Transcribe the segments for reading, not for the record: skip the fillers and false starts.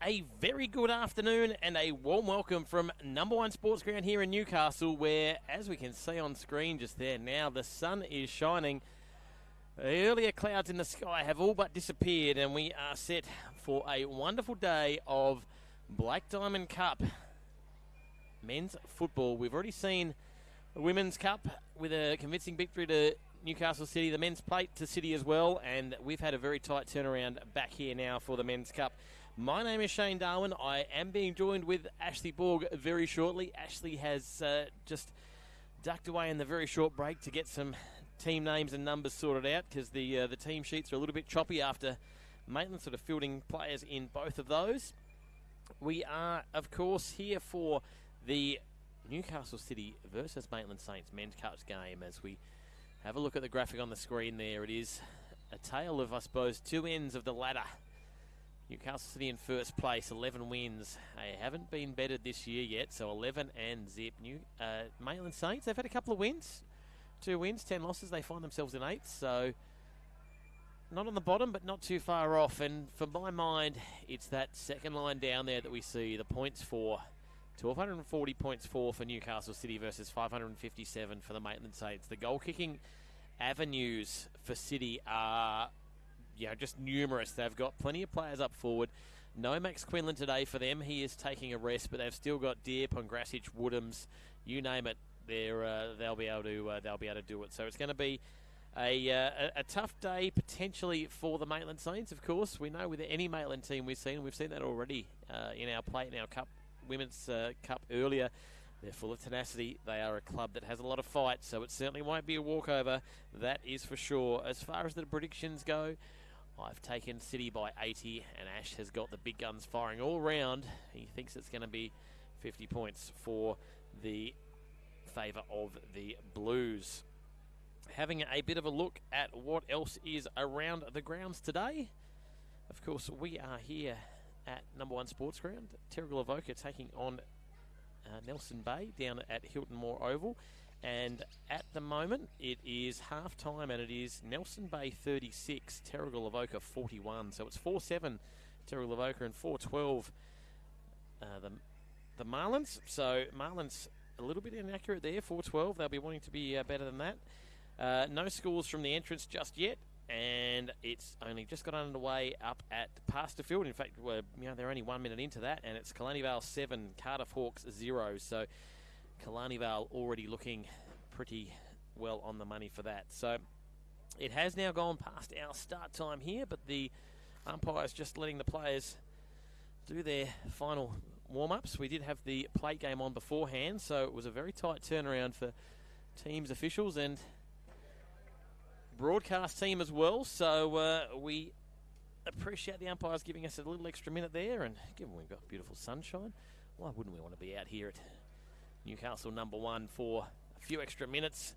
A very good afternoon and a warm welcome from Number One Sports Ground here in Newcastle, where, as we can see on screen just there now, the sun is shining. The earlier clouds in the sky have all but disappeared, and we are set for a wonderful day of Black Diamond Cup men's football. We've already seen the Women's Cup with a convincing victory to Newcastle City, the Men's Plate to City as well, and we've had a very tight turnaround back here now for the Men's Cup. My name is Shane Darwin. I am being joined with Ashley Borg very shortly. Ashley has just ducked away in the very short break to get some team names and numbers sorted out, because the team sheets are a little bit choppy after Maitland sort of fielding players in both of those. We are, of course, here for the Newcastle City versus Maitland Saints Men's Cup game. As we have a look at the graphic on the screen there, it is a tale of, I suppose, two ends of the ladder. Newcastle City in first place, 11 wins. They haven't been bettered this year yet, so 11 and zip. Maitland Saints, they've had a couple of wins. 2 wins, 10 losses. They find themselves in 8th, so not on the bottom, but not too far off. And for my mind, it's that second line down there that we see the points for. 1,240 points for Newcastle City versus 557 for the Maitland Saints. The goal-kicking avenues for City are just numerous. They've got plenty of players up forward. No Max Quinlan today for them. He is taking a rest, but they've still got Deer, Pongracic, Woodhams, you name it. They'll be able to do it. So it's going to be a tough day potentially for the Maitland Saints. Of course, we know with any Maitland team we've seen that already in our cup, Women's Cup earlier. They're full of tenacity. They are a club that has a lot of fight, so it certainly won't be a walkover. That is for sure. As far as the predictions go, I've taken City by 80, and Ash has got the big guns firing all round. He thinks it's going to be 50 points for the favour of the Blues. Having a bit of a look at what else is around the grounds today. Of course, we are here at Number One Sports Ground. Terrigal Avoca taking on Nelson Bay down at Hilton Moore Oval. And at the moment, it is half-time, and it is Nelson Bay 36, Terrigal Avoca 41. So it's 4-7 Terrigal Avoca and 4-12 the Marlins. So Marlins a little bit inaccurate there, 4-12. They'll be wanting to be better than that. No scores from the entrance just yet, and it's only just got underway up at Pasterfield. In fact, they're only 1 minute into that, and it's Killarney Vale 7, Cardiff Hawks 0. So Killarney Vale already looking pretty well on the money for that. So it has now gone past our start time here, but the umpire's just letting the players do their final warm-ups. We did have the plate game on beforehand, so it was a very tight turnaround for teams, officials, and broadcast team as well. So we appreciate the umpires giving us a little extra minute there, and given we've got beautiful sunshine, why wouldn't we want to be out here at Newcastle Number One for a few extra minutes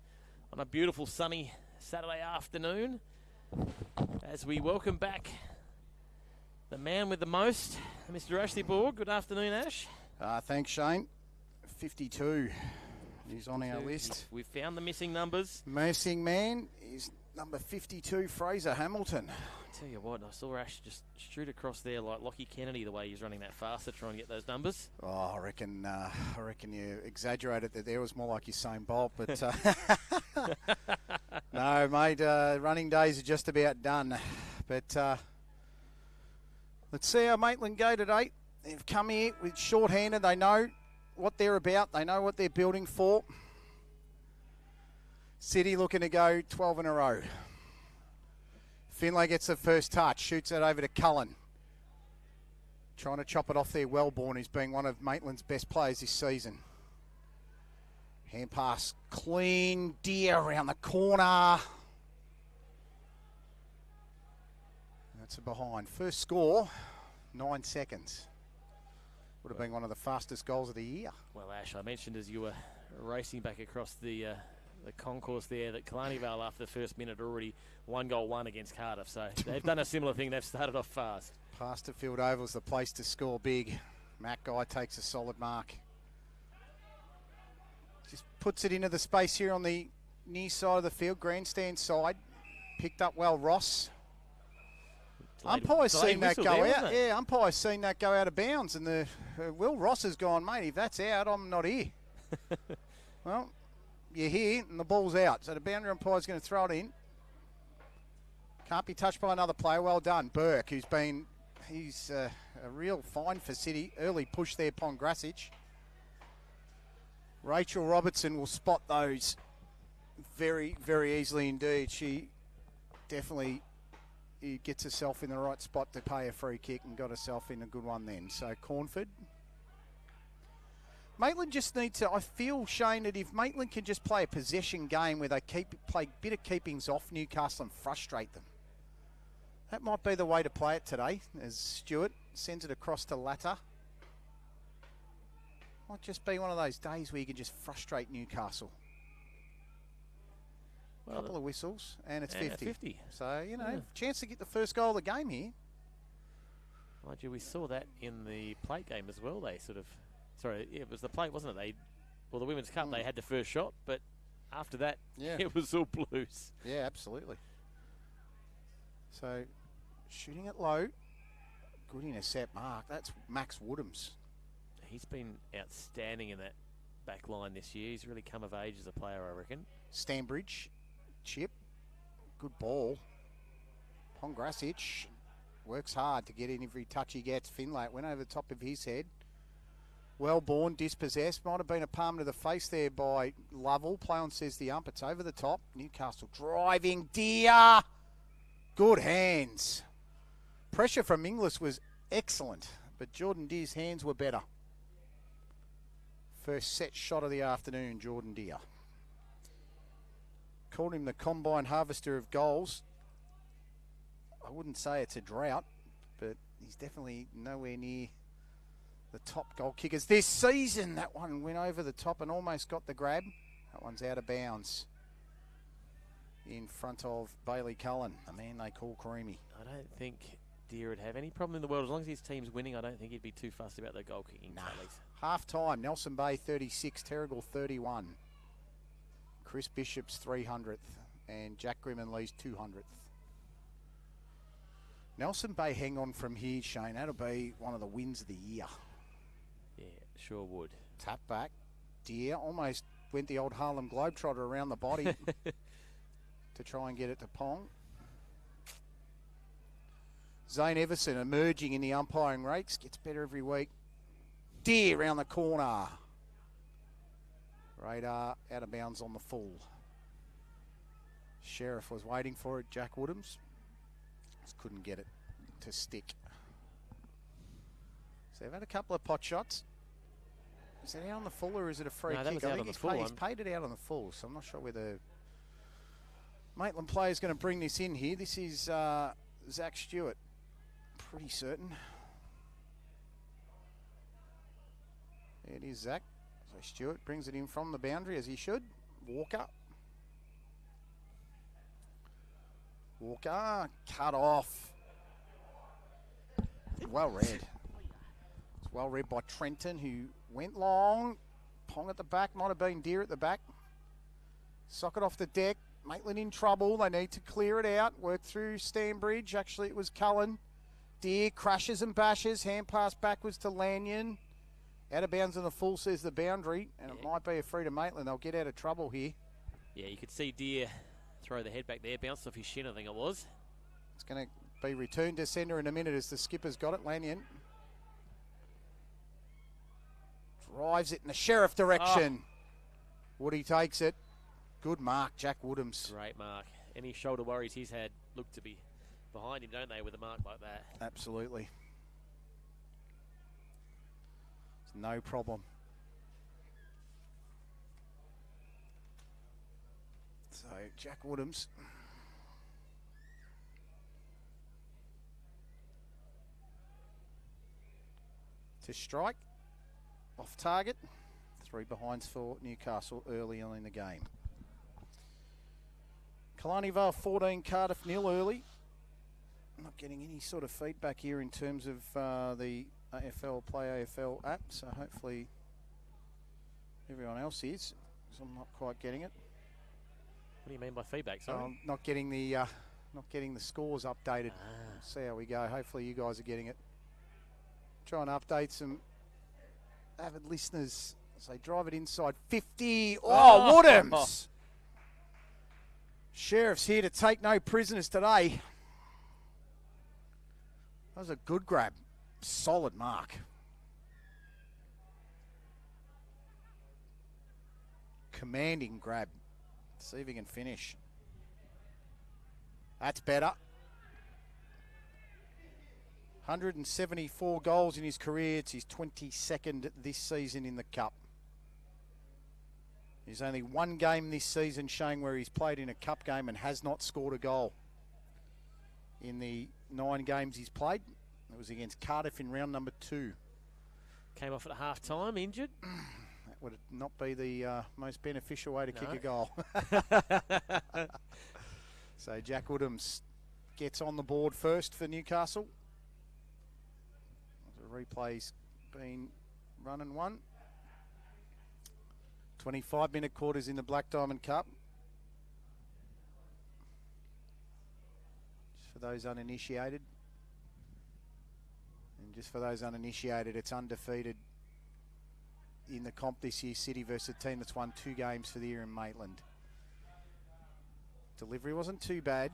on a beautiful sunny Saturday afternoon, as we welcome back the man with the most, Mr. Ashley Borg. Good afternoon, Ash. Thanks, Shane. 52 is on our list. We've found the missing numbers. Missing man is number 52, Fraser Hamilton. I tell you what, I saw Ash just shoot across there like Lockie Kennedy, the way he's running that fast to try and get those numbers. Oh, I reckon you exaggerated that. There was more like Usain Bolt, but no, mate. Running days are just about done. But let's see how Maitland go today. They've come here with short-handed. They know what they're about. They know what they're building for. City looking to go 12 in a row. Finlay gets the first touch, shoots it over to Cullen. Trying to chop it off there, Wellborn, who's been one of Maitland's best players this season. Hand pass, clean, Deer around the corner. That's a behind. First score, 9 seconds. Would have been one of the fastest goals of the year. Well, Ash, I mentioned as you were racing back across the concourse there that Killarney Vale, after the first minute, already 1-1 against Cardiff. So they've done a similar thing. They've started off fast. Pasterfield Oval's the place to score big. Matt Guy takes a solid mark. Just puts it into the space here on the near side of the field, grandstand side. Picked up well, Ross. Umpire's seen that go there, out. Yeah, umpire's seen that go out of bounds, and the Will Ross has gone, mate, if that's out, I'm not here. Well, you're here, and the ball's out. So the boundary umpire's going to throw it in. Can't be touched by another player. Well done. Burke, he's a real find for City. Early push there, Pongrasic. Rachel Robertson will spot those very, very easily indeed. She definitely gets herself in the right spot to pay a free kick and got herself in a good one then. So Cornford. Maitland just needs to, I feel, Shane, that if Maitland can just play a possession game where they play a bit of keepings off Newcastle and frustrate them. That might be the way to play it today, as Stewart sends it across to Latta. Might just be one of those days where you can just frustrate Newcastle. A couple of whistles, and it's 50. So, chance to get the first goal of the game here. Mind you, we saw that in the plate game as well. They sort of, it was the plate, wasn't it? The Women's Cup, they had the first shot, but after that, it was all Blues. Yeah, absolutely. So, shooting it low. Good intercept, Mark. That's Max Woodhams. He's been outstanding in that back line this year. He's really come of age as a player, I reckon. Stanbridge, chip. Good ball. Pongrasic works hard to get in every touch he gets. Finlay went over the top of his head. Well born, dispossessed. Might have been a palm to the face there by Lovell. Play on, says the ump. It's over the top. Newcastle driving. Deer. Good hands. Pressure from Inglis was excellent, but Jordan Deer's hands were better. First set shot of the afternoon, Jordan Deer. Called him the combine harvester of goals. I wouldn't say it's a drought, but he's definitely nowhere near the top goal kickers this season. That one went over the top and almost got the grab. That one's out of bounds in front of Bailey Cullen, the man they call Creamy. I don't think Deer would have any problem in the world. As long as his team's winning, I don't think he'd be too fussed about the goal kicking. Nah. Half time, Nelson Bay 36, Terrigal 31. Chris Bishop's 300th and Jack Grimmonley's 200th. Nelson Bay hang on from here, Shane. That'll be one of the wins of the year. Yeah, sure would. Tap back. Deer almost went the old Harlem Globetrotter around the body to try and get it to Pong. Zane Everson emerging in the umpiring rakes. Gets better every week. Deer around the corner. Radar out of bounds on the full. Sheriff was waiting for it. Jack Woodhams just couldn't get it to stick. So they've had a couple of pot shots. Is it out on the full or is it a free kick? That was out on the full. He's paid it out on the full, so I'm not sure whether Maitland player is going to bring this in here. This is Zach Stewart. Pretty certain. It is Zach. So Stewart brings it in from the boundary as he should. Walker. Walker cut off. Well read. It's well read by Trenton, who went long. Pong at the back. Might have been Deer at the back. Socket off the deck. Maitland in trouble. They need to clear it out. Work through Stanbridge. Actually, it was Cullen. Deer crashes and bashes. Hand pass backwards to Lanyon. Out of bounds on the full, says the boundary. And it might be a free to Maitland. They'll get out of trouble here. Yeah, you could see Deer throw the head back there. Bounced off his shin, I think it was. It's going to be returned to centre in a minute as the skipper's got it. Lanyon drives it in the Sheriff direction. Woody takes it. Good mark, Jack Woodhams. Great mark. Any shoulder worries he's had look to be behind him, don't they, with a mark like that? Absolutely. It's no problem. So, Jack Woodhams. To strike. Off target. 3 behinds for Newcastle early on in the game. Killarney Vale 14, Cardiff 0 early. I'm not getting any sort of feedback here in terms of the AFL Play AFL app, so hopefully everyone else is, because I'm not quite getting it. What do you mean by feedback, sorry? I'm not getting the not getting the scores updated. See how we go. Hopefully you guys are getting it. Try and update some avid listeners. So they drive it inside 50. Oh, Woodhams! Sheriff's here to take no prisoners today. That was a good grab. Solid mark. Commanding grab. See if he can finish. That's better. 174 goals in his career. It's his 22nd this season in the Cup. There's only one game this season showing where he's played in a Cup game and has not scored a goal. In the 9 games he's played, it was against Cardiff in round number 2. Came off at half-time, injured. That would not be the most beneficial way to kick a goal. So Jack Woodhams gets on the board first for Newcastle. The replay's been run and won. 25-minute quarters in the Black Diamond Cup. Just for those uninitiated. And just for those uninitiated, it's undefeated in the comp this year. City versus a team that's won 2 games for the year in Maitland. Delivery wasn't too bad.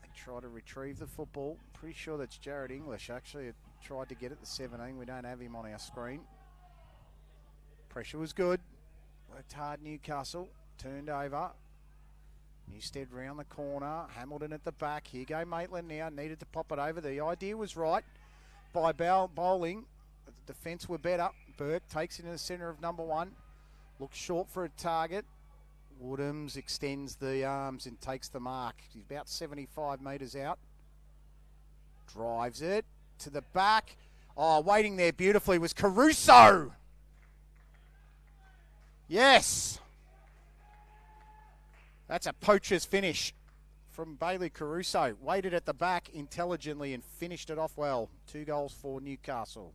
They try to retrieve the football. Pretty sure that's Jared English, actually. It tried to get at the 17. We don't have him on our screen. Pressure was good. Worked hard, Newcastle. Turned over. Newstead round the corner. Hamilton at the back. Here go Maitland now. Needed to pop it over. The idea was right by bowling. The defence were better. Burke takes it in the centre of number 1. Looks short for a target. Woodhams extends the arms and takes the mark. He's about 75 metres out. Drives it to the back. Oh, waiting there beautifully was Caruso. Yes. That's a poacher's finish from Bailey Caruso. Waited at the back intelligently and finished it off well. 2 goals for Newcastle.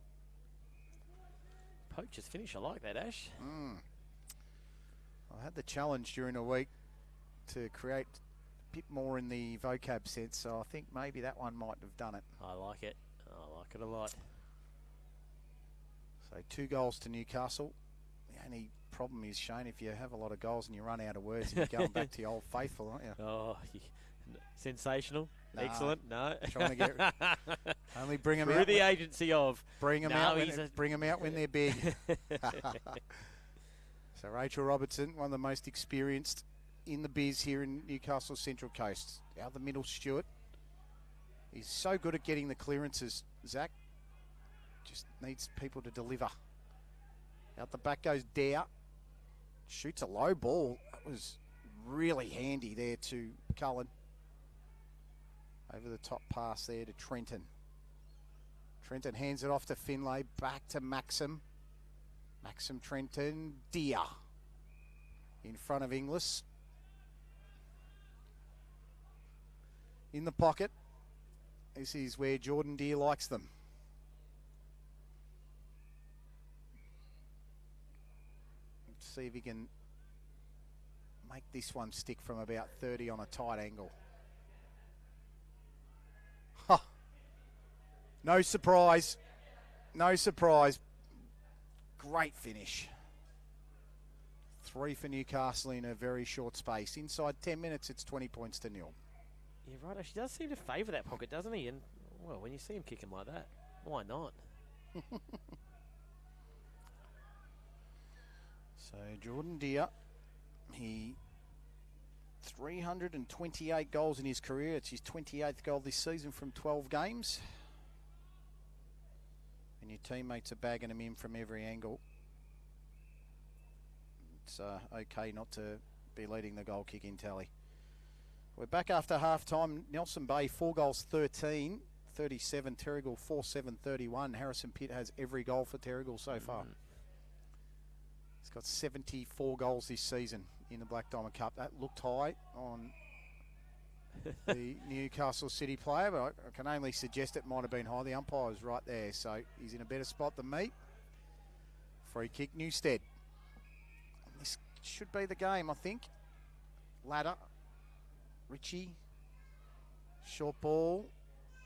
Poacher's finish. I like that, Ash. I had the challenge during the week to create a bit more in the vocab sense, so I think maybe that one might have done it. I like it. I like it a lot. So 2 goals to Newcastle. The only problem is, Shane, if you have a lot of goals and you run out of words, you're going back to your old faithful, aren't you? Oh, sensational. Nah, excellent. No. Trying to get... only bring them out. Through the agency of. Bring them out when they're big. So Rachel Robertson, one of the most experienced in the biz here in Newcastle Central Coast. Out the middle, Stewart. He's so good at getting the clearances, Zach. Just needs people to deliver. Out the back goes Dare. Shoots a low ball. That was really handy there to Cullen. Over the top pass there to Trenton. Trenton hands it off to Finlay. Back to Maxim. Maxim Trenton. Deer. In front of Inglis. In the pocket. This is where Jordan Deere likes them. Let's see if he can make this one stick from about 30 on a tight angle. Huh. No surprise. No surprise. Great finish. 3 for Newcastle in a very short space. Inside 10 minutes, it's 20 points to 0. Yeah, right. He does seem to favour that pocket, doesn't he? And, well, when you see him kick him like that, why not? So, Jordan Deere, he 328 goals in his career. It's his 28th goal this season from 12 games. And your teammates are bagging him in from every angle. It's okay not to be leading the goal kicking tally. We're back after half-time. Nelson Bay, 4 goals, 13, 37. Terrigal, 4-7, 31. Harrison Pitt has every goal for Terrigal so far. He's got 74 goals this season in the Black Diamond Cup. That looked high on the Newcastle City player, but I can only suggest it might have been high. The umpire was right there, so he's in a better spot than me. Free kick, Newstead. This should be the game, I think. Ladder Richie. Short ball.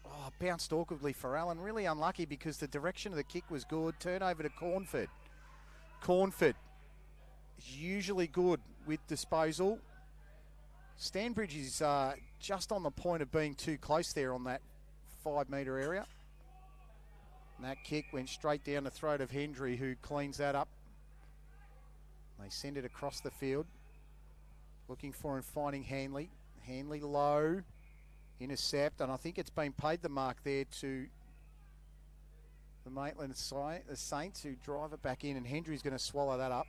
Oh, bounced awkwardly for Allen. Really unlucky because the direction of the kick was good. Turnover to Cornford. Cornford is usually good with disposal. Stanbridge is just on the point of being too close there on that 5 metre area. And that kick went straight down the throat of Hendry, who cleans that up. They send it across the field. Looking for and finding Hanley. Hanley low. Intercept, and I think it's been paid the mark there to the Maitland the Saints, who drive it back in, and Hendry's going to swallow that up.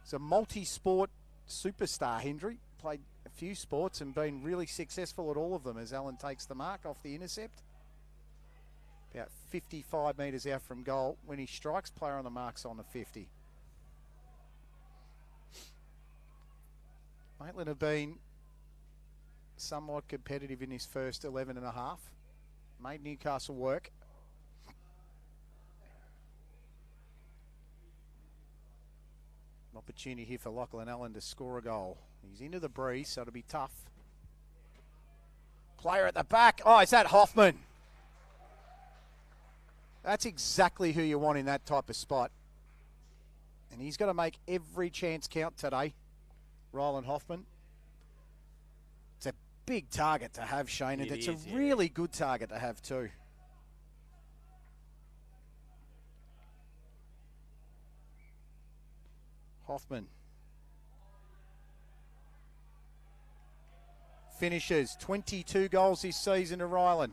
He's a multi-sport superstar, Hendry. Played a few sports and been really successful at all of them as Allen takes the mark off the intercept. About 55 metres out from goal. When he strikes, player on the mark's on the 50. Maitland have been somewhat competitive in his first 11 and a half. Made Newcastle work. An opportunity here for Lachlan Allen to score a goal. He's into the breeze, so it'll be tough. Player at the back. Oh, is that Hoffman? That's exactly who you want in that type of spot. And he's got to make every chance count today, Rylan Hoffman. It's a big target to have, Shane, and it's a really good target to have too. Hoffman finishes 22 goals this season to Rylan.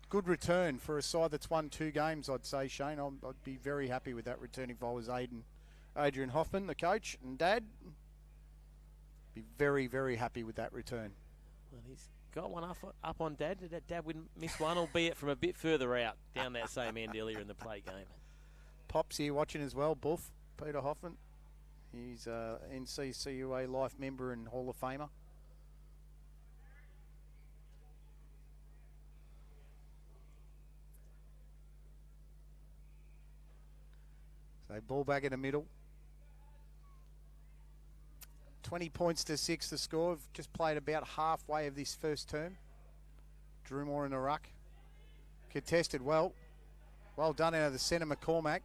Good return for a side that's won 2 games, I'd say, Shane. I'd be very happy with that return if I was Adrian Hoffman, the coach, and Dad. Be very, very happy with that return. Well, he's got one up on Dad. Dad wouldn't miss one, albeit from a bit further out down that same end earlier in the play game. Pop's here watching as well, Buff. Peter Hoffman. He's NCCUA Life member and Hall of Famer. So ball back in the middle. 20 points to 6 the score. We've just played about halfway of this first term. Drew Moore in the ruck. Contested well. Well done out of the centre, McCormack.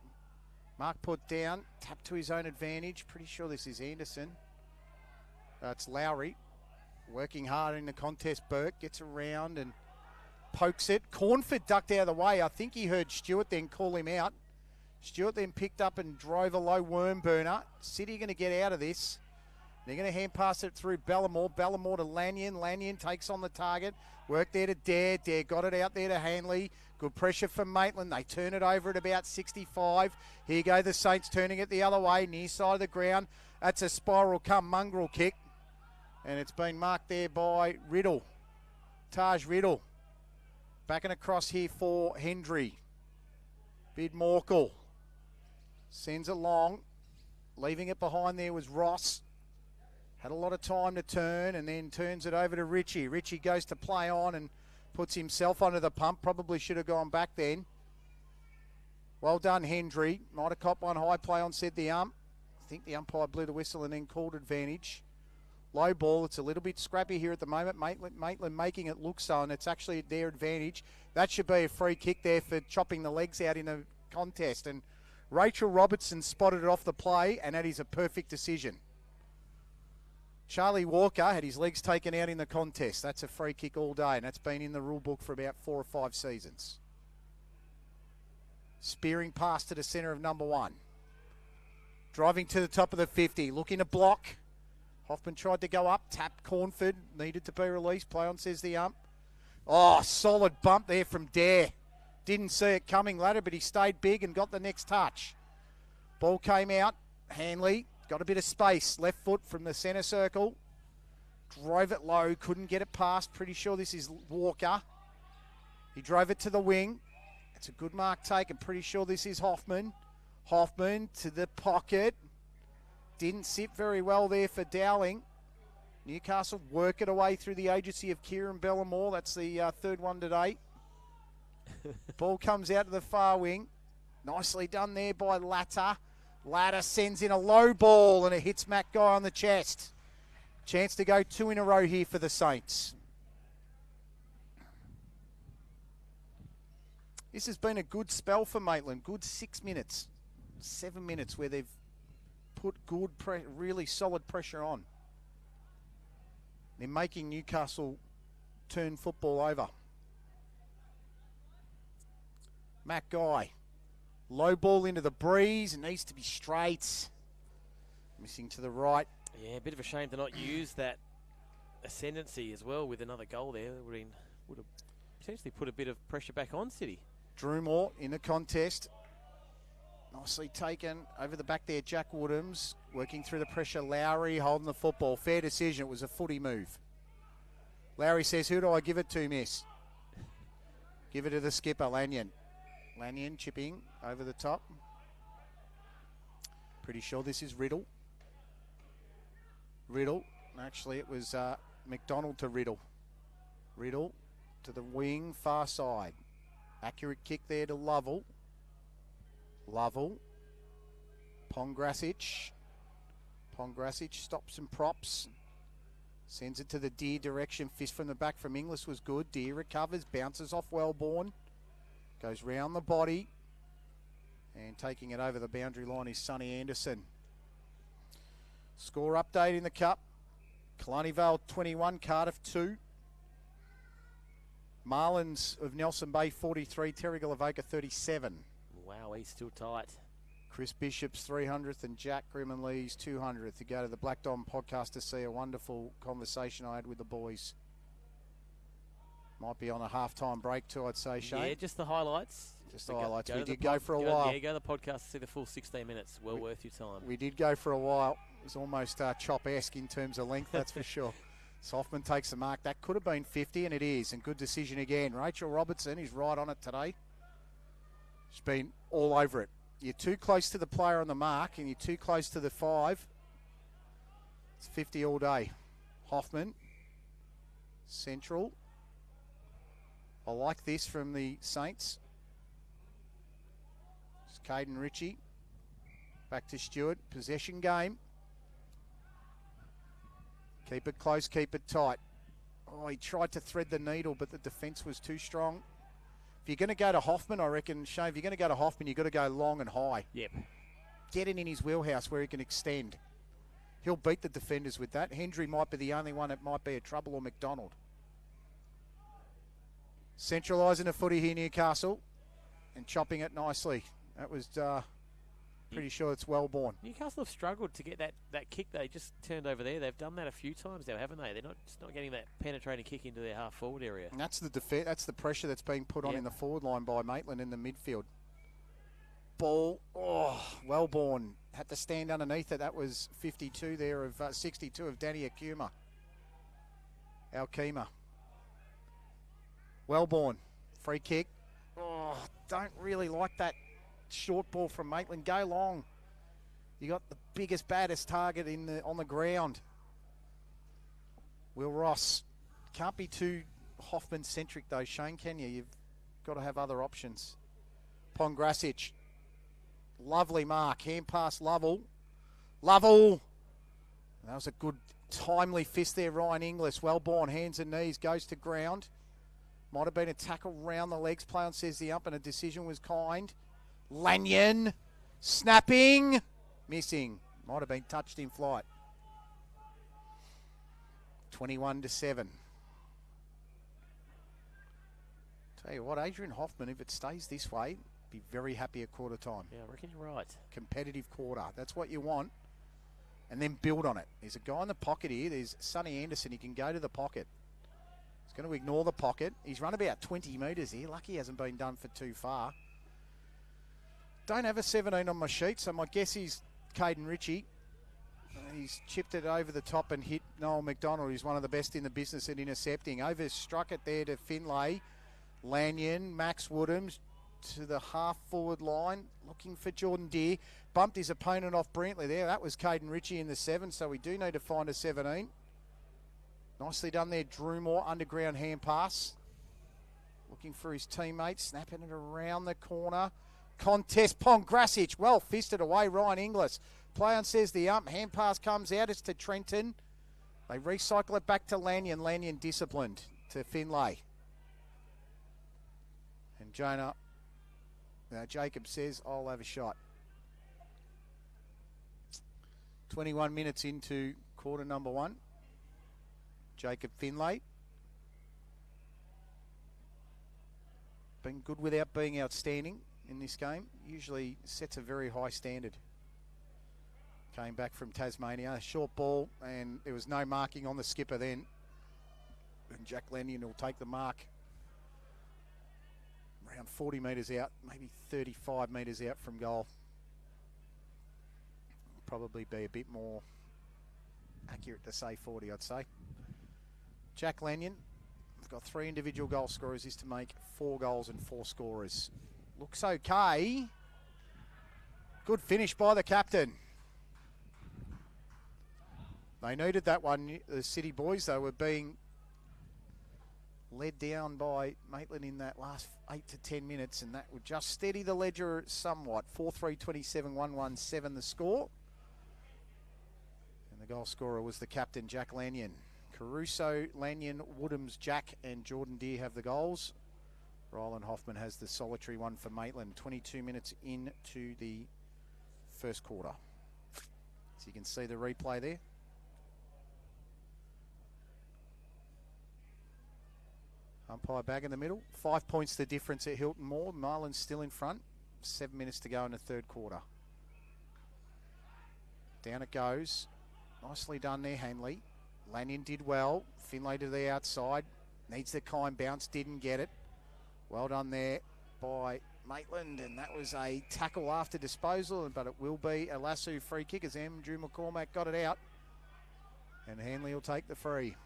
Mark put down. Tap to his own advantage. Pretty sure this is Anderson. It's Lowry. Working hard in the contest. Burke gets around and pokes it. Cornford ducked out of the way. I think he heard Stewart then call him out. Stewart then picked up and drove a low worm burner. City going to get out of this. They're going to hand pass it through Bellamore. Bellamore to Lanyon. Lanyon takes on the target. Work there to Dare. Dare got it out there to Hanley. Good pressure from Maitland. They turn it over at about 65. Here go the Saints turning it the other way. Near side of the ground. That's a spiral come mongrel kick. And it's been marked there by Riddle. Taj Riddle. Backing across here for Hendry. Bid Morkel. Sends it long. Leaving it behind there was Ross. Had a lot of time to turn and then turns it over to Richie. Richie goes to play on and puts himself under the pump. Probably should have gone back then. Well done, Hendry. Might have copped one high play on, said the ump. I think the umpire blew the whistle and then called advantage. Low ball. It's a little bit scrappy here at the moment. Maitland making it look so, and it's actually their advantage. That should be a free kick there for chopping the legs out in a contest. And Rachel Robertson spotted it off the play, and that is a perfect decision. Charlie Walker had his legs taken out in the contest. That's a free kick all day, and that's been in the rule book for about 4 or 5 seasons. Spearing pass to the centre of number 1. Driving to the top of the 50, looking to block. Hoffman tried to go up, tapped Cornford, needed to be released. Play on, says the ump. Oh, solid bump there from Dare. Didn't see it coming later, but he stayed big and got the next touch. Ball came out. Hanley got a bit of space. Left foot from the centre circle. Drove it low. Couldn't get it past. Pretty sure this is Walker. He drove it to the wing. It's a good mark taken. Pretty sure this is Hoffman. Hoffman to the pocket. Didn't sit very well there for Dowling. Newcastle work it away through the agency of Kieran Bellamore. That's the third one today. Ball comes out to the far wing. Nicely done there by Latta. Latta sends in a low ball and it hits Matt Guy on the chest. Chance to go 2 in a row here for the Saints. This has been a good spell for Maitland. Good 6 minutes, 7 minutes where they've put good, really solid pressure on. They're making Newcastle turn football over. Matt Guy. Low ball into the breeze. It needs to be straight. Missing to the right. Yeah, a bit of a shame to not use that ascendancy as well with another goal there. Would have potentially put a bit of pressure back on City. Drumore in the contest. Nicely taken over the back there. Jack Woodhams working through the pressure. Lowry holding the football. Fair decision. It was a footy move. Lowry says, who do I give it to, miss? Give it to the skipper, Lanyon. Lanyon chipping over the top. Pretty sure this is Riddle. Riddle. Actually, it was McDonald to Riddle. Riddle to the wing, far side. Accurate kick there to Lovell. Lovell. Pongrasic. Pongrasic stops and props. Sends it to the Deer direction. Fist from the back from Inglis was good. Deer recovers. Bounces off Wellborn. Goes round the body. And taking it over the boundary line is Sonny Anderson. Score update in the Cup. Killarney Vale 21, Cardiff 2. Marlins of Nelson Bay 43, Terrigal Avoca 37. Wow, he's still tight. Chris Bishop's 300th and Jack Grimmonlee's 200th. To go to the Black Dom podcast to see a wonderful conversation I had with the boys. Might be on a halftime break too, I'd say, Shane. Yeah, just the highlights. Just the highlights. We did go for a while. Yeah, go to the podcast to see the full 16 minutes. Well worth your time. We did go for a while. It was almost Chop-esque in terms of length, that's for sure. Softman takes the mark. That could have been 50, and it is. And good decision again. Rachel Robertson is right on it today. She's been all over it. You're too close to the player on the mark, and you're too close to the 5. It's 50 all day. Hoffman. Central. I like this from the Saints. It's Caden Ritchie. Back to Stewart. Possession game. Keep it close, keep it tight. Oh, he tried to thread the needle, but the defence was too strong. If you're going to go to Hoffman, I reckon, Shane, if you're going to go to Hoffman, you've got to go long and high. Yep. Get it in his wheelhouse where he can extend. He'll beat the defenders with that. Hendry might be the only one that might be a trouble, or McDonald. Centralising the footy here, Newcastle, and chopping it nicely. That was pretty sure it's Wellborn. Newcastle have struggled to get that kick they just turned over there. They've done that a few times now, haven't they? They're not getting that penetrating kick into their half forward area. And that's the pressure that's being put on in the forward line by Maitland in the midfield. Ball, Wellborn had to stand underneath it. That was 52 there of 62 of Danny Alkema. Wellborn, free kick. Oh, don't really like that short ball from Maitland. Go long. You got the biggest, baddest target on the ground. Will Ross. Can't be too Hoffman-centric though, Shane, can you? You've got to have other options. Pongrasic. Lovely mark. Hand pass Lovell. Lovell. That was a good, timely fist there, Ryan Inglis. Wellborn, hands and knees, goes to ground. Might have been a tackle round the legs. Play on, says the ump, and a decision was kind. Lanyon. Snapping. Missing. Might have been touched in flight. 21-7. Tell you what, Adrian Hoffman, if it stays this way, be very happy at quarter time. Yeah, I reckon you're right. Competitive quarter. That's what you want. And then build on it. There's a guy in the pocket here. There's Sonny Anderson. He can go to the pocket. He's going to ignore the pocket. He's run about 20 metres here. Lucky he hasn't been done for too far. Don't have a 17 on my sheet, so my guess is Caden Ritchie. He's chipped it over the top and hit Noel McDonald, who's one of the best in the business at intercepting. Overstruck it there to Finlay. Lanyon, Max Woodhams to the half-forward line, looking for Jordan Deere. Bumped his opponent off brilliantly there. That was Caden Ritchie in the 7, so we do need to find a 17. Nicely done there, Drumore, underground hand pass. Looking for his teammate, snapping it around the corner. Contest, Pongrasic, well fisted away, Ryan Inglis. Play on, says the ump, hand pass comes out, it's to Trenton. They recycle it back to Lanyon. Lanyon disciplined to Finlay. And Jacob says, I'll have a shot. 21 minutes into quarter number 1. Jacob Finlay. Been good without being outstanding in this game. Usually sets a very high standard. Came back from Tasmania. Short ball, and there was no marking on the skipper then. And Jack Lanyon will take the mark. Around 40 metres out, maybe 35 metres out from goal. Probably be a bit more accurate to say 40, I'd say. Jack Lanyon, we've got 3 individual goal scorers, is to make 4 goals and 4 scorers. Looks okay. Good finish by the captain. They needed that one, the City boys. They were being led down by Maitland in that last 8 to 10 minutes, and that would just steady the ledger somewhat. 4-3, 27-1-1-7 the score. And the goal scorer was the captain, Jack Lanyon. Caruso, Lanyon, Woodhams, Jack and Jordan Deere have the goals. Ryland Hoffman has the solitary one for Maitland. 22 minutes into the first quarter. So you can see the replay there. Umpire bag in the middle. 5 points the difference at Hilton Moore. Marlin's still in front. 7 minutes to go in the third quarter. Down it goes. Nicely done there, Hanley. Lanyon did well. Finlay to the outside. Needs the kind bounce. Didn't get it. Well done there by Maitland. And that was a tackle after disposal, but it will be a lasso free kick as Andrew McCormack got it out. And Hanley will take the free.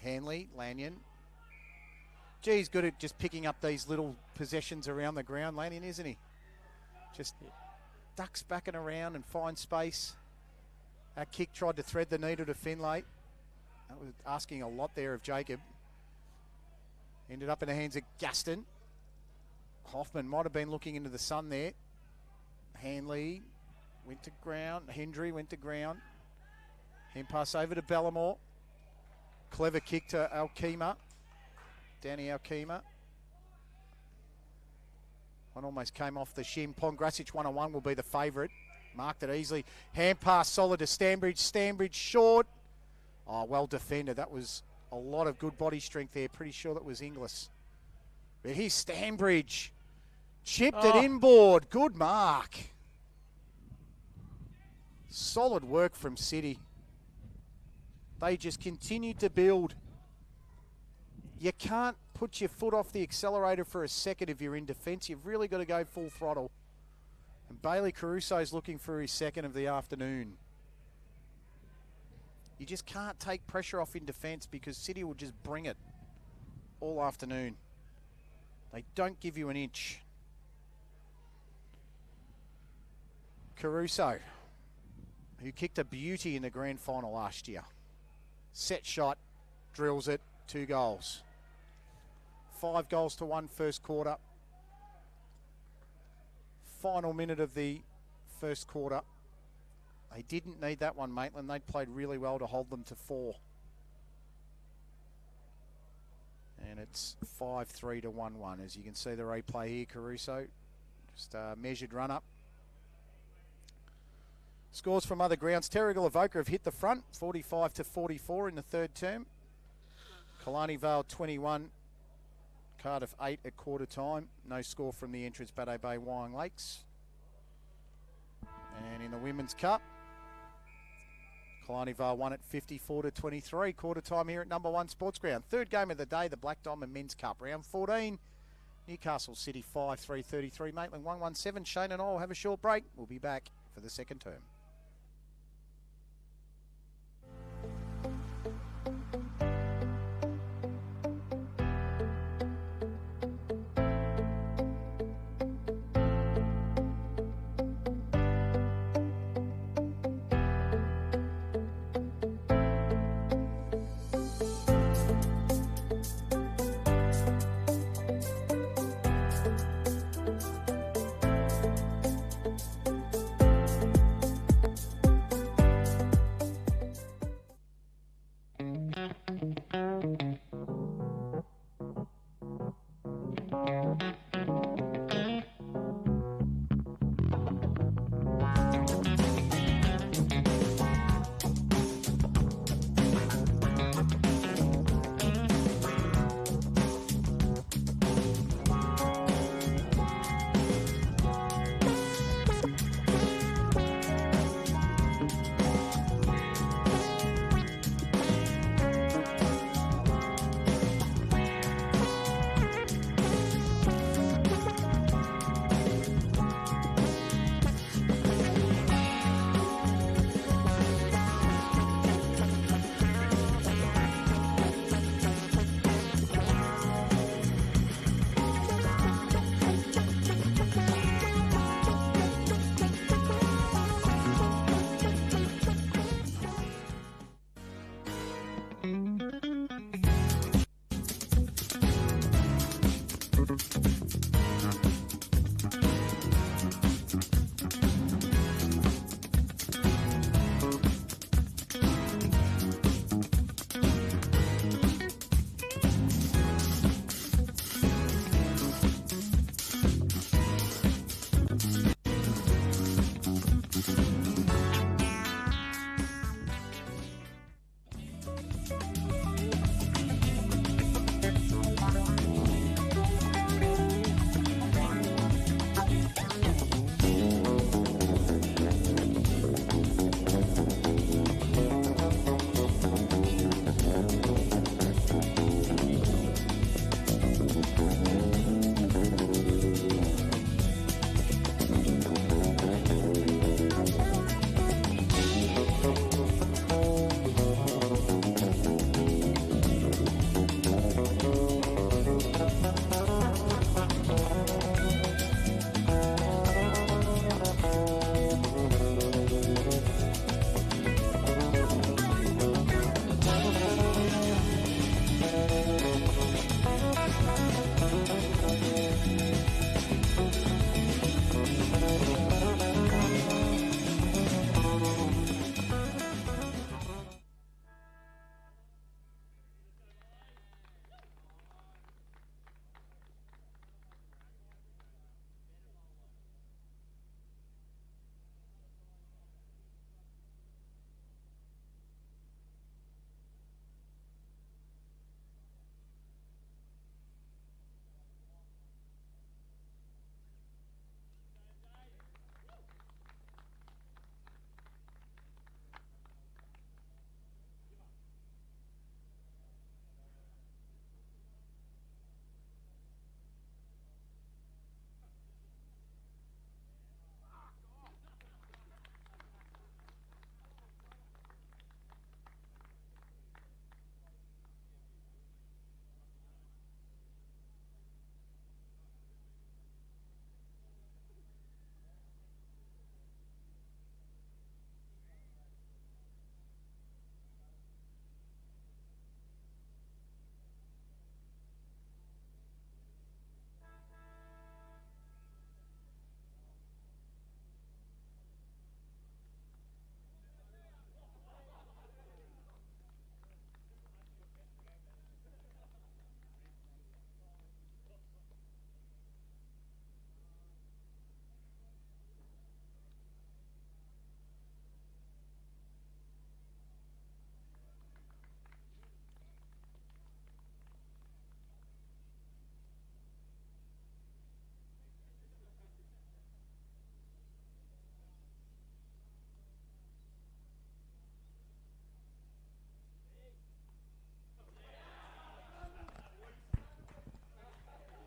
Hanley, Lanyon. He's good at just picking up these little possessions around the ground, Lanyon, isn't he? Just ducks back and around and finds space. That kick tried to thread the needle to Finlay. That was asking a lot there of Jacob. Ended up in the hands of Gaston. Hoffman might have been looking into the sun there. Hanley went to ground. Hendry went to ground. Hand pass over to Bellamore. Clever kick to Alkema. Danny Alkema. One almost came off the shin. Pongracic 1-on-1 will be the favourite. Marked it easily. Hand pass solid to Stanbridge. Stanbridge short. Oh, well defended. That was a lot of good body strength there. Pretty sure that was Inglis. But here's Stanbridge. Chipped it inboard. Good mark. Solid work from City. They just continued to build. You can't put your foot off the accelerator for a second if you're in defence. You've really got to go full throttle. And Bailey Caruso's looking for his second of the afternoon. You just can't take pressure off in defence because City will just bring it all afternoon. They don't give you an inch. Caruso, who kicked a beauty in the grand final last year. Set shot, drills it, 2 goals. 5 goals to 1 first quarter. Final minute of the first quarter. They didn't need that one, Maitland. They played really well to hold them to 4. And it's 5-3 to 1-1. As you can see the replay here, Caruso. Just a measured run up. Scores from other grounds. Terrigal Avoca have hit the front, 45 to 44 in the third term. Killarney Vale 21. Cardiff 8 at quarter time. No score from the entrance Bateau Bay Wyong Lakes. And in the Women's Cup, Killarney Vale won at 54 to 23. Quarter time here at number 1 Sports Ground. Third game of the day, the Black Diamond Men's Cup. Round 14. Newcastle City 5-3-33. Maitland 1-1-7. Shane and I will have a short break. We'll be back for the second term.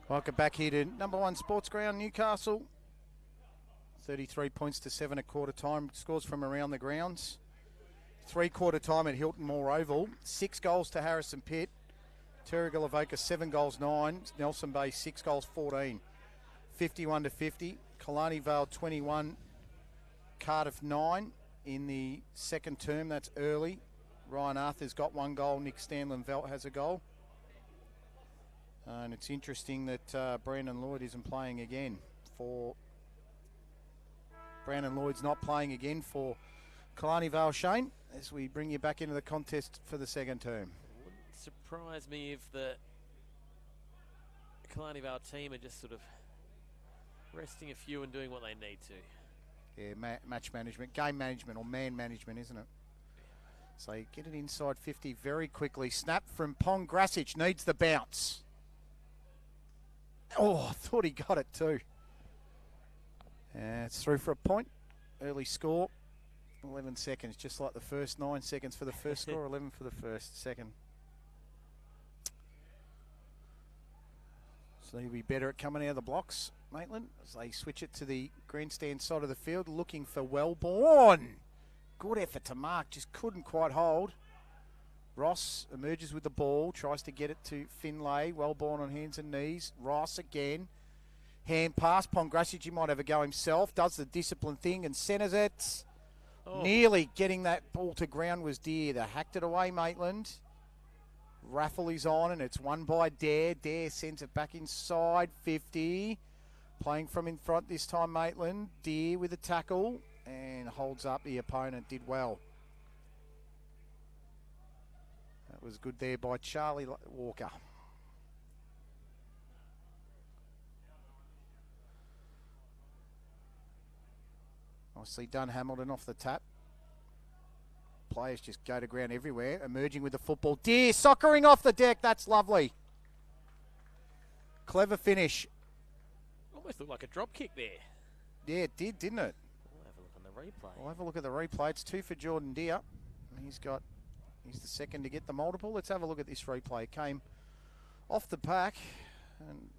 Welcome back here to number one sports ground, Newcastle. 33 points to 7 at quarter time. Scores from around the grounds. 3/4 time at Hilton Moore Oval. 6 goals to Harrison Pitt. Turrigalavoca 7 goals 9. Nelson Bay 6 goals 14. 51 to 50. Killarney Vale 21. Cardiff 9 in the second term. That's early. Ryan Arthur's got 1 goal. Nick Stanlin-Velt has a goal. And it's interesting that Brandon Lloyd isn't playing again for... Brandon Lloyd's not playing again for Killarney Vale. Shane, as we bring you back into the contest for the second term. Wouldn't surprise me if the Killarney Vale team are just sort of resting a few and doing what they need to. Yeah, match management, game management or man management, isn't it? So you get it inside 50 very quickly. Snap from Pongrasic, needs the bounce. Oh, I thought he got it too. It's through for a point. Early score, 11 seconds, just like the first. 9 seconds for the first score, 11 for the second. So he'll be better at coming out of the blocks, Maitland, as they switch it to the grandstand side of the field, looking for Wellborn. Good effort to mark, just couldn't quite hold. Ross emerges with the ball, tries to get it to Finlay. Wellborn on hands and knees. Ross again. Hand pass. Pongrasic, he might have a go himself. Does the discipline thing and centres it. Oh. Nearly getting that ball to ground was Deer. They hacked it away, Maitland. Raffle is on and it's won by Dare. Dare sends it back inside 50. Playing from in front this time, Maitland. Deer with a tackle and holds up the opponent. Did well. That was good there by Charlie Walker. Nicely done, Hamilton off the tap. Players just go to ground everywhere. Emerging with the football. Deer soccering off the deck. That's lovely. Clever finish. Almost looked like a drop kick there. Yeah, it did, didn't it? We'll have a look on the replay. We'll have a look at the replay. It's 2 for Jordan Deer. He's the second to get the multiple. Let's have a look at this replay. It came off the pack and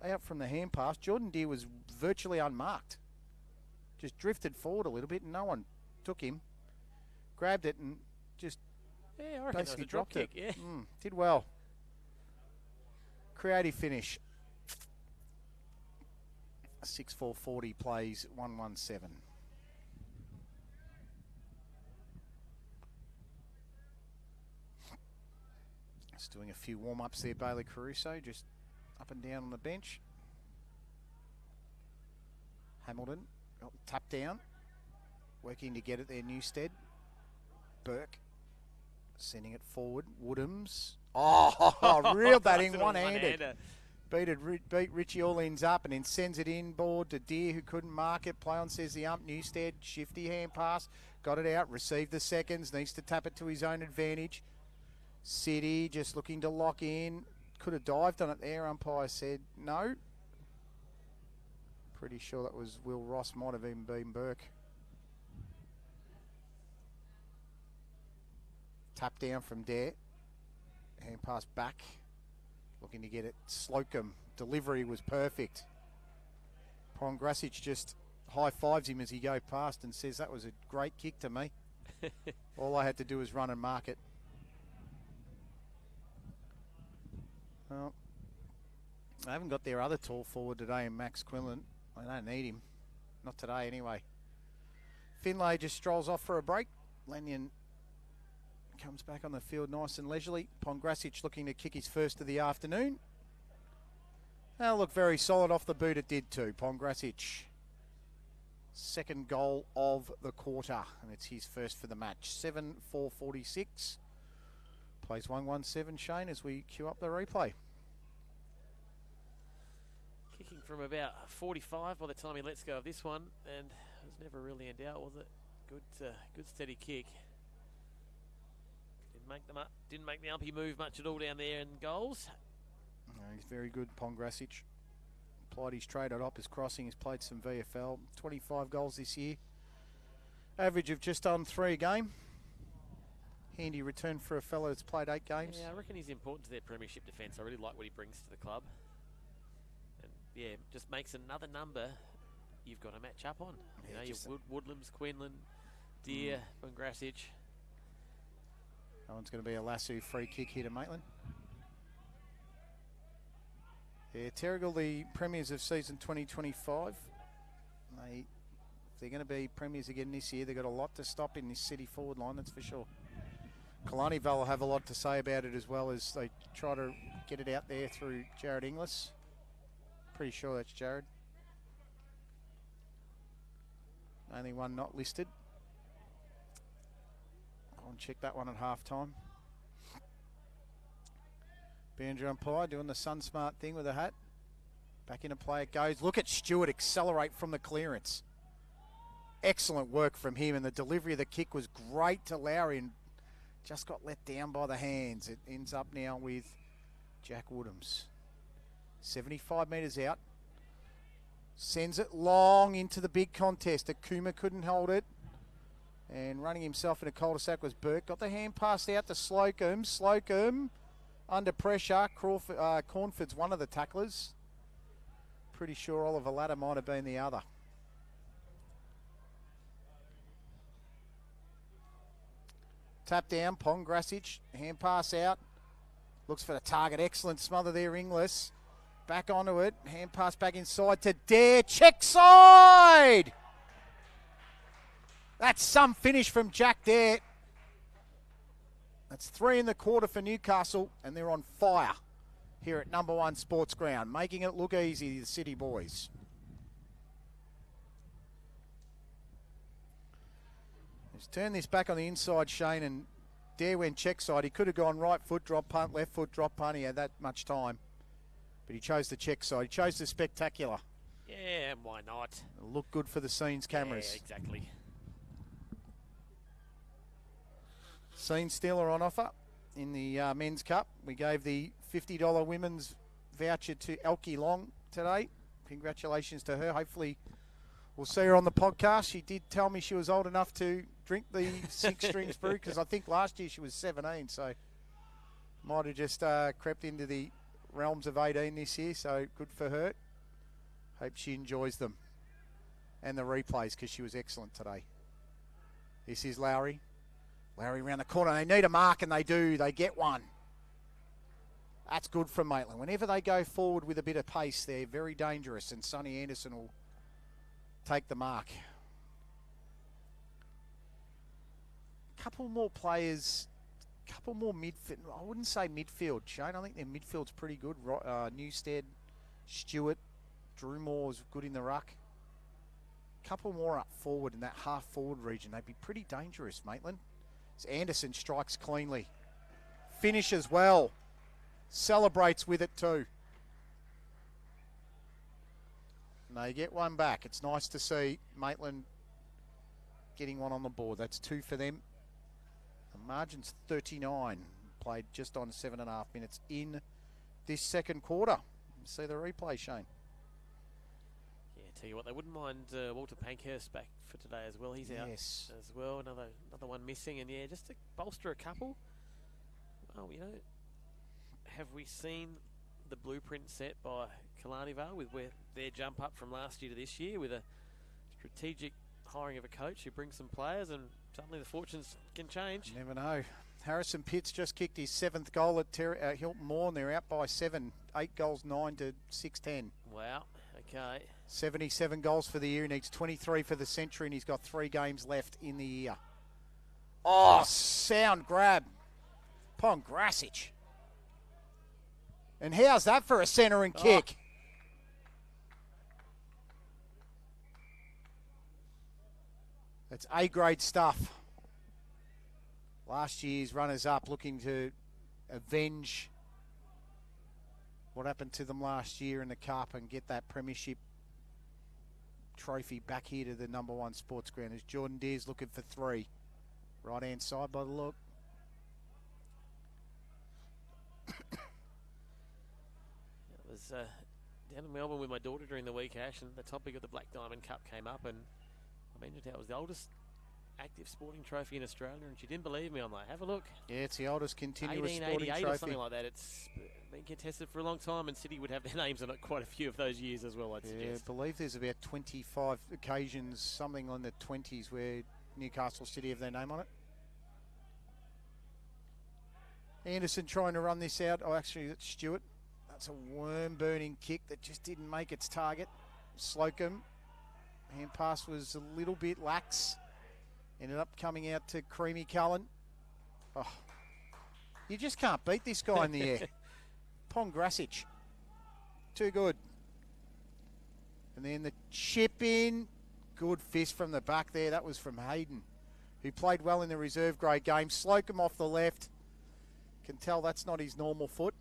out from the hand pass. Jordan Deer was virtually unmarked. Just drifted forward a little bit and no one took him. Grabbed it and just basically dropped it. Yeah. Did well. Creative finish. 6-4-40 plays 1-1-7. Just doing a few warm-ups there, Bailey Caruso, just up and down on the bench. Hamilton, tap down, working to get it there, Newstead. Burke, sending it forward. Woodhams, reeled that in one-handed. Beat Richie Orleans up and then sends it inboard to Deer, who couldn't mark it. Play on, says the ump. Newstead, shifty hand pass, got it out, received the seconds, needs to tap it to his own advantage. City just looking to lock in. Could have dived on it there, umpire said no. Pretty sure that was Will Ross, might have even been Burke. Tap down from Dare. Hand pass back. Looking to get it. Slocum. Delivery was perfect. Pongrasic just high-fives him as he goes past and says that was a great kick to me. All I had to do was run and mark it. Well, I haven't got their other tall forward today in Max Quillen. I don't need him. Not today anyway. Finlay just strolls off for a break. Lanyon comes back on the field nice and leisurely. Pongrasic looking to kick his first of the afternoon. That'll look very solid off the boot. It did too. Pongrasic. Second goal of the quarter. And it's his first for the match. 7-4-46. Plays 1-1-7, Shane, as we queue up the replay. Kicking from about 45 by the time he lets go of this one. And it was never really in doubt, was it? Good steady kick. Didn't make the umpy move much at all down there in goals. No, he's very good, Pongrasic. Applied his trade at Hoppers Crossing. He's played some VFL. 25 goals this year. Average of just on 3 a game. Handy return for a fellow that's played 8 games. Yeah, I reckon he's important to their premiership defence. I really like what he brings to the club. yeah, just makes another number you've got to match up on. You know, your Woodlands, Quinlan, Deer, Bungrassage. That one's going to be a lasso free kick here to Maitland. Yeah, Terrigal, the premiers of season 2025. If they're going to be premiers again this year, they've got a lot to stop in this city forward line, that's for sure. Kalani Vale will have a lot to say about it as well as they try to get it out there through Jared Inglis. Pretty sure that's Jared. Only one not listed. I'll check that one at half time. Banjo umpire doing the sun smart thing with a hat. Back into play it goes. Look at Stewart accelerate from the clearance. Excellent work from him, and the delivery of the kick was great to Lowry and just got let down by the hands. It ends up now with Jack Woodhams. 75 metres out. Sends it long into the big contest. Akuma couldn't hold it. And running himself in a cul-de-sac was Burke. Got the hand passed out to Slocum. Slocum under pressure. Cornford's one of the tacklers. Pretty sure Oliver Latta might have been the other. Tap down, Pongrassage. Hand pass out. Looks for the target. Excellent smother there, Inglis. Back onto it. Hand pass back inside to Dare. Check side! That's some finish from Jack Dare. That's 3 in the quarter for Newcastle, and they're on fire here at number 1 Sports Ground, making it look easy, the City boys. Let's turn this back on the inside, Shane, and Dare went check side. He could have gone right foot, drop punt, left foot, drop punt. He had that much time. But he chose the check side. He chose the spectacular. Yeah, why not? It'll look good for the scenes cameras. Yeah, exactly. Scene Stealer on offer in the Men's Cup. We gave the $50 women's voucher to Elkie Long today. Congratulations to her. Hopefully we'll see her on the podcast. She did tell me she was old enough to drink the 6 strings brew, because I think last year she was 17, so might have just crept into the realms of 18 this year, so good for her. Hope she enjoys them and the replays, because she was excellent today. This is Lowry. Lowry around the corner. They need a mark, and they do. They get one. That's good from Maitland. Whenever they go forward with a bit of pace, they're very dangerous, and Sonny Anderson will take the mark. Couple more players, couple more midfield. I wouldn't say midfield, Shane. I think their midfield's pretty good. Newstead, Stewart, Drew Moore's good in the ruck. Couple more up forward in that half forward region. They'd be pretty dangerous, Maitland. As Anderson strikes cleanly. Finishes well. Celebrates with it too. And they get one back. It's nice to see Maitland getting one on the board. That's 2 for them. The margin's 39. Played just on 7.5 minutes in this second quarter. See the replay, Shane. Yeah, tell you what, they wouldn't mind Walter Pankhurst back for today as well. He's out as well. Another one missing, and yeah, just to bolster a couple. Well, you know, have we seen the blueprint set by Kalani Vale with their jump up from last year to this year with a strategic hiring of a coach who brings some players, and suddenly the fortunes can change. You never know. Harrison Pitts just kicked his 7th goal at Hilton Moore, and they're out by 7. 8 goals, 9 to 6-10. Wow, okay. 77 goals for the year. He needs 23 for the century, and he's got 3 games left in the year. Oh, sound grab. Pongrassage. And how's that for a centre and kick? That's A-grade stuff. Last year's runners-up looking to avenge what happened to them last year in the Cup and get that premiership trophy back here to the number 1 Sports Ground. As Jordan Deere's looking for 3. Right-hand side by the look. I was down in Melbourne with my daughter during the week, Ash, and the topic of the Black Diamond Cup came up, and I mentioned how it was the oldest active sporting trophy in Australia, and she didn't believe me. I'm like, have a look. Yeah, it's the oldest continuous sporting 1888 trophy. or something like that. It's been contested for a long time, and City would have their names on it quite a few of those years as well, I'd suggest. I believe there's about 25 occasions, something on the 20s, where Newcastle City have their name on it. Anderson trying to run this out. Oh, actually, that's Stewart. That's a worm-burning kick that just didn't make its target. Slocum. Hand pass was a little bit lax. Ended up coming out to Creamy Cullen. Oh, you just can't beat this guy in the air. Pongrasic. Too good. And then the chip in. Good fist from the back there. That was from Hayden, who played well in the reserve grade game. Slocum off the left. Can tell that's not his normal foot.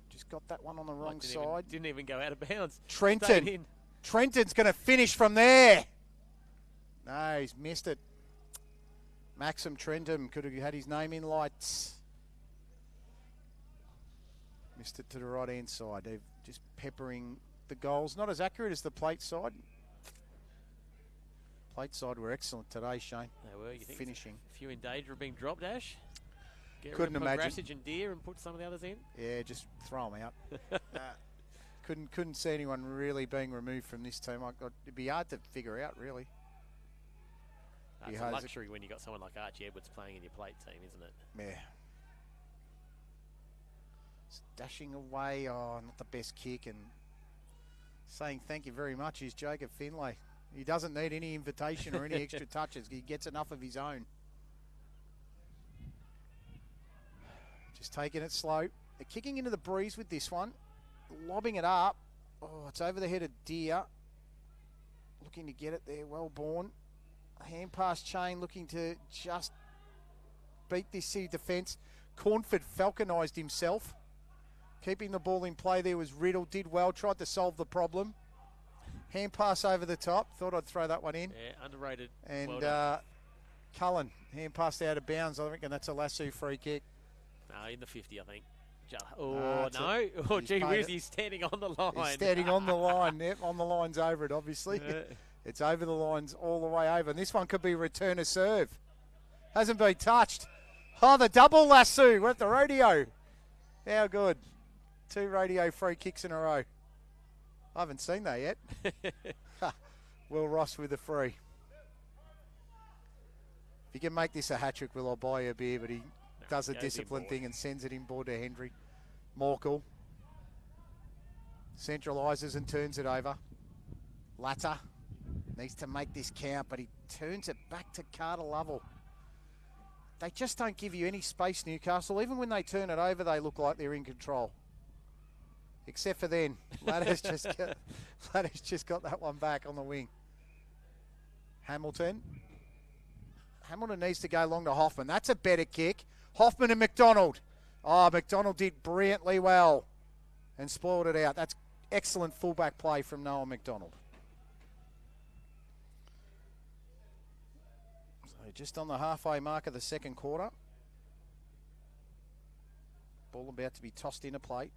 Just got that one on the wrong side. Didn't even go out of bounds. Trenton. Trenton's going to finish from there. No, he's missed it. Maxim Trenton could have had his name in lights. Missed it to the right-hand side. They're just peppering the goals. Not as accurate as the plate side. Plate side were excellent today, Shane. They were. You think finishing. A few in danger of being dropped, Ash? Couldn't imagine. Pongrasic and Deer and put some of the others in? Yeah, just throw them out. Couldn't see anyone really being removed from this team. It'd be hard to figure out, really. It's a luxury when you got someone like Archie Edwards playing in your plate team, isn't it? Yeah. It's dashing away. Oh, not the best kick. And saying thank you very much is Jacob Finlay. He doesn't need any invitation or any extra touches. He gets enough of his own. Just taking it slow. They're kicking into the breeze with this one. Lobbing it up. Oh, it's over the head of Deer. Looking to get it there. Well born. Hand pass Chain looking to just beat this City defence. Cornford falconised himself. Keeping the ball in play there was Riddle. Did well. Tried to solve the problem. Hand pass over the top. Thought I'd throw that one in. Yeah, underrated. And well Cullen. Hand passed out of bounds. I reckon that's a lasso free kick. No, in the 50, I think. Oh, no. Oh, gee whiz, he's standing on the line. He's standing on the line. Yep, on the line's over it, obviously. It's over the lines all the way over. And this one could be return a serve. Hasn't been touched. Oh, the double lasso. We're at the rodeo. How good. 2 rodeo free kicks in a row. I haven't seen that yet. Will Ross with a free. If you can make this a hat-trick, Will, I'll buy you a beer. But he does a discipline thing and sends it inboard to Hendry. Morkel centralises and turns it over. Latter needs to make this count, but he turns it back to Carter Lovell. They just don't give you any space, Newcastle. Even when they turn it over, they look like they're in control. Except for then. Ladder's just got that one back on the wing. Hamilton needs to go long to Hoffman. That's a better kick. Hoffman and McDonald. Oh, McDonald did brilliantly well and spoiled it out. That's excellent fullback play from Noah McDonald. So just on the halfway mark of the second quarter. Ball about to be tossed in a plate.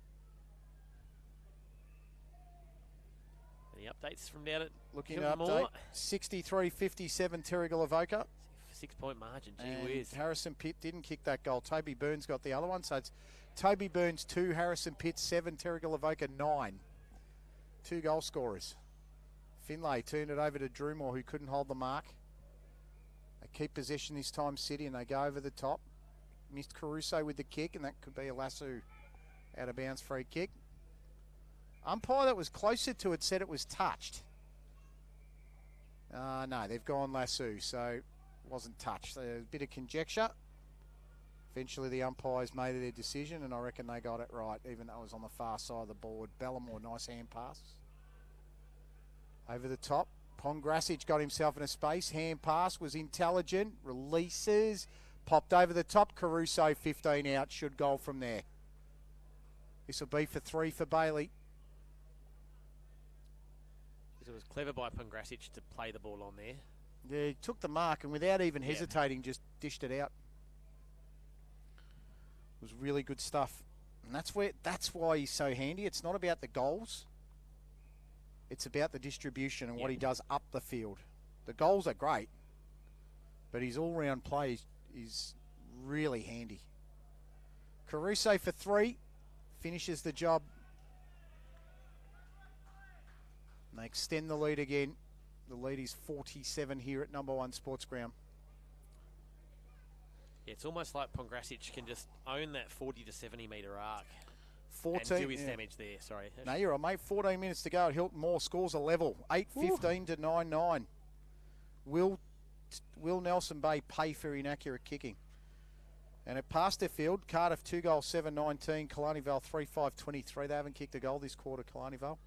Any updates from down at looking to update? 63-57 Terrigal Avoca. 6-point margin, gee whiz. Harrison Pitt didn't kick that goal. Toby Burns got the other one. So it's Toby Burns 2, Harrison Pitt 7, Terrigal Avoca 9. 2 goal scorers. Finlay turned it over to Drumore, who couldn't hold the mark. They keep possession this time, City, and they go over the top. Missed Caruso with the kick, and that could be a lasso out of bounds free kick. Umpire that was closer to it said it was touched. No, they've gone lasso, so wasn't touched. A bit of conjecture. Eventually the umpires made their decision, and I reckon they got it right, even though it was on the far side of the board. Bellamore, nice hand pass. Over the top. Pongrasic got himself in a space. Hand pass was intelligent. Releases. Popped over the top. Caruso 15 out. Should goal from there. This will be for 3 for Bailey. It was clever by Pongrasic to play the ball on there. Yeah, he took the mark and without even hesitating just dished it out. It was really good stuff. And that's why he's so handy. It's not about the goals. It's about the distribution and what he does up the field. The goals are great. but his all-round play is really handy. Caruso for 3, finishes the job. And they extend the lead again. The lead is 47 here at number 1 Sports Ground. Yeah, it's almost like Pongrasic can just own that 40 to 70 metre arc. 14, and do his damage there, sorry. No, you're right, mate. 14 minutes to go at Hilton Moore. Scores a level. 8-15 to 9-9. Will Nelson Bay pay for inaccurate kicking? And at Pasterfield, Cardiff 2 goals, 7-19. Killarney Vale 3-5-23. They haven't kicked a goal this quarter, Killarney Vale.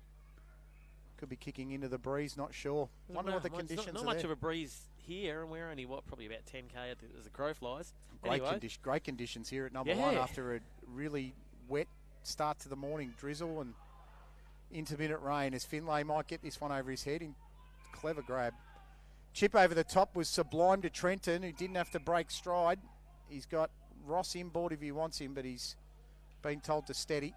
Could be kicking into the breeze, not sure. Wonder what the conditions are. Not much of a breeze here, and we're only, probably about 10k as the crow flies. Great conditions here at number 1 after a really wet start to the morning. Drizzle and intermittent rain as Finlay might get this one over his head. Clever grab. Chip over the top was sublime to Trenton, who didn't have to break stride. He's got Ross inboard if he wants him, but he's been told to steady.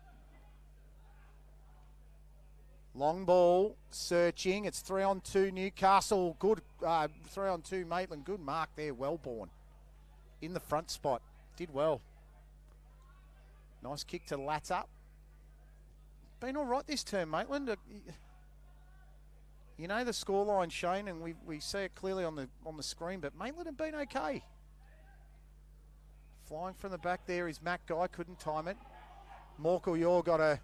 Long ball, searching. It's 3-on-2 Newcastle. Good 3-on-2 Maitland. Good mark there, Wellborn. In the front spot. Did well. Nice kick to Latta. Been all right this term, Maitland. You know the scoreline, Shane, and we see it clearly on the screen, but Maitland have been okay. Flying from the back there is Matt Guy. Couldn't time it. Morkel Yor got a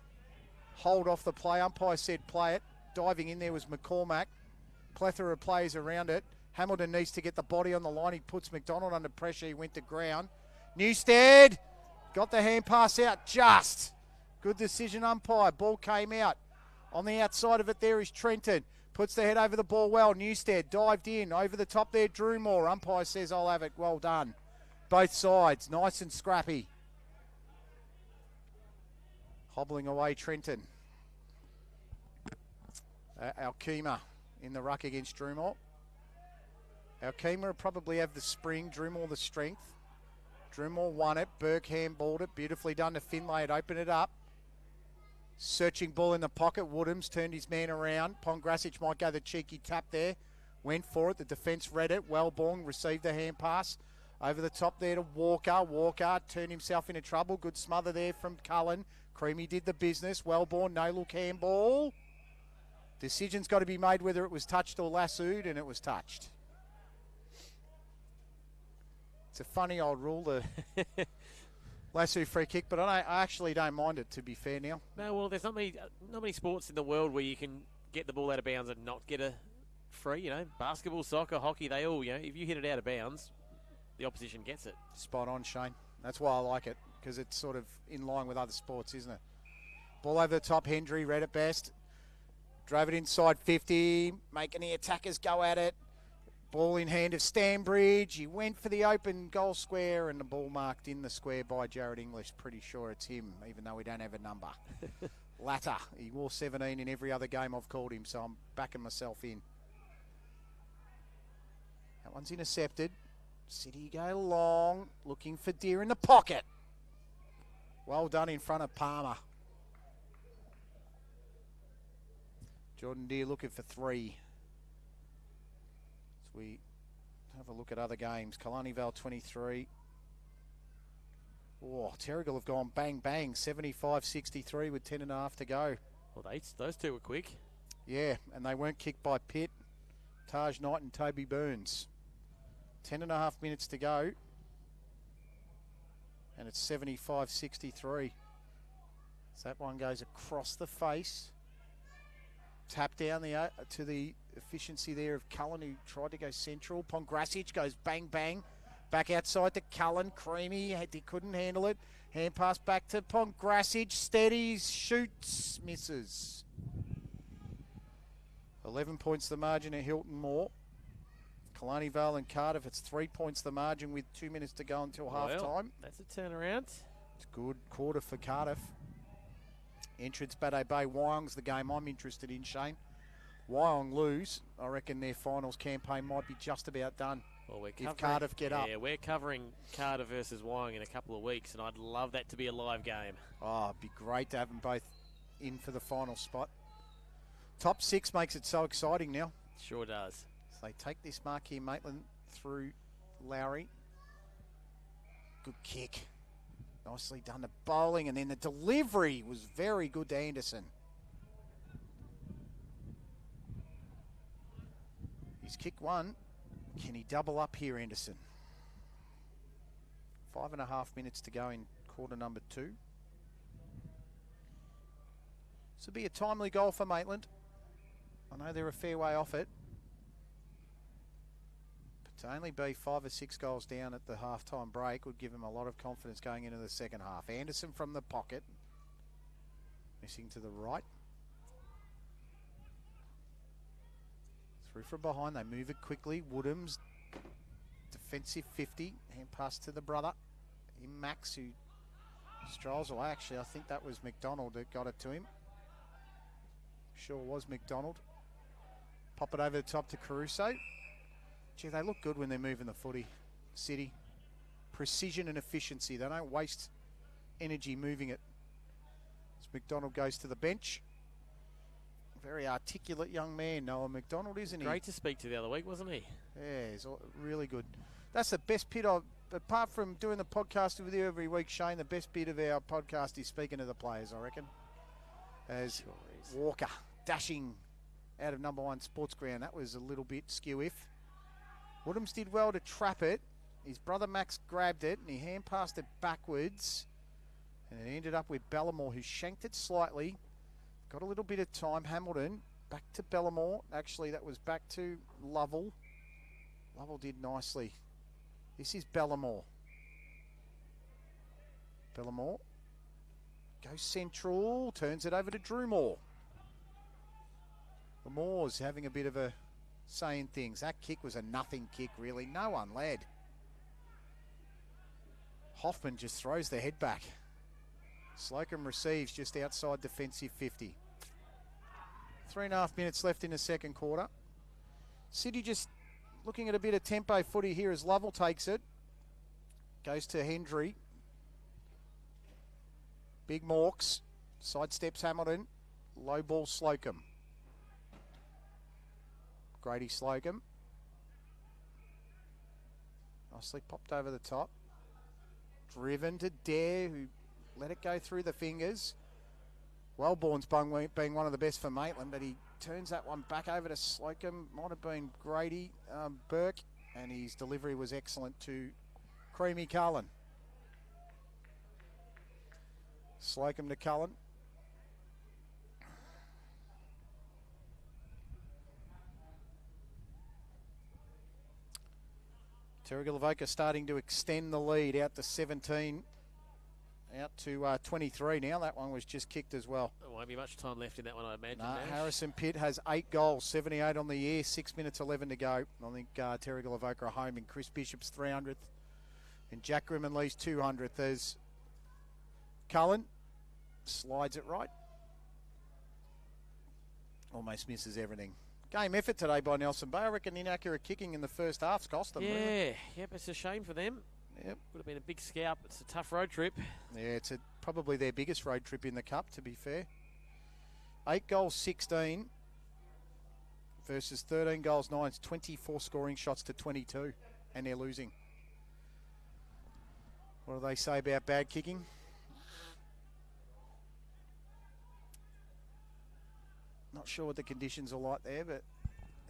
hold off the play. Umpire said play it. Diving in there was McCormack. Plethora of players around it. Hamilton needs to get the body on the line. He puts McDonald under pressure. He went to ground. Newstead got the hand pass out just. Good decision, umpire. Ball came out. On the outside of it there is Trenton. Puts the head over the ball well. Newstead dived in. Over the top there, Drew Moore. Umpire says, I'll have it. Well done. Both sides. Nice and scrappy. Hobbling away Trenton. Alkema in the ruck against Drumore. Alkema will probably have the spring, Drumore the strength. Drumore won it. Burke handballed it. Beautifully done to Finlay. It opened it up. Searching ball in the pocket. Woodhams turned his man around. Pongrasic might go the cheeky tap there. Went for it. The defence read it. Wellborn received the hand pass. Over the top there to Walker. Walker turned himself into trouble. Good smother there from Cullen. Creamy did the business. Wellborn, no look handball. Decision's got to be made whether it was touched or lassoed, and it was touched. It's a funny old rule, the lasso free kick, but I actually don't mind it, to be fair now. No, well, there's not many sports in the world where you can get the ball out of bounds and not get a free. You know, basketball, soccer, hockey, they all, if you hit it out of bounds, the opposition gets it. Spot on, Shane. That's why I like it, because it's sort of in line with other sports, isn't it? Ball over the top, Hendry read it best. Drove it inside 50, making the attackers go at it. Ball in hand of Stanbridge. He went for the open goal square, and the ball marked in the square by Jared English. Pretty sure it's him, even though we don't have a number. Latta. He wore 17 in every other game I've called him, so I'm backing myself in. That one's intercepted. City go long, looking for Deer in the pocket. Well done in front of Palmer. Jordan Deere looking for 3. As we have a look at other games. Killarney Vale 23. Oh, Terrigal have gone bang bang. 75-63 with 10.5 to go. Well, those two were quick. Yeah, and they weren't kicked by Pitt, Taj Knight and Toby Burns. 10.5 minutes to go. And it's 75-63. So that one goes across the face. Tap down to the efficiency there of Cullen, who tried to go central. Pongrasic goes bang, bang. Back outside to Cullen. Creamy, he couldn't handle it. Hand pass back to Pongrasic. Steadies, shoots, misses. 11 points the margin at Hilton Moore. Killarney Vale and Cardiff, it's 3 points the margin with 2 minutes to go until half-time. That's a turnaround. It's a good quarter for Cardiff. Entrance Bateau Bay. Wyong's the game I'm interested in, Shane. Wyong lose, I reckon their finals campaign might be just about done. Well, if Cardiff get up. Yeah, we're covering Cardiff versus Wyong in a couple of weeks, and I'd love that to be a live game. Oh, it'd be great to have them both in for the final spot. Top 6 makes it so exciting now. Sure does. So they take this marquee Maitland through Lowry. Good kick. Nicely done to Bowling, and then the delivery was very good to Anderson. He's kicked one. Can he double up here, Anderson? 5.5 minutes to go in quarter number 2. This will be a timely goal for Maitland. I know they're a fair way off it. But to only be 5 or 6 goals down at the halftime break would give him a lot of confidence going into the second half. Anderson from the pocket. Missing to the right. Through from behind, they move it quickly. Woodham's defensive 50. Hand pass to the brother. Max, who strolls away. Actually, I think that was McDonald that got it to him. Sure was McDonald. Pop it over the top to Caruso. Gee, they look good when they're moving the footy. City. Precision and efficiency. They don't waste energy moving it. As McDonald goes to the bench. Very articulate young man, Noah McDonald, isn't he? Great to speak to the other week, wasn't he? Yeah, he's really good. That's the best bit of, apart from doing the podcast with you every week, Shane, the best bit of our podcast is speaking to the players, I reckon. As Walker dashing out of number 1 sports ground. That was a little bit skew-if. Woodhams did well to trap it. His brother Max grabbed it and he hand passed it backwards. And it ended up with Bellamore, who shanked it slightly. Got a little bit of time. Hamilton back to Bellamore. Actually, that was back to Lovell. Lovell did nicely. This is Bellamore. Bellamore goes central. Turns it over to Drewmore. The Moore's having a bit of a saying things. That kick was a nothing kick, really. No one led. Hoffman just throws the head back. Slocum receives just outside defensive 50. 3.5 minutes left in the second quarter. City just looking at a bit of tempo footy here as Lovell takes it. Goes to Hendry. Big Morks. Sidesteps Hamilton. Low ball Slocum. Grady Slocum. Nicely popped over the top. Driven to Dare, who let it go through the fingers. Wellborn's being one of the best for Maitland, but he turns that one back over to Slocum. Might have been Grady Burke, and his delivery was excellent to Creamy Cullen. Slocum to Cullen. Terrigal-Avoca starting to extend the lead out to 17. Out to 23 now. That one was just kicked as well. There won't be much time left in that one, I imagine. Harrison Pitt has 8 goals, 78 on the year, 6 minutes 11 to go. I think Terrigal-Avoca are home in Chris Bishop's 300th and Jack Grimmonley's 200th as Cullen slides it right. Almost misses everything. Game effort today by Nelson Bay. I reckon inaccurate kicking in the first half's cost them. Yeah, really. Yep, it's a shame for them. Yep. Would have been a big scalp. It's a tough road trip. Yeah, it's probably their biggest road trip in the Cup, to be fair. 8 goals, 16 versus 13 goals, 9. It's 24 scoring shots to 22, and they're losing. What do they say about bad kicking? Not sure what the conditions are like there, but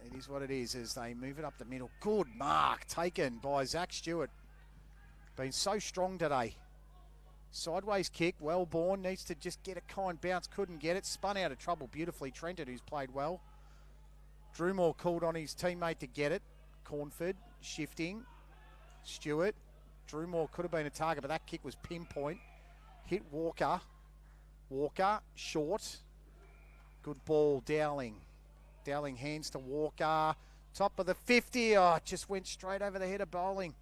it is what it is as they move it up the middle. Good mark taken by Zach Stewart. Been so strong today. Sideways kick, Wellborn needs to just get a kind bounce, couldn't get it. Spun out of trouble beautifully. Trenton, who's played well. Drewmore called on his teammate to get it. Cornford shifting. Stewart. Drewmore could have been a target, but that kick was pinpoint. Hit Walker. Walker, short. Good ball, Dowling. Dowling hands to Walker. Top of the 50. Oh, it just went straight over the head of Bowling.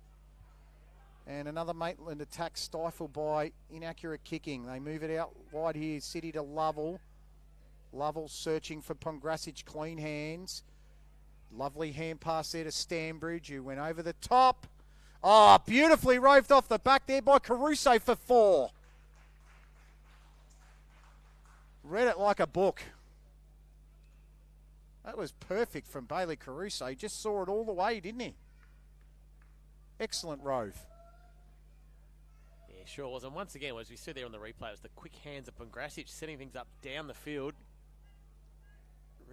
And another Maitland attack stifled by inaccurate kicking. They move it out wide here. City to Lovell. Lovell searching for Pongracic, clean hands. Lovely hand pass there to Stanbridge, who went over the top. Oh, beautifully roved off the back there by Caruso for 4. Read it like a book. That was perfect from Bailey Caruso. He just saw it all the way, didn't he? Excellent rove. Yeah, sure was. And once again, as we see there on the replay, it was the quick hands of Pongrasic setting things up down the field.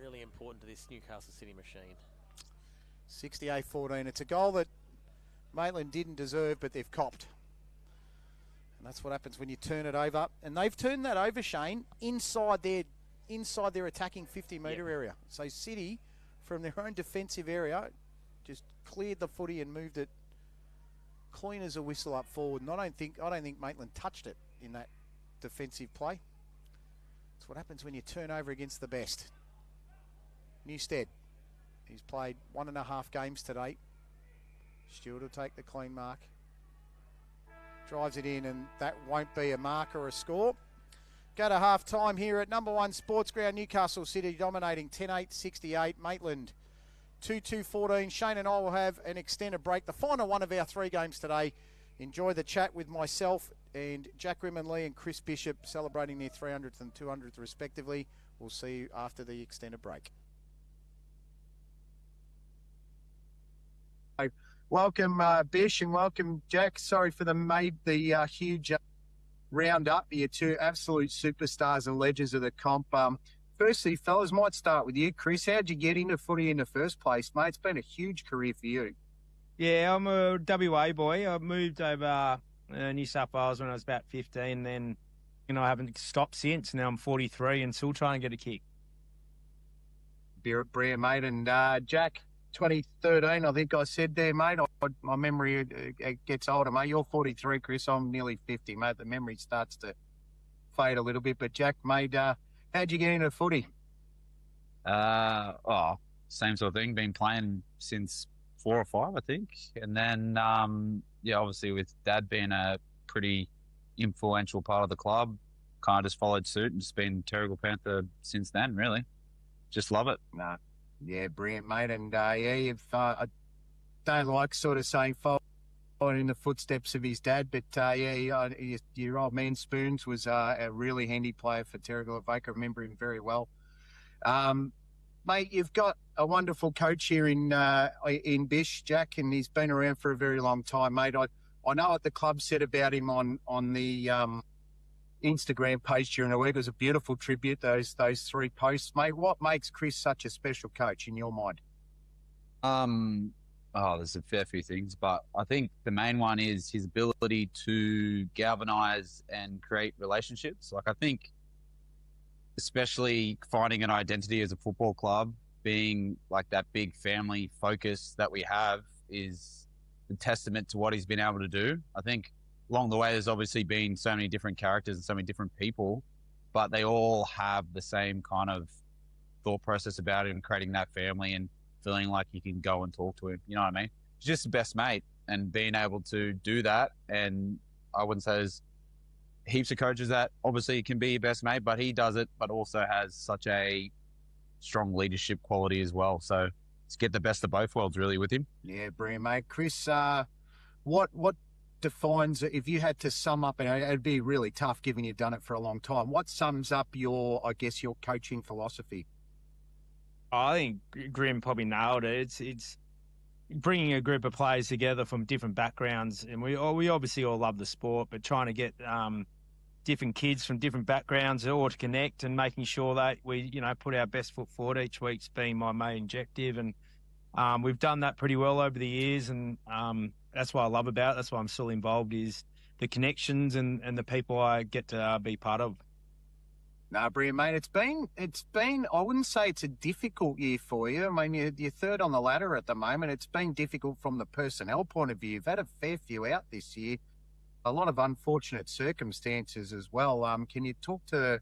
Really important to this Newcastle City machine. 68-14. It's a goal that Maitland didn't deserve, but they've copped. And that's what happens when you turn it over. And they've turned that over, Shane, inside their attacking 50-metre area. So City, from their own defensive area, just cleared the footy and moved it clean as a whistle up forward. And I don't think Maitland touched it in that defensive play. That's what happens when you turn over against the best. Newstead, he's played 1.5 games today. Stewart will take the clean mark. Drives it in, and that won't be a mark or a score. Go to half time here at number 1 Sports Ground. Newcastle City dominating 10-8-68. Maitland 2-2-14. Shane and I will have an extended break. The final one of our 3 games today. Enjoy the chat with myself and Jack Rimmonley and Chris Bishop celebrating their 300th and 200th respectively. We'll see you after the extended break. Welcome, Bish, and welcome, Jack. Sorry for the huge round-up. You're 2 absolute superstars and legends of the comp. Firstly, fellas, might start with you, Chris. How'd you get into footy in the first place, mate? It's been a huge career for you. Yeah, I'm a WA boy. I moved over New South Wales when I was about 15. Then, I haven't stopped since. Now I'm 43 and still trying to get a kick. Brilliant, mate. And Jack, 2013, I think I said there, mate. My memory gets older, mate. You're 43, Chris. I'm nearly 50, mate. The memory starts to fade a little bit. But Jack, mate, how'd you get into footy? Same sort of thing. Been playing since 4 or 5, I think. And then, obviously with Dad being a pretty influential part of the club, kind of just followed suit and just been Terrigal Panther since then, really. Just love it. No. Yeah, brilliant, mate. And, I don't like sort of saying following in the footsteps of his dad, but, your old man Spoons was a really handy player for Terrigal Avoca. I remember him very well. Mate, you've got a wonderful coach here in Bish, Jack, and he's been around for a very long time, mate. I know what the club said about him on the Instagram page during the week. It was a beautiful tribute, those 3 posts, mate. What makes Chris such a special coach in your mind? There's a fair few things, but I think the main one is his ability to galvanize and create relationships. Like, I think especially finding an identity as a football club, being like that big family focus that we have, is a testament to what he's been able to do. I think along the way, there's obviously been so many different characters and so many different people, but they all have the same kind of thought process about it and creating that family and feeling like you can go and talk to him. You know what I mean? He's just the best mate, and being able to do that. And I wouldn't say there's heaps of coaches that obviously can be your best mate, but he does it, but also has such a strong leadership quality as well. So it's get the best of both worlds really with him. Yeah, brilliant, mate. Chris, what defines, if you had to sum up, and it'd be really tough given you've done it for a long time, what sums up your coaching philosophy? I think Grim probably nailed it. It's bringing a group of players together from different backgrounds, and we obviously all love the sport, but trying to get different kids from different backgrounds all to connect and making sure that we put our best foot forward each week's been my main objective, and we've done that pretty well over the years, and that's what I love about it. That's why I'm still involved, is the connections and the people I get to be part of. No, brilliant, mate. It's been, I wouldn't say it's a difficult year for you. I mean, you're third on the ladder at the moment. It's been difficult from the personnel point of view. You've had a fair few out this year. A lot of unfortunate circumstances as well. Can you talk to the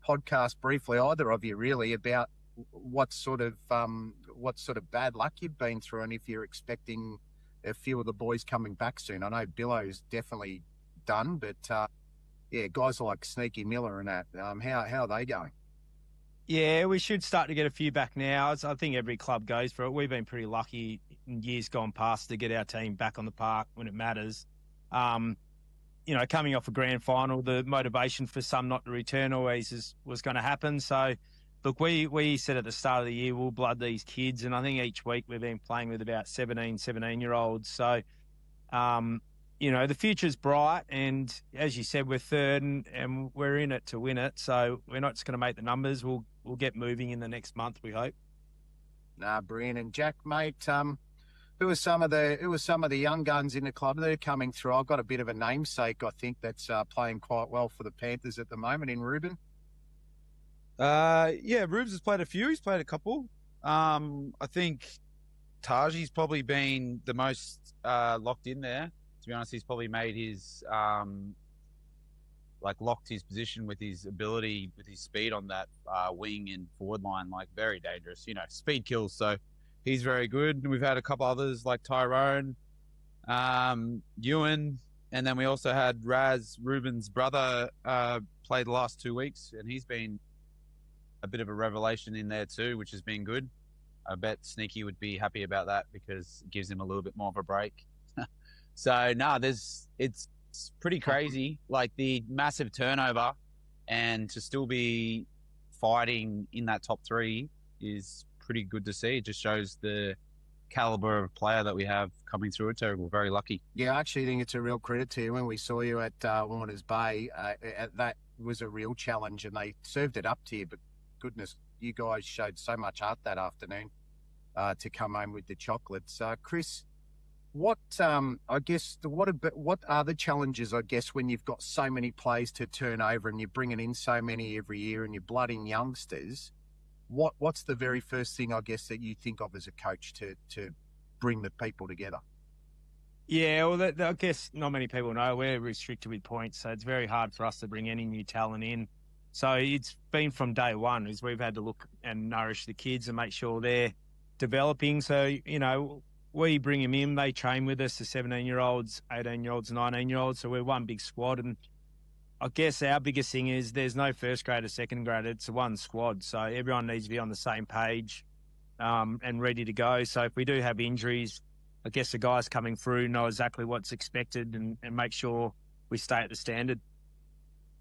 podcast briefly, either of you really, about what sort of bad luck you've been through, and if you're expecting a few of the boys coming back soon? I know Billow's definitely done, but guys like Sneaky Miller and that, how are they going? Yeah, we should start to get a few back now. I think every club goes for it. We've been pretty lucky in years gone past to get our team back on the park when it matters. Coming off a grand final, the motivation for some not to return always was going to happen. So, look, we said at the start of the year, we'll blood these kids. And I think each week we've been playing with about 17-year-olds. So The future's bright, and as you said, we're third, and we're in it to win it. So we're not just going to make the numbers. We'll get moving in the next month, we hope. Nah, Brian and Jack, mate. Who are some of the young guns in the club that are coming through? I've got a bit of a namesake, I think, that's playing quite well for the Panthers at the moment in Ruben. Rubes has played a few. He's played a couple. I think Taji's probably been the most locked in there. To be honest, he's probably made his locked his position with his ability, with his speed on that wing and forward line, very dangerous. Speed kills. So he's very good. And we've had a couple others like Tyrone, Ewan, and then we also had Raz, Ruben's brother, play the last 2 weeks, and he's been a bit of a revelation in there too, which has been good. I bet Sneaky would be happy about that because it gives him a little bit more of a break. So, it's pretty crazy, the massive turnover, and to still be fighting in that top three is pretty good to see. It just shows the caliber of player that we have coming through at Terrigal. Very lucky. Yeah, I actually think it's a real credit to you. When we saw you at Warners Bay, that was a real challenge, and they served it up to you. But goodness, you guys showed so much heart that afternoon to come home with the chocolates. Chris, what are the challenges, I guess, when you've got so many players to turn over and you're bringing in so many every year and you're blooding youngsters? What's the very first thing, I guess, that you think of as a coach to bring the people together? Yeah, well, I guess not many people know we're restricted with points, so it's very hard for us to bring any new talent in. So it's been from day one is we've had to look and nourish the kids and make sure they're developing. So, we bring them in, they train with us, the 17-year-olds, 18-year-olds, 19-year-olds. So we're one big squad. And I guess our biggest thing is there's no first grade or second grade. It's one squad. So everyone needs to be on the same page and ready to go. So if we do have injuries, I guess the guys coming through know exactly what's expected and make sure we stay at the standard.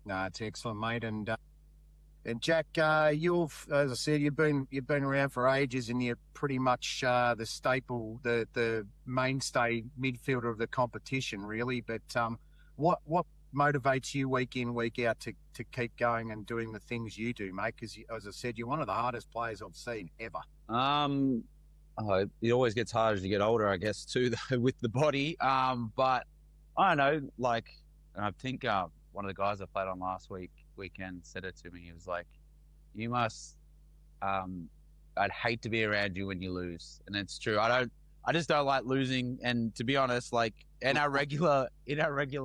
No, it's excellent, mate. And Jack, you've, as I said, you've been around for ages, and you're pretty much the staple, the mainstay midfielder of the competition, really. But what motivates you week in, week out to keep going and doing the things you do, mate? Because, as I said, you're one of the hardest players I've seen ever. It always gets harder as you get older, I guess, too, though, with the body. But I don't know, and I think one of the guys I played on last weekend said it to me. He was like, you must, I'd hate to be around you when you lose. And it's true. I just don't like losing. And to be honest, in our regular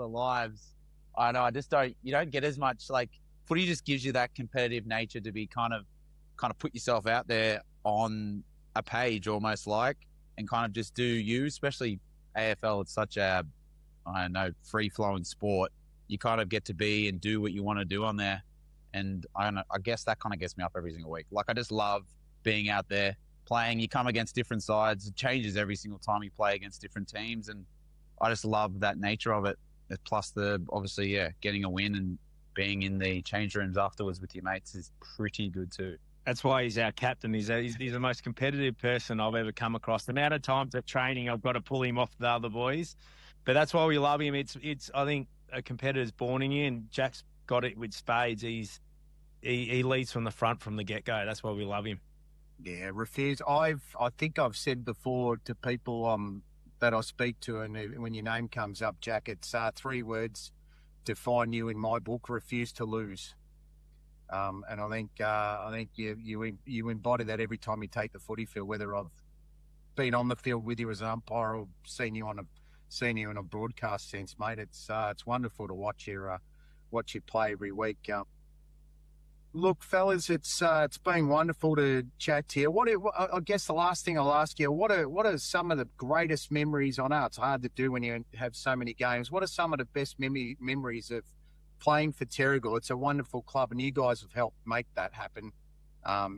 lives, I know you don't get as much, footy just gives you that competitive nature to be kind of put yourself out there on a page almost and kind of just do you, especially AFL. It's such a, free flowing sport. You kind of get to be and do what you want to do on there. And I guess that kind of gets me up every single week. I just love being out there playing. You come against different sides. It changes every single time you play against different teams. And I just love that nature of it. Plus getting a win and being in the change rooms afterwards with your mates is pretty good too. That's why he's our captain. He's the most competitive person I've ever come across. The amount of times at training I've got to pull him off the other boys. But that's why we love him. It's I think a competitor's born in you, and Jack's got it with spades. He leads from the front from the get-go. That's why we love him. Yeah, refuse. I think I've said before to people that I speak to, and when your name comes up, Jack, it's 3 words define you in my book: refuse to lose. And I think you embody that every time you take the footy field, whether I've been on the field with you as an umpire or seen you in a broadcast sense, mate. It's wonderful to watch you play every week. Look, fellas, it's been wonderful to chat to you. I guess the last thing I'll ask you, what are some of the greatest memories? I know it's hard to do when you have so many games. What are some of the best memories of playing for Terrigal? It's a wonderful club, and you guys have helped make that happen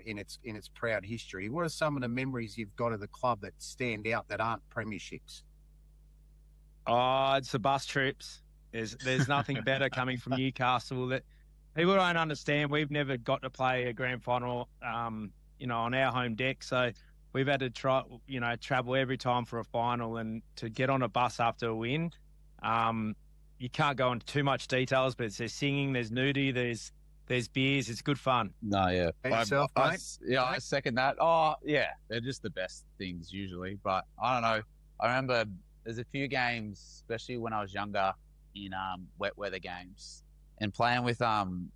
in its proud history. What are some of the memories you've got of the club that stand out that aren't premierships? Oh, it's the bus trips. There's nothing better coming from Newcastle. That people don't understand. We've never got to play a grand final, on our home deck. So we've had to travel every time for a final, and to get on a bus after a win. You can't go into too much details, but there's singing, there's nudie, there's beers. It's good fun. No, yeah. Yourself, mate? I second that. Oh, yeah. They're just the best things usually. But I don't know. I remember there's a few games, especially when I was younger, in wet weather games, and playing with some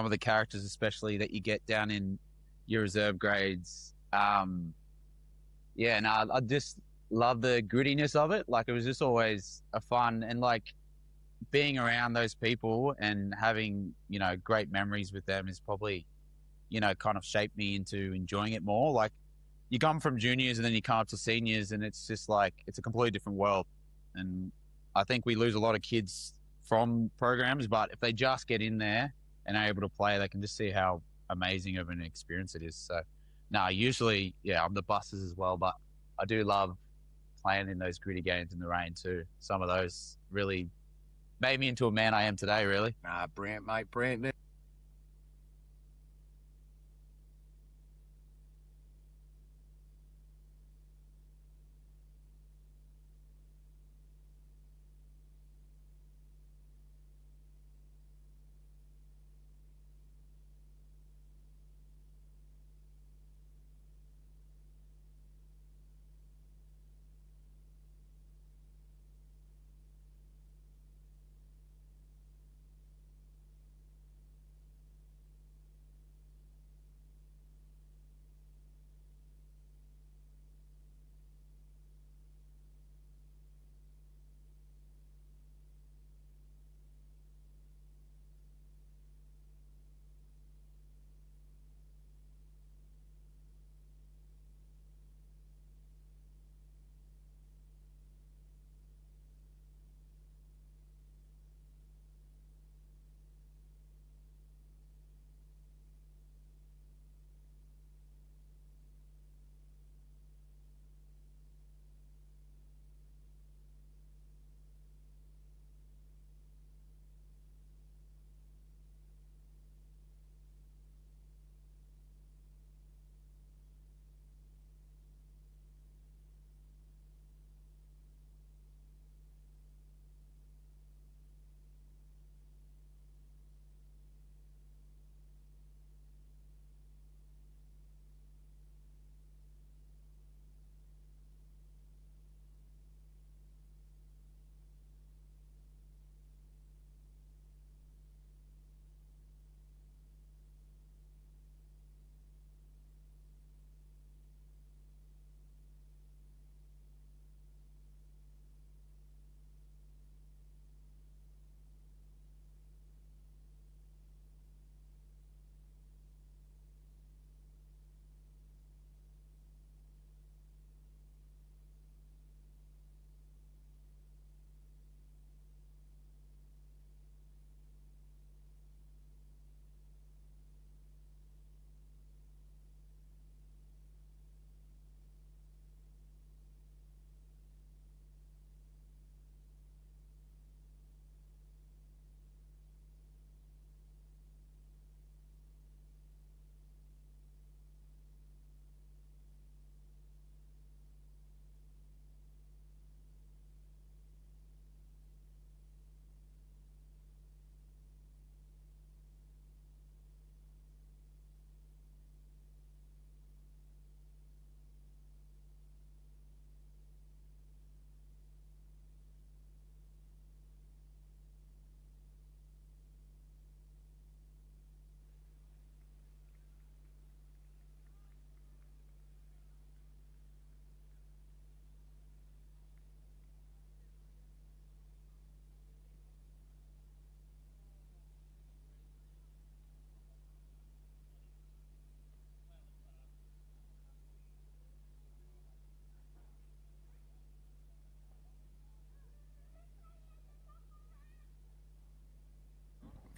of the characters, especially that you get down in your reserve grades. I just love the grittiness of it. Like, it was just always a fun, and like being around those people and having, great memories with them is probably, kind of shaped me into enjoying it more. Like, you come from juniors and then you come up to seniors, and it's just like, it's a completely different world. And I think we lose a lot of kids from programs, but if they just get in there and are able to play, they can just see how amazing of an experience it is. So, usually, I'm the buses as well, but I do love playing in those gritty games in the rain too. Some of those really made me into a man I am today, really. Brilliant, mate. Brilliant.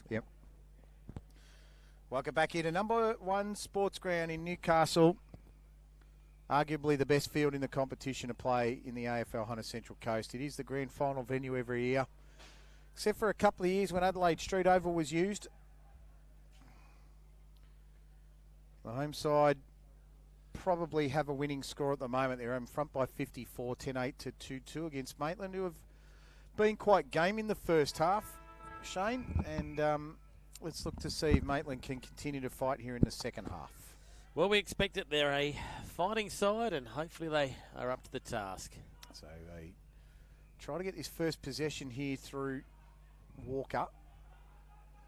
Yep. Welcome back here to number one sports ground in Newcastle. Arguably the best field in the competition to play in the AFL Hunter Central Coast. It is the grand final venue every year, except for a couple of years when Adelaide Street Oval was used. The home side probably have a winning score at the moment. They're in front by 54, 10-8 to 2-2 against Maitland, who have been quite game in the first half, Shane. And let's look to see if Maitland can continue to fight here in the second half. Well, we expect it. They're a fighting side, and hopefully they are up to the task. So they try to get this first possession here through Walker.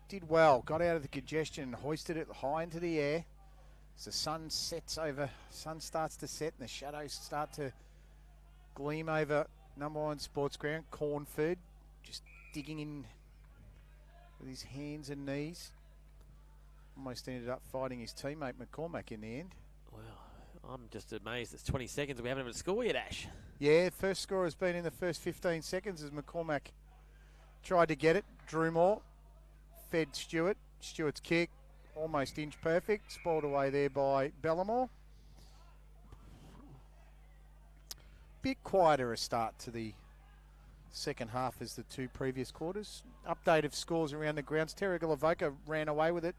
Did well, got out of the congestion and hoisted it high into the air. As the sun starts to set and the shadows start to gleam over number 1 sports ground, Cornford just digging in with his hands and knees. Almost ended up fighting his teammate McCormack in the end. Well, I'm just amazed it's 20 seconds and we haven't even scored yet, Ash. Yeah, first score has been in the first 15 seconds as McCormack tried to get it. Drew Moore fed Stewart. Stewart's kick, almost inch perfect. Spoiled away there by Bellamore. Bit quieter a start to the second half as the two previous quarters. Update of scores around the grounds. Terry Galavoka ran away with it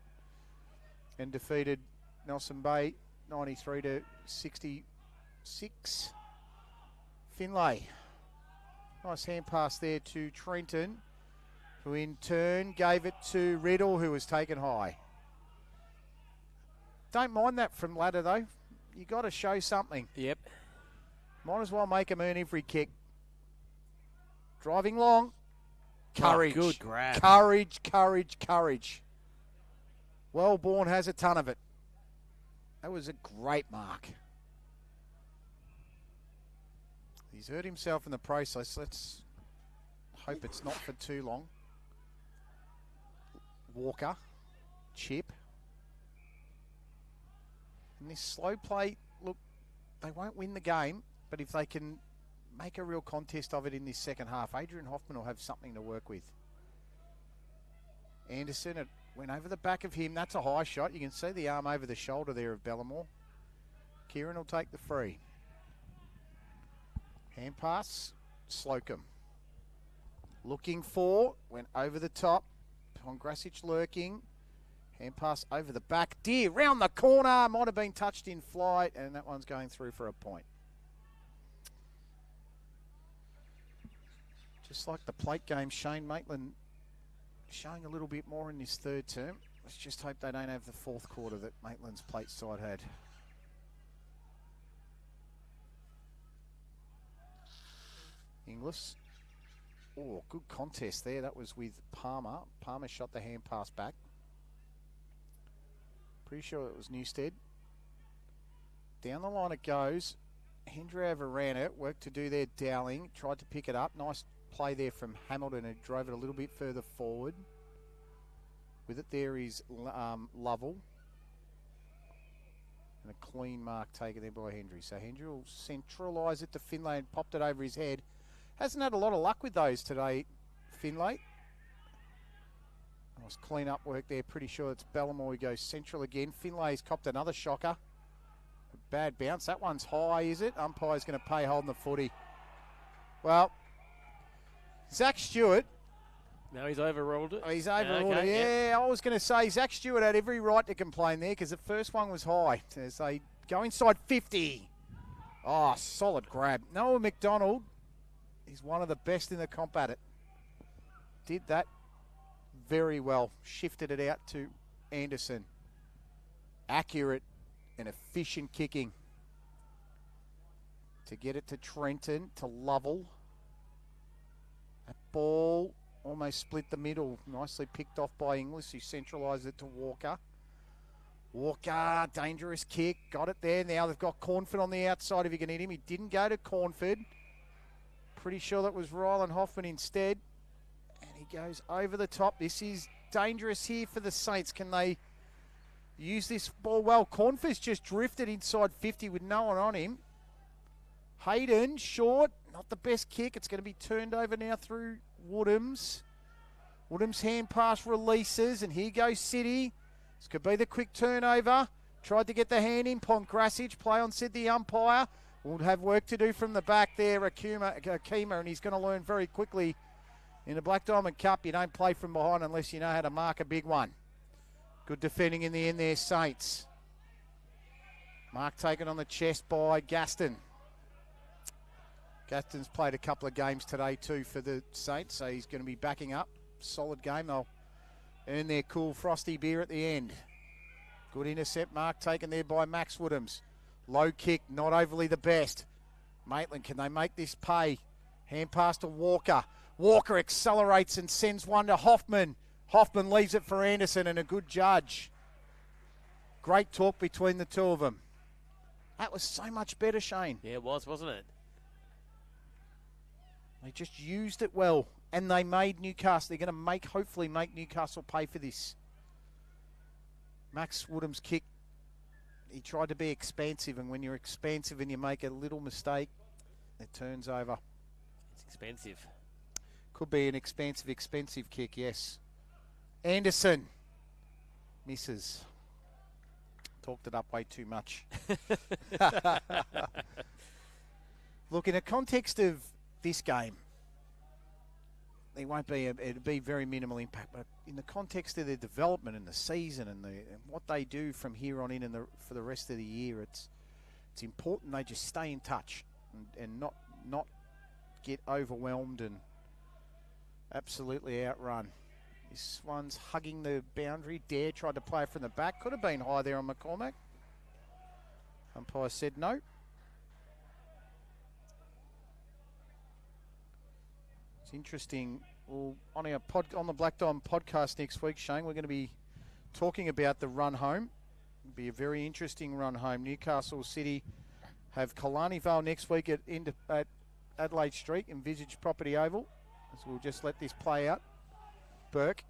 and defeated Nelson Bay 93 to 66. Finlay. Nice hand pass there to Trenton, who in turn gave it to Riddle, who was taken high. Don't mind that from ladder, though. You got to show something. Yep. Might as well make him earn every kick. Driving long. Courage. Oh, good grab. Courage, courage, courage. Wellborn has a ton of it. That was a great mark. He's hurt himself in the process. Let's hope it's not for too long. Walker. Chip. And this slow play, look, they won't win the game, but if they can make a real contest of it in this second half, Adrian Hoffman will have something to work with. Anderson, it went over the back of him. That's a high shot. You can see the arm over the shoulder there of Bellamore. Kieran will take the free. Hand pass, Slocum. Looking for, went over the top. Pongrasic lurking. Hand pass over the back. Deer round the corner. Might have been touched in flight, and that one's going through for a point. Just like the plate game, Shane, Maitland showing a little bit more in this third term. Let's just hope they don't have the fourth quarter that Maitland's plate side had. Inglis. Oh, good contest there. That was with Palmer. Palmer shot the hand pass back. Pretty sure it was Newstead. Down the line it goes. Hendriover ran it. Work to do there, Dowling. Tried to pick it up. Nice play there from Hamilton, who drove it a little bit further forward. With it there is Lovell. And a clean mark taken there by Hendry. So Hendry will centralise it to Finlay and popped it over his head. Hasn't had a lot of luck with those today, Finlay. Nice clean up work there. Pretty sure it's Bellamore who goes central again. Finlay's copped another shocker. A bad bounce. That one's high, is it? Umpire's going to pay holding the footy. Well, Zach Stewart. Now he's overruled it. Oh, he's overruled it. Yeah, I was going to say Zach Stewart had every right to complain there because the first one was high. As they go inside 50. Oh, solid grab. Noah McDonald. He's one of the best in the comp at it. Did that very well. Shifted it out to Anderson. Accurate and efficient kicking. To get it to Trenton, to Lovell. That ball almost split the middle. Nicely picked off by Inglis, who centralised it to Walker. Walker, dangerous kick. Got it there. Now they've got Cornford on the outside if you can hit him. He didn't go to Cornford. Pretty sure that was Rylan Hoffman instead. And he goes over the top. This is dangerous here for the Saints. Can they use this ball well? Cornford's just drifted inside 50 with no one on him. Hayden, short. Not the best kick. It's going to be turned over now through Woodhams. Woodhams hand pass releases. And here goes City. This could be the quick turnover. Tried to get the hand in. Pongrasic. Play on, said the umpire. We'll have work to do from the back there, Akima, and he's going to learn very quickly in the Black Diamond Cup. You don't play from behind unless you know how to mark a big one. Good defending in the end there, Saints. Mark taken on the chest by Gaston. Gaston's played a couple of games today too for the Saints, so he's going to be backing up. Solid game. They'll earn their cool frosty beer at the end. Good intercept, Mark taken there by Max Woodhams. Low kick, not overly the best. Maitland, can they make this pay? Hand pass to Walker. Walker accelerates and sends one to Hoffman. Hoffman leaves it for Anderson, and a good judge. Great talk between the two of them. That was so much better, Shane. Yeah, it was, wasn't it? They just used it well, and they made Newcastle. They're going to hopefully make Newcastle pay for this. Max Woodham's kick, he tried to be expansive, and when you're expansive and you make a little mistake, it turns over. It's expensive. Could be an expensive kick, yes. Anderson misses. Talked it up way too much. Look, in the context of this game, there won't be it'll be very minimal impact, but in the context of their development and the season and what they do from here on in and for the rest of the year, it's important they just stay in touch and not get overwhelmed and absolutely outrun. This one's hugging the boundary. Dare tried to play it from the back. Could have been high there on McCormack. Umpire said no. It's interesting. Well, on the Black Diamond podcast next week, Shane, we're going to be talking about the run home. It'll be a very interesting run home. Newcastle City have Killarney Vale next week at Adelaide Street, Envisage Property Oval. So we'll just let this play out. Burke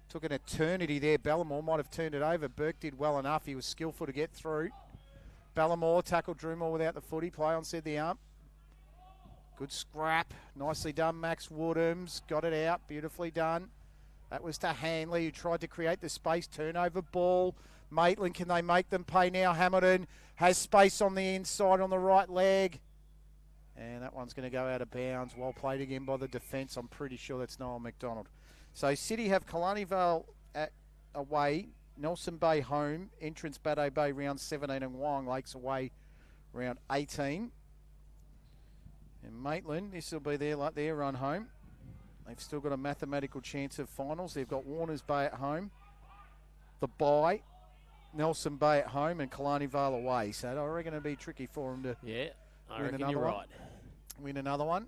took an eternity there. Bellamore might have turned it over. Burke did well enough. He was skillful to get through. Bellamore tackled Drumore without the footy. Play on, said the ump. Good scrap. Nicely done, Max Woodhams. Got it out. Beautifully done. That was to Hanley, who tried to create the space. Turnover ball. Maitland, can they make them pay now? Hamilton has space on the inside on the right leg. And that one's going to go out of bounds. Well played again by the defence. I'm pretty sure that's Noel McDonald. So City have Killarney Vale away, Nelson Bay home, entrance Baddo Bay round 17 and Wyong Lakes away round 18. And Maitland, this will be their run home. They've still got a mathematical chance of finals. They've got Warners Bay at home, the bye, Nelson Bay at home, and Killarney Vale away. So I reckon it'll be tricky for them to I reckon you're right. Win another one.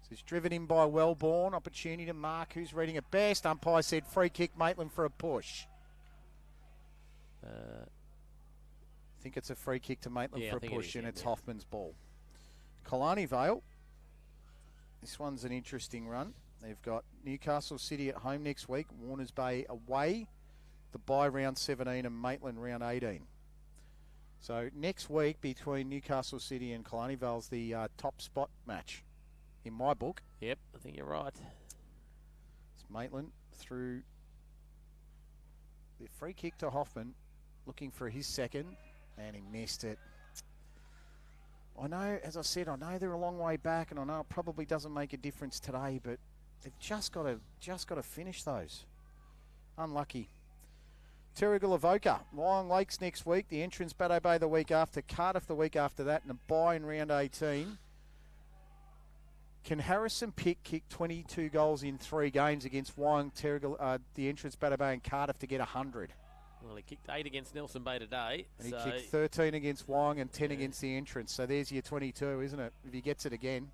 So it's driven in by Wellborn. Opportunity to mark. Who's reading it best? Umpire said free kick, Maitland for a push. I think it's a free kick to Maitland for a push, and it's Hoffman's ball. Killarney Vale. This one's an interesting run. They've got Newcastle City at home next week, Warners Bay away, the bye round 17 and Maitland round 18. So next week between Newcastle City and Killarney Vale's the top spot match in my book. Yep, I think you're right. It's Maitland through the free kick to Hoffman, looking for his second, and he missed it. I know, as I said, I know they're a long way back, and I know it probably doesn't make a difference today, but they've just got to finish those. Unlucky. Terrigal-Avoca, Wyong Lakes next week, the entrance Baddo Bay the week after, Cardiff the week after that, and a bye in round 18. Can Harrison Pick kick 22 goals in 3 games against Wyong, Terrigal, the entrance Baddo Bay and Cardiff to get 100? Well, he kicked 8 against Nelson Bay today. And he kicked 13 against Wyong and 10 against the entrance. So there's your 22, isn't it? If he gets it again.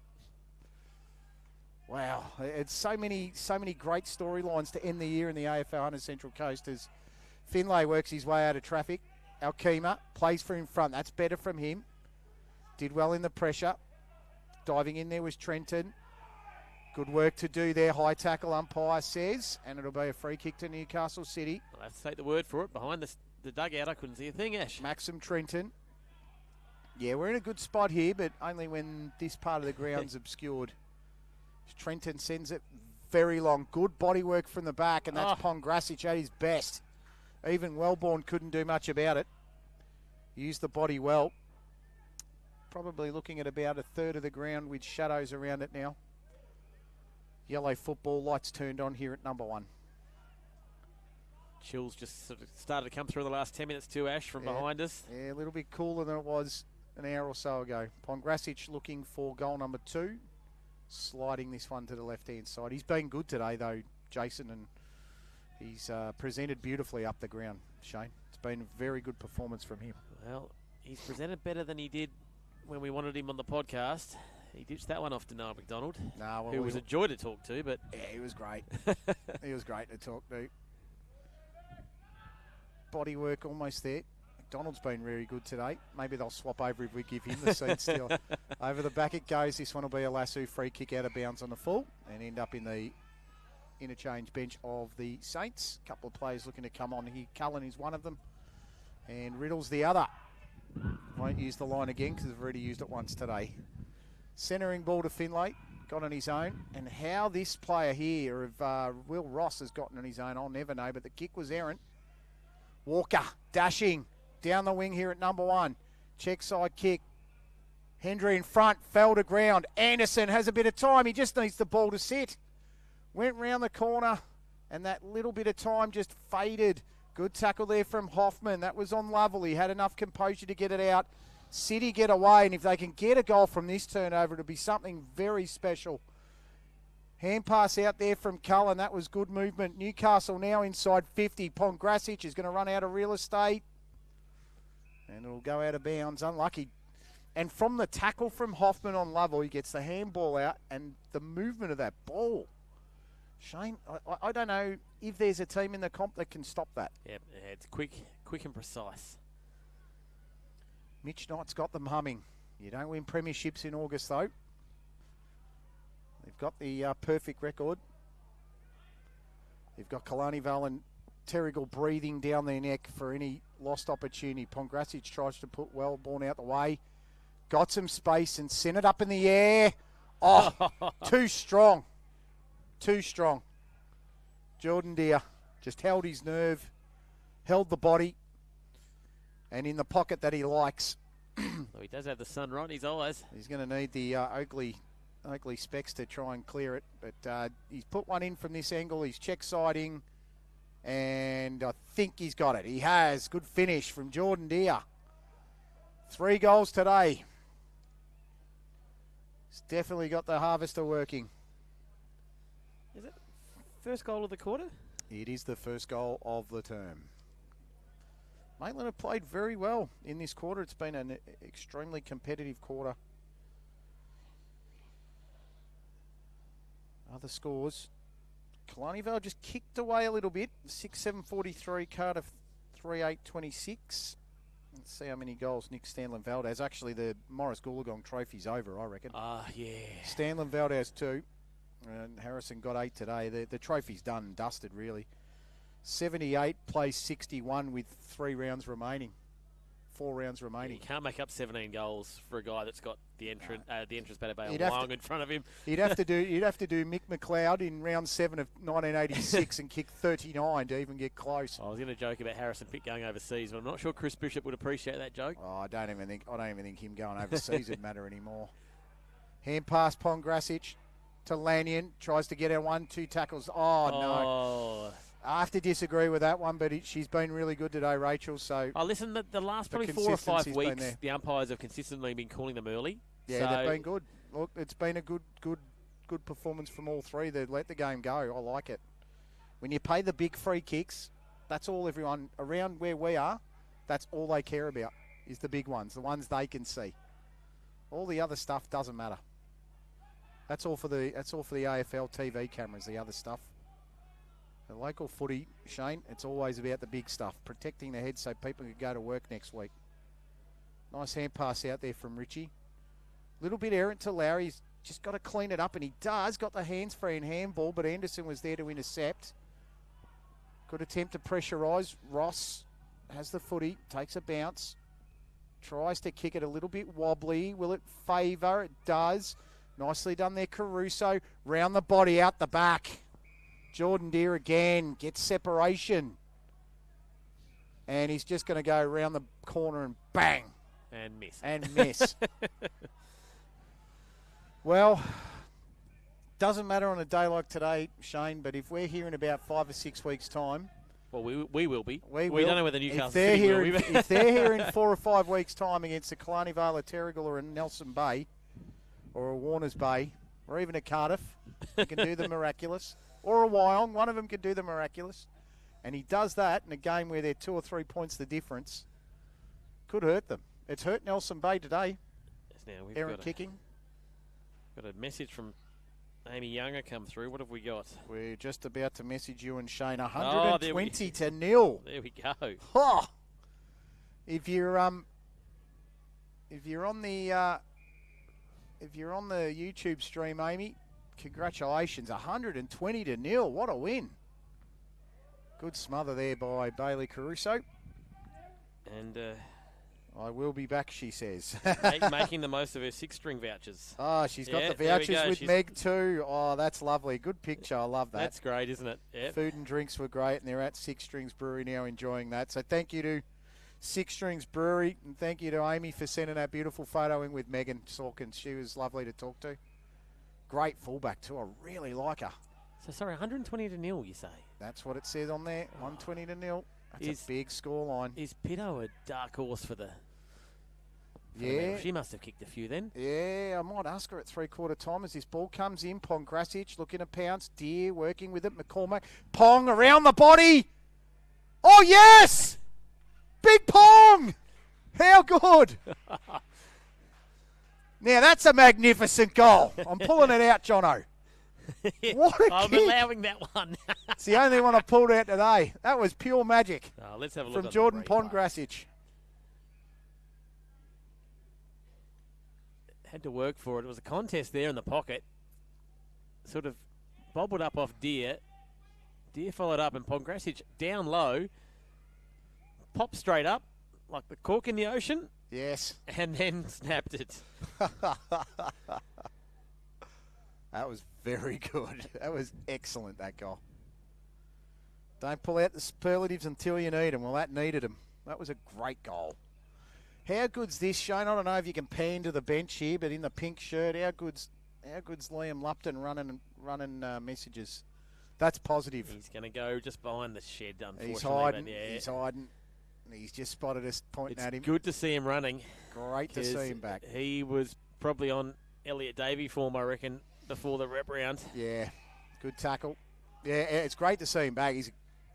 Wow, it's so many great storylines to end the year in the AFL on the Central Coast as Finlay works his way out of traffic. Alkema plays for in front. That's better from him. Did well in the pressure. Diving in there was Trenton. Good work to do there. High tackle, umpire says. And it'll be a free kick to Newcastle City. I'll have to take the word for it. Behind the dugout, I couldn't see a thing, Ash. Maxim Trenton. Yeah, we're in a good spot here, but only when this part of the ground's obscured. Trenton sends it very long. Good body work from the back, and that's Pongrasic at his best. Even Wellborn couldn't do much about it. Used the body well. Probably looking at about a third of the ground with shadows around it now. Yellow football, lights turned on here at number 1. Chills just sort of started to come through the last 10 minutes too, Ash, from behind us. Yeah, a little bit cooler than it was an hour or so ago. Pongrasic looking for goal number 2. Sliding this one to the left-hand side. He's been good today, though, Jason, and he's presented beautifully up the ground, Shane. It's been a very good performance from him. Well, he's presented better than he did when we wanted him on the podcast. He ditched that one off to Noah McDonald, who was a joy to talk to. But yeah, he was great. He was great to talk to. Body work almost there. McDonald's been very good today. Maybe they'll swap over if we give him the seat still. Over the back it goes. This one will be a lasso free kick out of bounds on the full and end up in the interchange bench of the Saints. A couple of players looking to come on here. Cullen is one of them and Riddle's the other. Won't use the line again because we've already used it once today. Centering ball to Finlay. Got on his own. And how this player here of Will Ross has gotten on his own, I'll never know. But the kick was errant. Walker dashing down the wing here at number 1. Check side kick. Hendry in front, fell to ground. Anderson has a bit of time. He just needs the ball to sit. Went round the corner, and that little bit of time just faded. Good tackle there from Hoffman. That was on level. He had enough composure to get it out. City get away, and if they can get a goal from this turnover, it'll be something very special. Hand pass out there from Cullen. That was good movement. Newcastle now inside 50. Pongrasic is going to run out of real estate. And it'll go out of bounds. Unlucky. And from the tackle from Hoffman on level, he gets the handball out and the movement of that ball. Shane, I don't know if there's a team in the comp that can stop that. Yeah, it's quick and precise. Mitch Knight's got them humming. You don't win premierships in August, though. They've got the perfect record. They've got Kalani Val and Terrigal breathing down their neck for any lost opportunity. Pongrasic tries to put Wellborn out the way. Got some space and sent it up in the air. Oh, too strong. Too strong. Jordan Deere just held his nerve, held the body, and in the pocket that he likes. Well, he does have the sun right in his eyes. He's going to need the Oakley specs to try and clear it. But he's put one in from this angle. He's check siding. And I think he's got it. He has. Good finish from Jordan Deere. 3 goals today. He's definitely got the harvester working. Is it first goal of the quarter? It is the first goal of the term. Maitland have played very well in this quarter. It's been an extremely competitive quarter. Other scores. Kalani Vale just kicked away a little bit. 6-7-43, Cardiff 3-8-26. Let's see how many goals Nick Stanley Valdez. Actually, the Morris Goolagong trophy's over, I reckon. Yeah. Stanley Valdez 2. And Harrison got 8 today. The trophy's done and dusted, really. 78 plays 61 with 3 rounds remaining. 4 rounds remaining. You can't make up 17 goals for a guy that's got the entrance batter bay long in front of him. You'd have to do Mick McLeod in round 7 of 1986 and kick 39 to even get close. I was going to joke about Harrison Pitt going overseas, but I'm not sure Chris Bishop would appreciate that joke. Oh, I don't even think him going overseas would matter anymore. Hand pass Pongrasic to Lanyon, tries to get her 1-2 tackles. Oh no. I have to disagree with that one, but she's been really good today, Rachel. So, listen, the last probably 4 or 5 weeks, the umpires have consistently been calling them early. Yeah, they've been good. Look, it's been a good performance from all 3. They let the game go. I like it. When you pay the big free kicks, that's all everyone around where we are. That's all they care about is the big ones, the ones they can see. All the other stuff doesn't matter. That's all for the AFL TV cameras. The other stuff. The local footy, Shane, it's always about the big stuff, protecting the head so people can go to work next week. Nice hand pass out there from Richie. Little bit errant to Lowry. He's just got to clean it up, and he does. Got the hands free and handball, but Anderson was there to intercept. Good attempt to pressurise. Ross has the footy, takes a bounce, tries to kick it a little bit wobbly. Will it favour? It does. Nicely done there, Caruso. Round the body, out the back. Jordan Deere again gets separation. And he's just going to go around the corner and bang. And miss. And miss. Well, doesn't matter on a day like today, Shane, but if we're here in about 5 or 6 weeks' time, Well, we will be. We don't know whether Newcastle if they're City here, will be. if they're here in 4 or 5 weeks' time against the Killarney Vale, Terrigal, or in Nelson Bay, or a Warners Bay, or even a Cardiff, they can do the miraculous. Or a Wyong, one of them can do the miraculous. And he does that in a game where they're 2 or 3 points the difference. Could hurt them. It's hurt Nelson Bay today. Yes, now we've Errant kicking. Got a message from Amy Younger come through. What have we got? We're just about to message you and Shane. there 120 to 0. There we go. Oh! If you're on the YouTube stream, Amy, congratulations, 120 to 0. What a win! Good smother there by Bailey Caruso. And I will be back, she says. making the most of her 6-string vouchers. Oh, she's got the there we vouchers go. with She's... Meg too. Oh, that's lovely. Good picture. I love that. That's great, isn't it? Yep. Food and drinks were great, and they're at Six Strings Brewery now enjoying that. So thank you to Six Strings Brewery, and thank you to Amy for sending that beautiful photo in with Megan Sawkins. She was lovely to talk to. Great fullback too. I really like her. So, sorry, 120 to 0, you say? That's what it says on there. 120 to 0. That's a big scoreline. Is Pitto a dark horse for the... Yeah. She must have kicked a few then. Yeah, I might ask her at 3/4 time as this ball comes in. Pongrasic looking to pounce. Deer working with it. McCormack. Pong around the body. Oh, yes! Big Pong! How good! Now, that's a magnificent goal. I'm pulling it out, Jono. What a I'm kick. allowing that one. It's the only one I pulled out today. That was pure magic Let's have a look from Jordan Pongrasic. Pongrasic. Had to work for it. It was a contest there in the pocket. Sort of bobbled up off Deer. Deer followed up, and Pongrasic down low. Popped straight up, like the cork in the ocean, Yes. and then snapped it. That was very good. That was excellent, that goal. Don't pull out the superlatives until you need them. Well, that needed them. That was a great goal. How good's this, Shane? I don't know if you can pan to the bench here, but in the pink shirt, how good's Liam Lupton running messages? That's positive. He's going to go just behind the shed, unfortunately. He's hiding. But yeah, He's hiding. He's just spotted us pointing it's at him. good to see him running. Great to see him back. He was probably on Elliot Davey form, I reckon, before the rep round. Yeah, good tackle. Yeah, it's great to see him back.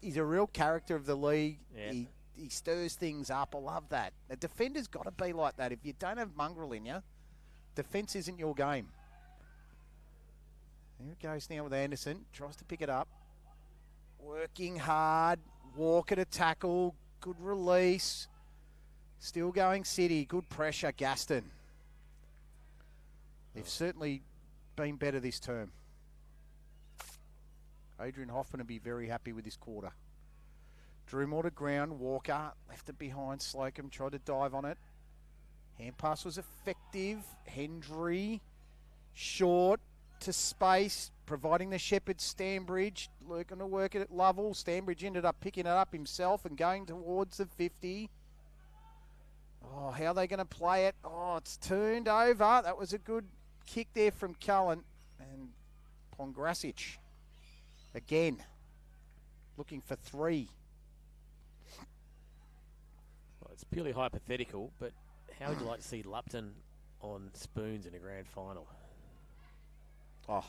He's a real character of the league. Yeah. He stirs things up. I love that. A defender's got to be like that. If you don't have mongrel in you, defence isn't your game. Here it goes now with Anderson. Tries to pick it up. Working hard. Walker to tackle. Good release. Still going City. Good pressure, Gaston. They've certainly been better this term. Adrian Hoffman will be very happy with this quarter. Drew more to ground. Walker left it behind. Slocum tried to dive on it. Hand pass was effective. Hendry short to space, providing the Shepherd Stanbridge. Looking to work it at Lovell. Stanbridge ended up picking it up himself and going towards the 50. Oh, how are they going to play it? Oh, it's turned over. That was a good kick there from Cullen. And Pongrasic again looking for 3. Well, it's purely hypothetical, but how would you like to see Lupton on spoons in a grand final? Oh,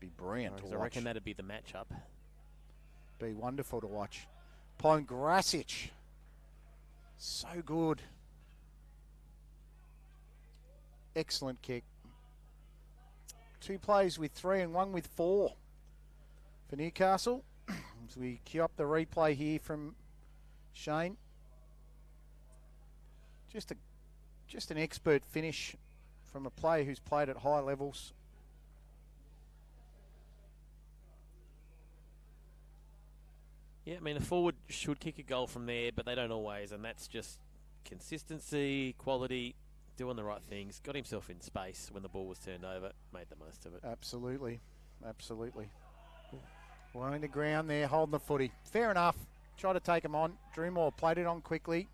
be brilliant to watch. I reckon that'd be the matchup. Be wonderful to watch. Pongrasic, so good. Excellent kick. 2 plays with 3 and 1 with 4 for Newcastle. As we queue up the replay here from Shane. Just an expert finish from a player who's played at high levels. Yeah, I mean, a forward should kick a goal from there, but they don't always, and that's just consistency, quality, doing the right things. Got himself in space when the ball was turned over, made the most of it. Absolutely. Blowing the ground there, holding the footy. Fair enough. Try to take him on. Drew Moore played it on quickly.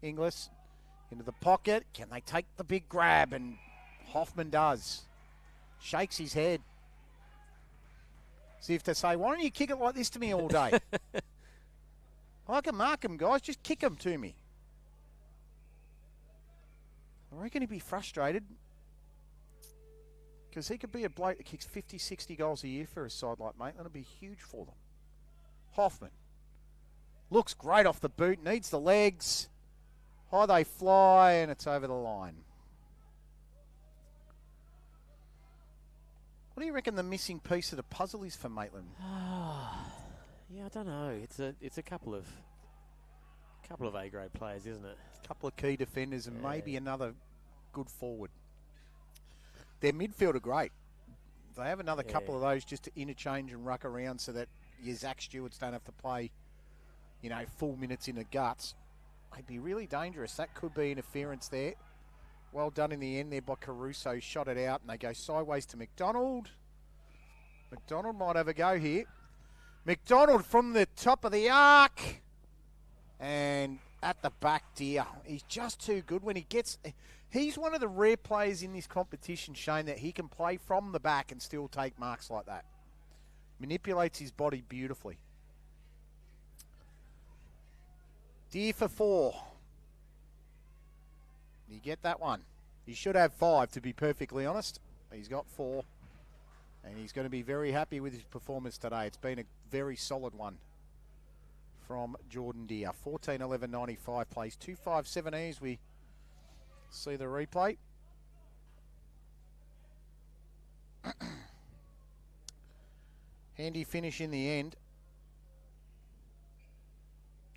Inglis into the pocket. Can they take the big grab? And Hoffman does. Shakes his head. As if to say, why don't you kick it like this to me all day? I can mark him, guys. Just kick him to me. I reckon he'd be frustrated because he could be a bloke that kicks 50, 60 goals a year for a side like Maitland. It'd be huge for them. Hoffman. Looks great off the boot. Needs the legs. High they fly, and it's over the line. What do you reckon the missing piece of the puzzle is for Maitland? Yeah, I don't know. It's a couple of A grade players, isn't it? A couple of key defenders and maybe another good forward. Their midfield are great. They have another couple of those just to interchange and ruck around so that your Zach Stewarts don't have to play, full minutes in the guts. They'd be really dangerous. That could be interference there. Well done in the end there by Caruso. Shot it out and they go sideways to McDonald. McDonald might have a go here. McDonald from the top of the arc. And at the back, dear. He's just too good when he gets... He's one of the rare players in this competition, Shane, that he can play from the back and still take marks like that. Manipulates his body beautifully. Deer for 4. You get that one. He should have 5, to be perfectly honest. He's got 4. And he's going to be very happy with his performance today. It's been a very solid one from Jordan Deere. 14-11-95 plays 2-5-7 as we see the replay. Handy finish in the end.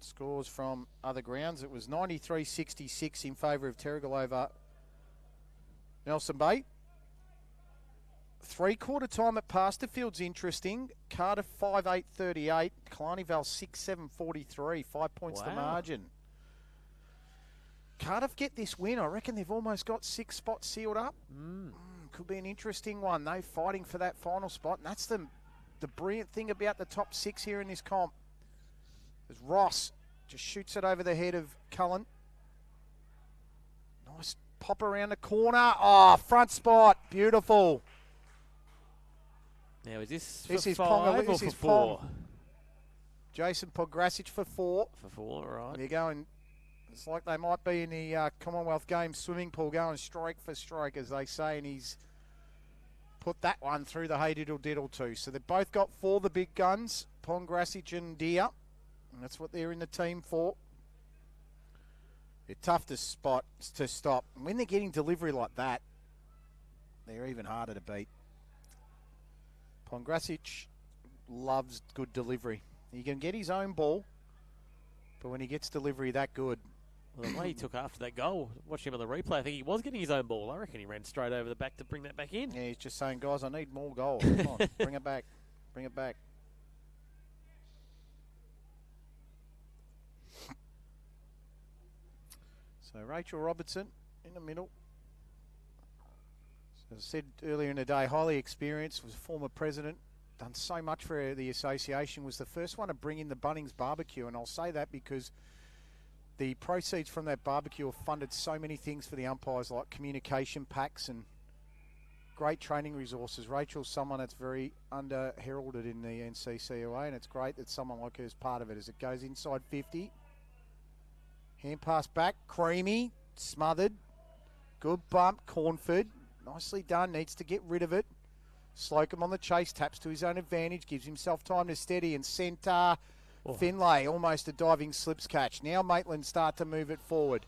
Scores from other grounds. It was 93-66 in favour of Terrigal over Nelson Bay. 3/4 time at Pasterfield's interesting. Cardiff 5-8-38. Killarneyvale 6-7-43. 5 points the margin. Cardiff get this win. I reckon they've almost got 6 spots sealed up. Could be an interesting one. They fighting for that final spot. And that's the brilliant thing about the top 6 here in this comp. As Ross just shoots it over the head of Cullen. Nice pop around the corner. Oh, front spot. Beautiful. Now, is this is 5 Ponga, or this for is 4? Pong. Jason Pograsic for 4. For 4, all right. They're going, it's like they might be in the Commonwealth Games swimming pool going strike for strike, as they say, and he's put that one through the hey diddle diddle too. So they've both got 4 the big guns, Pograsic and Deere, and that's what they're in the team for. They're tough to stop. And when they're getting delivery like that, they're even harder to beat. Pograsic loves good delivery. He can get his own ball, but when he gets delivery that good. Well, the way he took after that goal, watching him on the replay, I think he was getting his own ball. I reckon he ran straight over the back to bring that back in. Yeah, he's just saying, guys, I need more goals. Come on, bring it back. Bring it back. So Rachel Robertson in the middle. As I said earlier in the day, highly experienced, was a former president, done so much for the association, was the first one to bring in the Bunnings barbecue. And I'll say that because the proceeds from that barbecue have funded so many things for the umpires, like communication packs and great training resources. Rachel's someone that's very under-heralded in the NCCOA, and it's great that someone like her is part of it as it goes inside 50. Hand pass back, creamy, smothered, good bump, Cornford. Nicely done, needs to get rid of it. Slocum on the chase, taps to his own advantage, gives himself time to steady and centre. Finlay, almost a diving slips catch. Now Maitland start to move it forward.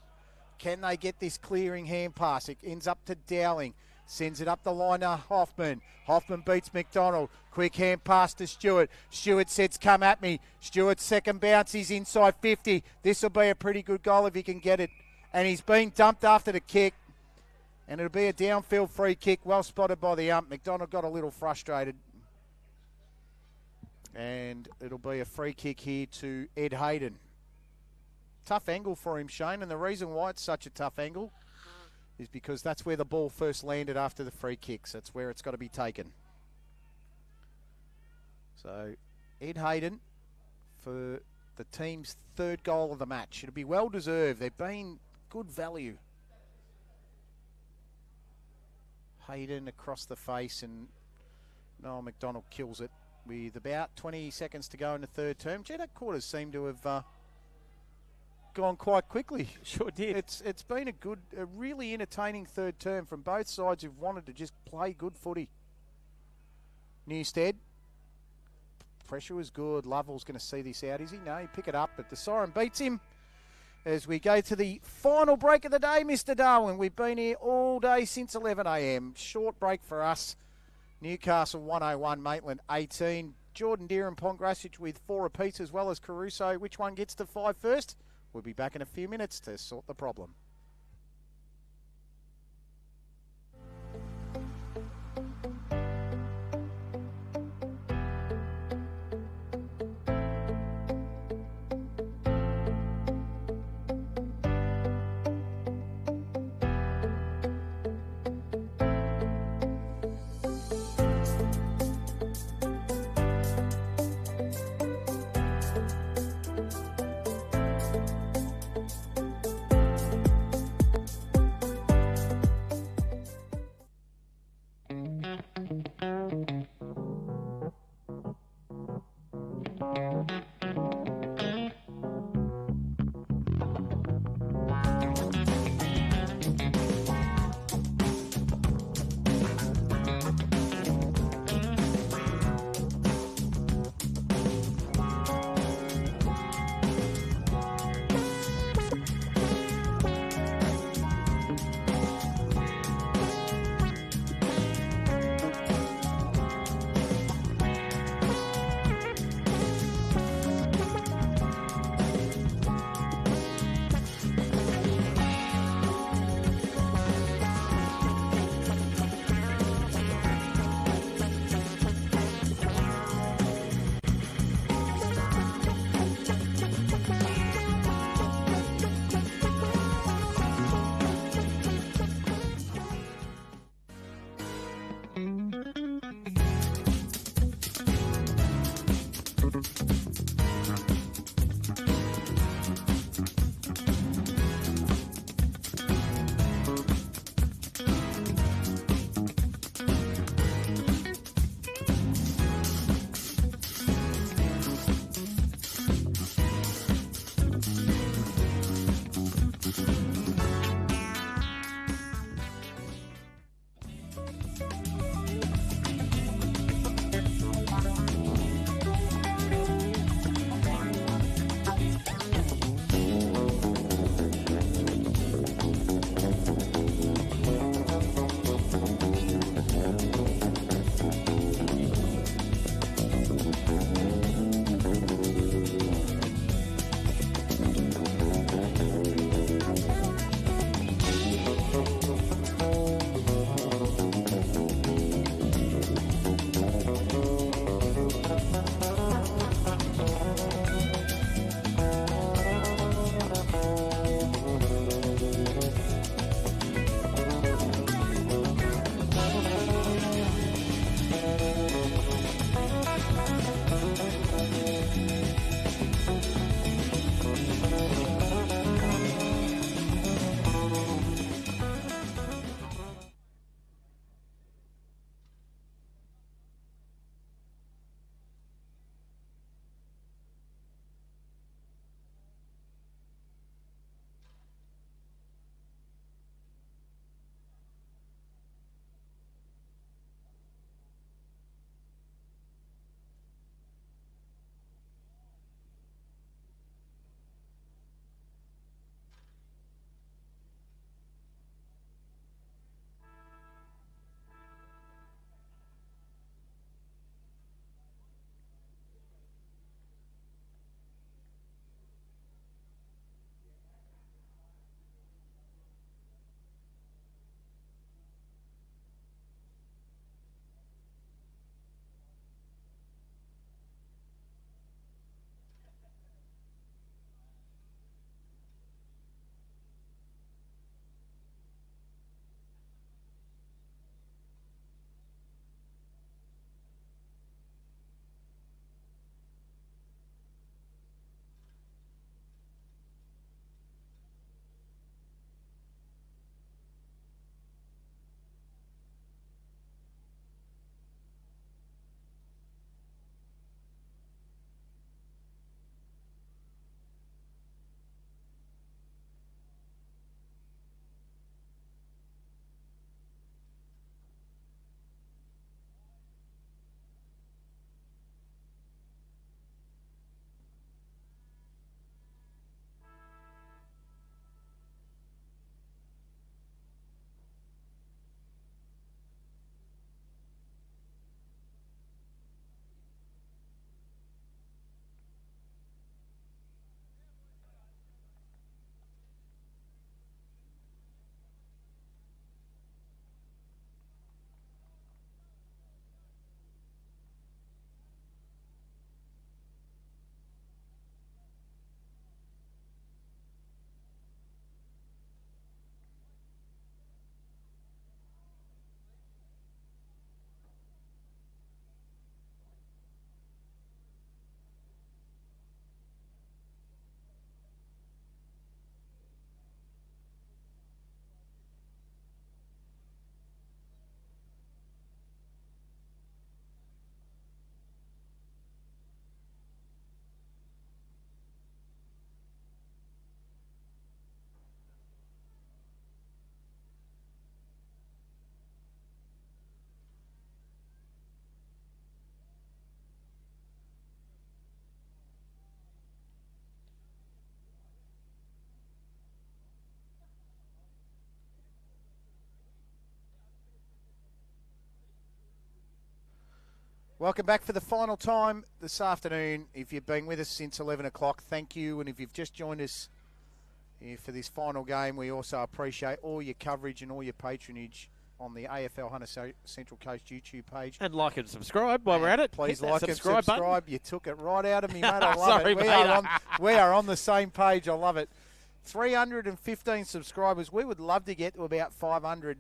Can they get this clearing hand pass? It ends up to Dowling. Sends it up the line to Hoffman. Hoffman beats McDonald. Quick hand pass to Stewart. Stewart says, come at me. Stewart's second bounce. He's inside 50. This will be a pretty good goal if he can get it. And he's being dumped after the kick. And it'll be a downfield free kick. Well spotted by the ump. McDonald got a little frustrated. And it'll be a free kick here to Ed Hayden. Tough angle for him, Shane. And the reason why it's such a tough angle is because that's where the ball first landed after the free kicks. That's where it's got to be taken. So Ed Hayden for the team's 3rd goal of the match. It'll be well deserved. They've been good value. Hayden across the face, and Noel McDonald kills it. with about 20 seconds to go in the third term. Gee, that quarters seem to have gone quite quickly. Sure did. It's been a really entertaining third term from both sides who've wanted to just play good footy. Newstead. Pressure was good. Lovell's going to see this out, is he? No, he pick it up, but the siren beats him. As we go to the final break of the day, Mr. Darwin. We've been here all day since 11 a.m. Short break for us. Newcastle 101, Maitland 18. Jordan Deere and Pongrassich with 4 apiece, as well as Caruso. Which one gets to 5 first? We'll be back in a few minutes to sort the problem. Welcome back for the final time this afternoon. If you've been with us since 11 o'clock, thank you. And if you've just joined us here for this final game, we also appreciate all your coverage and all your patronage on the AFL Hunter Central Coast YouTube page. And like and subscribe while we're at it. Please Hit that like and subscribe. button. You took it right out of me, mate. I love Sorry, it. We are on the same page. I love it. 315 subscribers. We would love to get to about 500.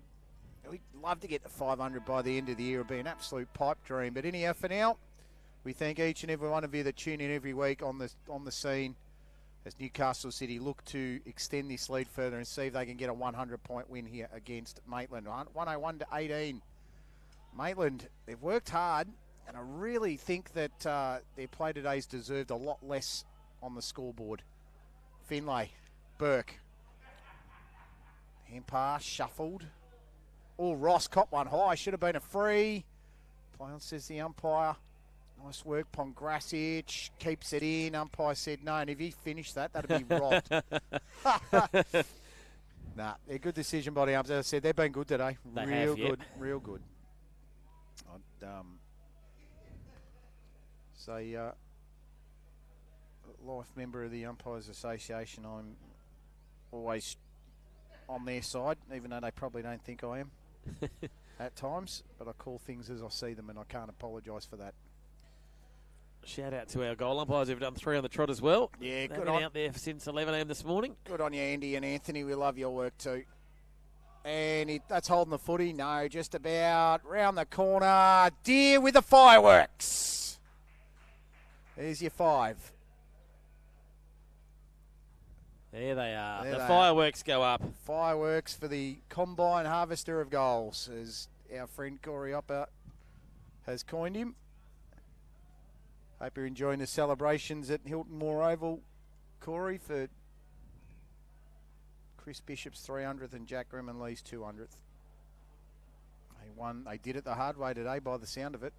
We'd love to get to 500 by the end of the year. It would be an absolute pipe dream. But anyhow, for now, we thank each and every one of you that tune in every week on the scene as Newcastle City look to extend this lead further and see if they can get a 100-point win here against Maitland. 101-18. Maitland, they've worked hard, and I really think that their play today's deserved a lot less on the scoreboard. Finlay, Burke. Hand pass, shuffled. Oh, Ross caught one high. Should have been a free. Play on, says the umpire. Nice work, Pongrasic. Keeps it in. Umpire said no, and if he finished that, that'd be robbed. Nah, a good decision by the umps. As I said, they've been good today. Real good. I'd say life member of the Umpires Association, I'm always on their side, even though they probably don't think I am at times. But I call things as I see them, and I can't apologise for that. Shout out to our goal umpires who've done 3 on the trot as well. Yeah, They've good been on. out there since 11 a.m. this morning. Good on you, Andy and Anthony. We love your work too. And that's holding the footy. No, just about round the corner. Deer with the fireworks. There's your 5. There they are. There The they fireworks go up. Fireworks for the combine harvester of goals, as our friend Corey Opper has coined him. Hope you're enjoying the celebrations at Hilton Moore Oval, Corey, for Chris Bishop's 300th and Jack Grimmonlee's 200th. They did it the hard way today by the sound of it.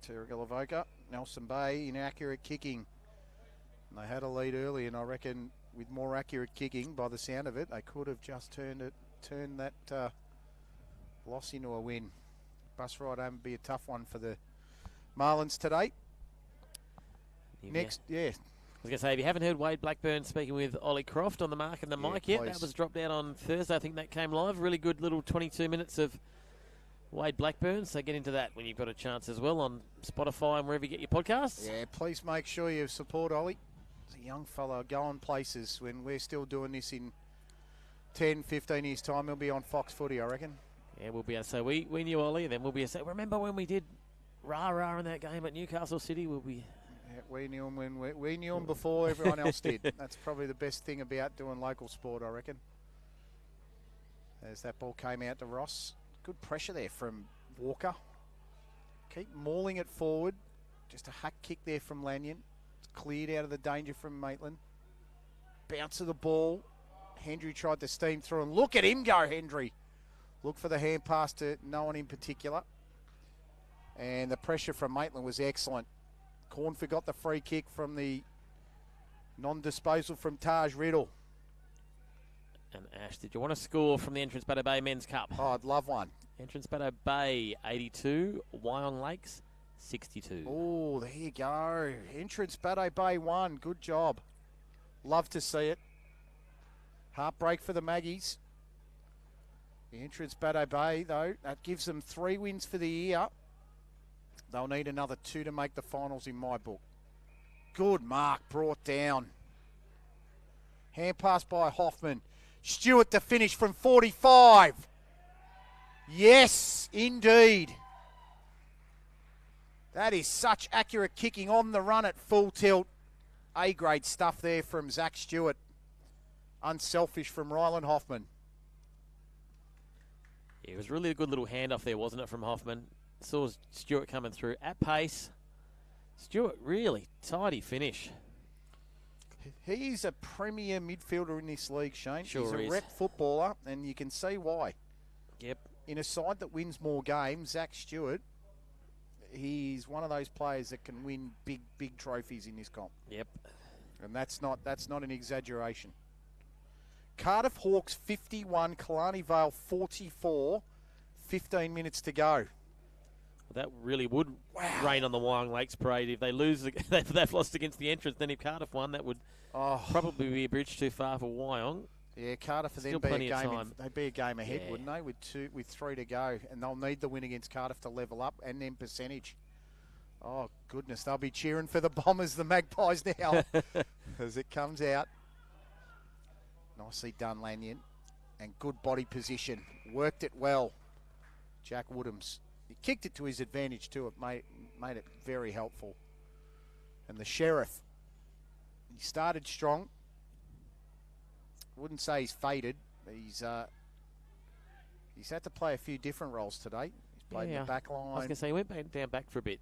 Terragilavoca, Nelson Bay, inaccurate kicking. And they had a lead early, and I reckon with more accurate kicking, by the sound of it, they could have just turned that loss into a win. Bus ride home would be a tough one for the Marlins today. Next, yeah. I was going to say, if you haven't heard Wade Blackburn speaking with Ollie Croft on the mark and the mic yet, please. that was dropped out on Thursday. I think that came live. Really good little 22 minutes of Wade Blackburn. So get into that when you've got a chance as well on Spotify and wherever you get your podcasts. Yeah, please make sure you support Ollie. He's a young fellow going places. When we're still doing this in 10, 15 years' time, he'll be on Fox Footy, I reckon. Yeah, we'll be able to say we knew Ollie, and then we'll be able to say, remember when we did rah-rah in that game at Newcastle City? We'll be... Yeah, we knew him when we knew him before everyone else did. That's probably the best thing about doing local sport, I reckon. As that ball came out to Ross. Good pressure there from Walker. Keep mauling it forward. Just a hack kick there from Lanyon. It's cleared out of the danger from Maitland. Bounce of the ball. Hendry tried to steam through, and look at him go, Hendry. Look for the hand pass to no one in particular. And the pressure from Maitland was excellent. Cornford got the free kick from the non-disposal from Taj Riddle. And Ash, did you want to score from the Entrance Bateau Bay Men's Cup? Oh, I'd love one. Entrance Bateau Bay 82, Wyong Lakes 62. Oh, there you go. Entrance Bateau Bay 1. Good job. Love to see it. Heartbreak for the Maggies. The Entrance Bateau Bay, though, that gives them 3 wins for the year. They'll need another 2 to make the finals in my book. Good mark brought down. Hand pass by Hoffman. Stewart to finish from 45. Yes, indeed. That is such accurate kicking on the run at full tilt. A-grade stuff there from Zach Stewart. Unselfish from Ryland Hoffman. Yeah, it was really a good little handoff there, wasn't it, from Hoffman? Saw Stewart coming through at pace. Stewart, really tidy finish. He's a premier midfielder in this league, Shane. Sure He's a is. rep footballer, and you can see why. Yep. In a side that wins more games, Zach Stewart, he's one of those players that can win big trophies in this comp. Yep. And that's not an exaggeration. Cardiff Hawks 51, Killarney Vale 44, 15 minutes to go. That really would rain on the Wyong Lakes Parade. If they lose, they've lost against the entrance. Then if Cardiff won, that would probably be a bridge too far for Wyong. Yeah, Cardiff for them Still be a plenty of game. time. They'd be a game ahead, Yeah. wouldn't they? With 3 to go, and they'll need the win against Cardiff to level up, and then percentage. Oh goodness, they'll be cheering for the Bombers, the Magpies now, as it comes out. Nicely done, Lanyon, and good body position. Worked it well, Jack Woodhams. He kicked it to his advantage too. It made it very helpful. And the Sheriff, he started strong. Wouldn't say he's faded. He's had to play a few different roles today. He's played in the back line. I was going to say, he went down back for a bit.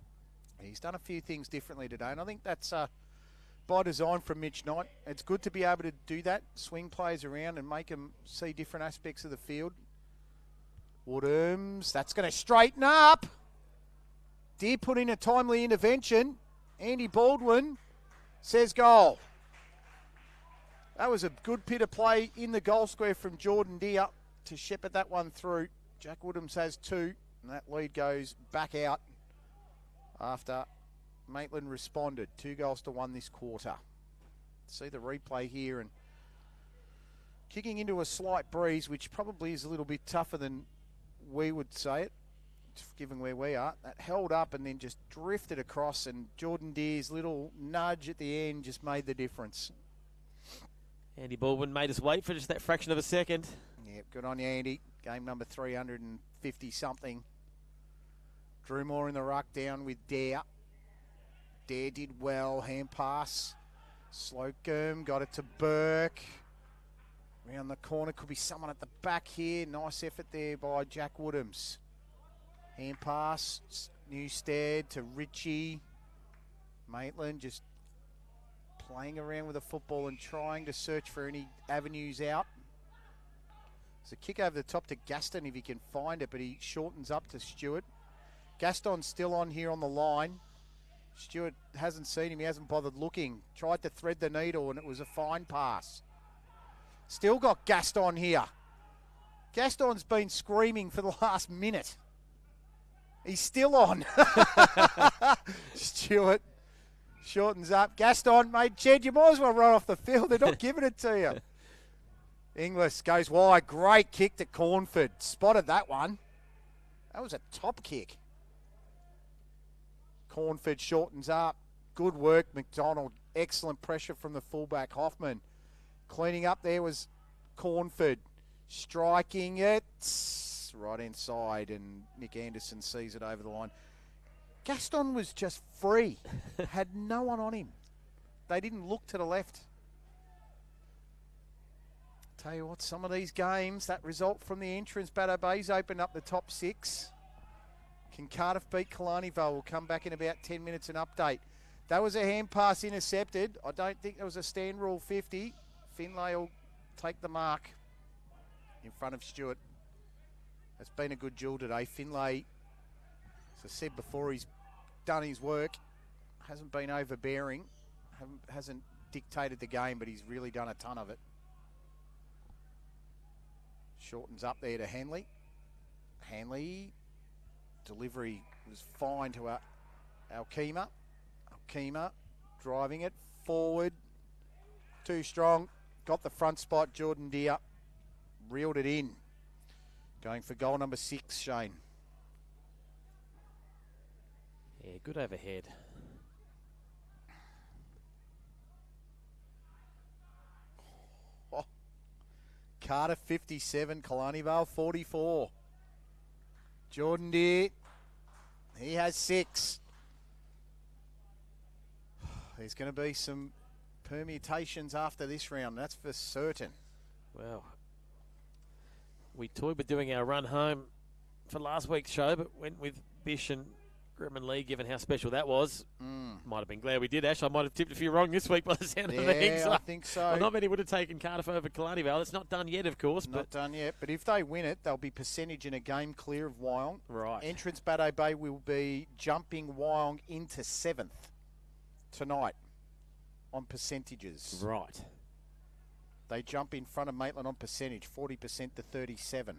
He's done a few things differently today, and I think that's by design from Mitch Knight. It's good to be able to do that, swing players around and make them see different aspects of the field. Woodhams, that's going to straighten up. Deer put in a timely intervention. Andy Baldwin says goal. That was a good bit of play in the goal square from Jordan Deer to shepherd that one through. Jack Woodhams has 2, and that lead goes back out after Maitland responded. 2-1 this quarter. See the replay here, and kicking into a slight breeze, which probably is a little bit tougher than we would say it, given where we are. That held up and then just drifted across, and Jordan Deer's little nudge at the end just made the difference. Andy Baldwin made us wait for just that fraction of a second. Yep, good on you, Andy. Game number 350-something. Drew Moore in the ruck down with Dare. Dare did well. Hand pass. Slocum got it to Burke. Round the corner. Could be someone at the back here. Nice effort there by Jack Woodhams. Hand pass. Newstead to Ritchie. Maitland just playing around with the football and trying to search for any avenues out. There's a kick over the top to Gaston if he can find it, but he shortens up to Stewart. Gaston's still on here on the line. Stewart hasn't seen him. He hasn't bothered looking. Tried to thread the needle, and it was a fine pass. Still got Gaston here. Gaston's been screaming for the last minute. He's still on. Stewart shortens up. Gaston, mate, Jed, you might as well run off the field. They're not giving it to you. Inglis goes wide. Great kick to Cornford. Spotted that one. That was a top kick. Cornford shortens up. Good work, McDonald. Excellent pressure from the fullback, Hoffman. Cleaning up there was Cornford. Striking it right inside, and Nick Anderson sees it over the line. Gaston was just free. Had no one on him. They didn't look to the left. Tell you what, some of these games, that result from the entrance, Baddo Bay's opened up the top 6. Can Cardiff beat Kalanival? We'll come back in about 10 minutes and update. That was a hand pass intercepted. I don't think there was a stand rule 50. Finlay will take the mark in front of Stewart. It's been a good duel today. Finlay, as I said before, he's done his work. Hasn't been overbearing. Hasn't dictated the game, but he's really done a ton of it. Shortens up there to Hanley. Hanley, delivery was fine to Alkema. Alkema driving it forward. Too strong. Got the front spot. Jordan Deer reeled it in. Going for goal number 6, Shane. Yeah, good overhead. Oh. Cardiff 57, Kalanival 44. Jordan Deer, he has 6. There's going to be some permutations after this round, that's for certain. Well, we toyed with doing our run home for last week's show, but went with Bish and Grimman Lee, given how special that was. Might have been glad we did, Ash. I might have tipped a few wrong this week by the sound of things. Yeah, I think so. Well, not many would have taken Cardiff over Kalanival. It's not done yet, of course. Not done yet, but if they win it, they'll be percentage in a game clear of Wyong. Right. Entrance Baddo Bay will be jumping Wyong into 7th tonight on percentages. Right. They jump in front of Maitland on percentage, 40% to 37.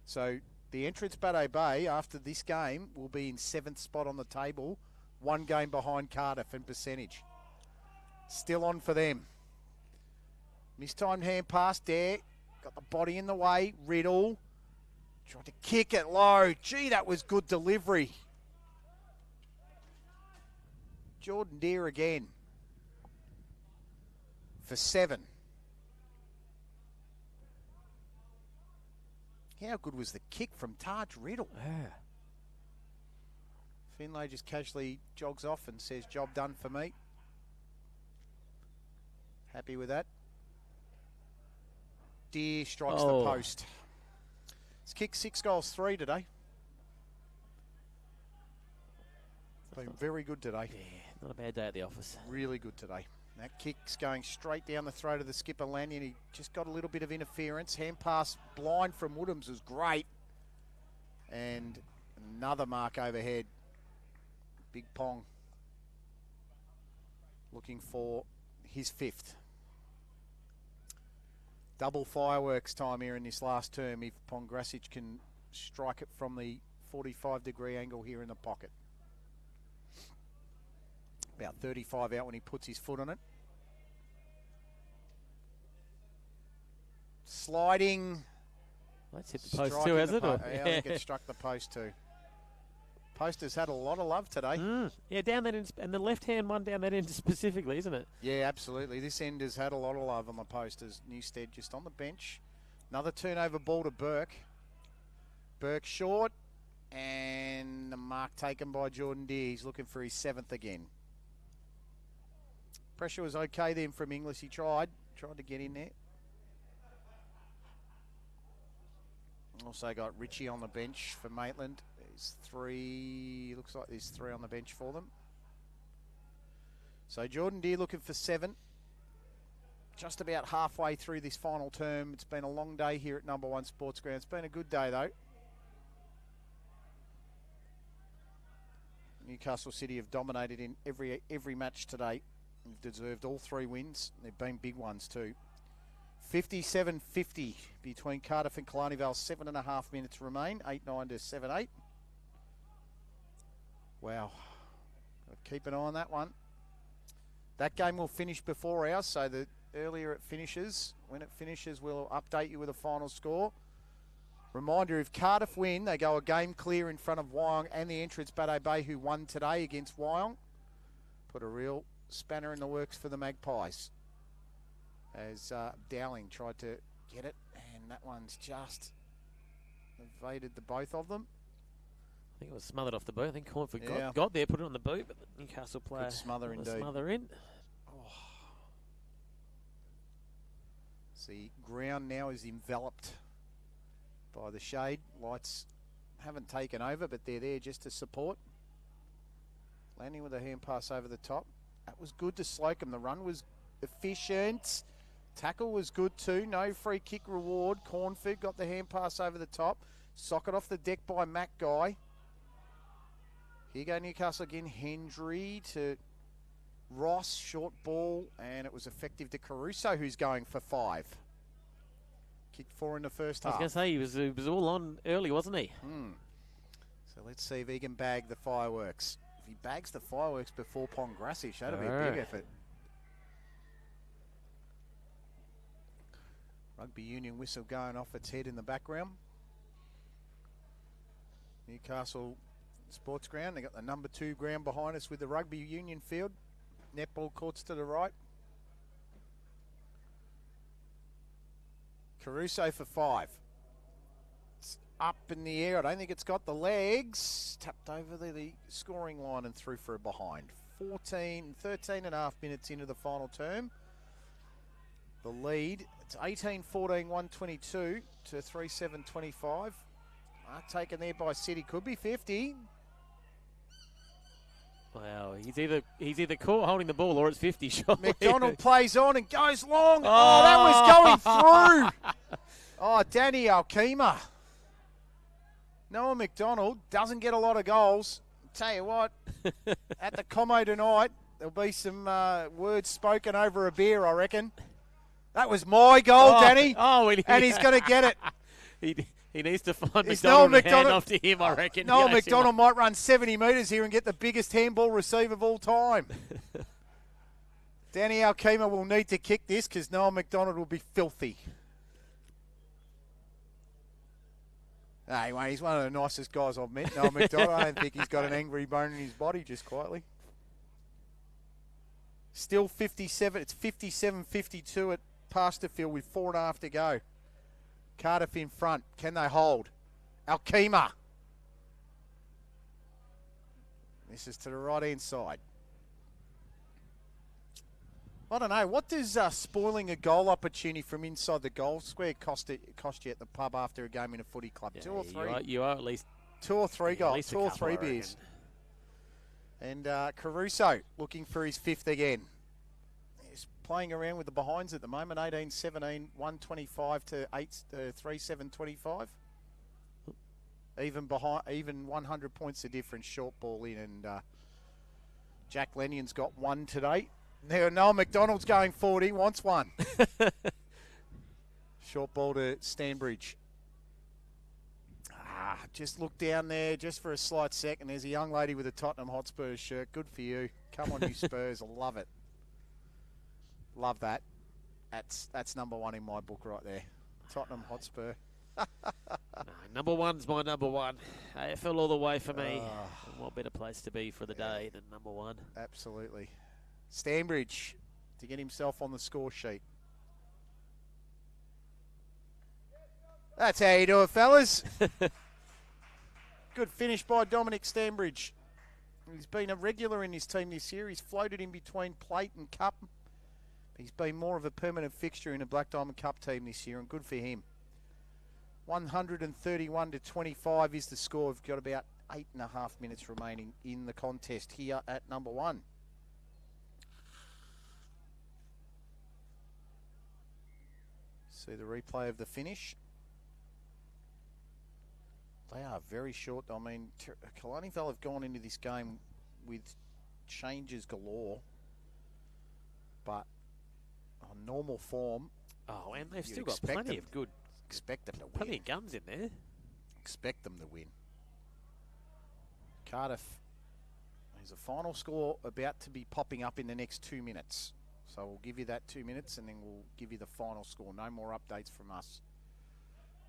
So the entrance Bateau Bay, after this game, will be in 7th spot on the table, 1 game behind Cardiff in percentage. Still on for them. Mistimed hand pass there. Got the body in the way. Riddle. Tried to kick it low. Gee, that was good delivery. Jordan Deere again. For 7. How good was the kick from Taj Riddle? Yeah. Finlay just casually jogs off and says, job done for me. Happy with that. Deere strikes the post. He's kicked 6 goals, 3 today. Been very good today. Yeah, not a bad day at the office. Really good today. That kick's going straight down the throat of the skipper, Lanyon. He just got a little bit of interference. Hand pass blind from Woodhams was great. And another mark overhead. Big Pong looking for his 5th. Double fireworks time here in this last term if Pongrasic can strike it from the 45-degree angle here in the pocket. About 35 out when he puts his foot on it. Sliding. That's hit the post too, has it? Yeah, I think it struck the post too. Post has had a lot of love today. Yeah, down that end, and the left-hand one down that end specifically, isn't it? Yeah, absolutely. This end has had a lot of love on the post as Newstead just on the bench. Another turnover ball to Burke. Burke short, and the mark taken by Jordan Deere. He's looking for his 7th again. Pressure was okay then from Inglis. He tried to get in there. Also got Richie on the bench for Maitland. There's 3, looks like there's 3 on the bench for them. So Jordan Deere looking for 7. Just about halfway through this final term. It's been a long day here at Number 1 Sports Ground. It's been a good day though. Newcastle City have dominated in every match today. They've deserved all 3 wins. They've been big ones too. 57-50 between Cardiff and Killarney Vale. 7.5 minutes remain. 8-9 to 7-8. Wow. Keep an eye on that one. That game will finish before ours, so the earlier it finishes, when it finishes, we'll update you with a final score. Reminder, if Cardiff win, they go a game clear in front of Wyong and the entrance Bateau Bay, who won today against Wyong. Put a real spanner in the works for the Magpies. As Dowling tried to get it, and that one's just evaded the both of them. I think it was smothered off the boot. I think Cornford got there, put it on the boot, but the Newcastle player good smother indeed. Smother in. Oh. The ground now is enveloped by the shade. Lights haven't taken over, but they're there just to support. Landing with a hand pass over the top. That was good to Slocum. The run was efficient. Tackle was good too. No free kick reward. Cornford got the hand pass over the top. Socket off the deck by Mac Guy. Here go Newcastle again. Hendry to Ross. Short ball. And it was effective to Caruso, who's going for 5. Kicked 4 in the first half. I was going to say, he was all on early, wasn't he? So let's see if he can bag the fireworks. If he bags the fireworks before Pongrasic, that'll be a big effort. Rugby union whistle going off its head in the background. Newcastle Sports Ground. They got the number 2 ground behind us with the rugby union field. Netball courts to the right. Caruso for 5. It's up in the air. I don't think it's got the legs. Tapped over the scoring line and through for a behind. 13 and a half minutes into the final term. The lead, it's 18-14, 122 to 3-7-25. Mark taken there by City, could be 50. Wow, he's either caught holding the ball or it's 50 shot. McDonald plays on and goes long. Oh, that was going through. Oh, Danny Alkema. Noah McDonald doesn't get a lot of goals. Tell you what, at the Como tonight, there'll be some words spoken over a beer, I reckon. That was my goal, Danny. And he's going to get it. He needs to find Is McDonald Noel and hand McDonald- off to him, I reckon. Noel He actually McDonald might run 70 metres here and get the biggest handball receive of all time. Danny Alkema will need to kick this because Noel McDonald will be filthy. No, he won't. He's one of the nicest guys I've met, Noel McDonald. I don't think he's got an angry bone in his body, just quietly. Still 57. It's 57-52 at Pasterfield with 4.5 to go. Cardiff in front. Can they hold? Alkema. This is to the right-hand side. I don't know. What does spoiling a goal opportunity from inside the goal square cost you at the pub after a game in a footy club? Yeah, 2 or 3? You are at least 2 or 3 at goals. least a 2 or couple, 3 I reckon. beers. And Caruso looking for his 5th again. He's playing around with the behinds at the moment. 18-17, 125 to 3-7-25. Even 100 points of difference. Short ball in, and Jack Lennion's got 1 today. Now Noel McDonald's going forward. He wants 1. Short ball to Stanbridge. Just look down there just for a slight second. There's a young lady with a Tottenham Hotspurs shirt. Good for you. Come on, you Spurs. I love it. Love that. That's number 1 in my book right there. Tottenham Hotspur. No, number 1's my number 1. AFL all the way for me. And what better place to be for the day than number 1? Absolutely. Stanbridge to get himself on the score sheet. That's how you do it, fellas. Good finish by Dominic Stanbridge. He's been a regular in his team this year. He's floated in between plate and cup. He's been more of a permanent fixture in a Black Diamond Cup team this year, and good for him. 131 to 25 is the score. We've got about 8.5 minutes remaining in the contest here at number 1. See the replay of the finish. They are very short. I mean, Kalanival have gone into this game with changes galore, but on normal form. Oh, and they've you'd still got expect plenty them- of good, Expect them to plenty win. of guns in there. Expect them to win. Cardiff, there's a final score about to be popping up in the next 2 minutes. So we'll give you that 2 minutes and then we'll give you the final score. No more updates from us.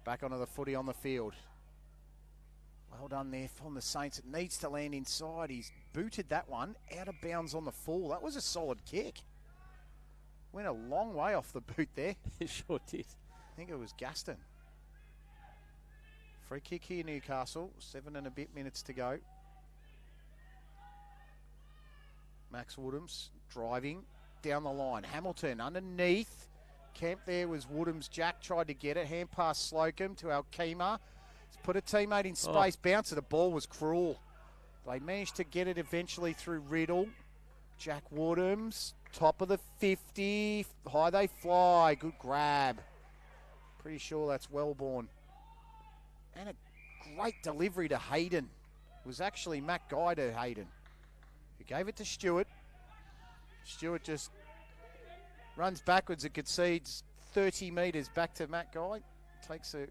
Back onto the footy on the field. Well done there from the Saints. It needs to land inside. He's booted that one out of bounds on the full. That was a solid kick. Went a long way off the boot there. It sure did. I think it was Gaston. Free kick here, Newcastle. 7 and a bit minutes to go. Max Woodhams driving down the line. Hamilton underneath. Camp there was Woodhams. Jack tried to get it. Hand pass Slocum to Alkema. He's put a teammate in space. Bounce of the ball was cruel. They managed to get it eventually through Riddle. Jack Woodhams. Top of the 50. High they fly. Good grab. Pretty sure that's Wellborn. And a great delivery to Hayden. It was actually Matt Guy to Hayden, who gave it to Stewart. Stewart just runs backwards and concedes 30 metres back to Matt Guy. Takes a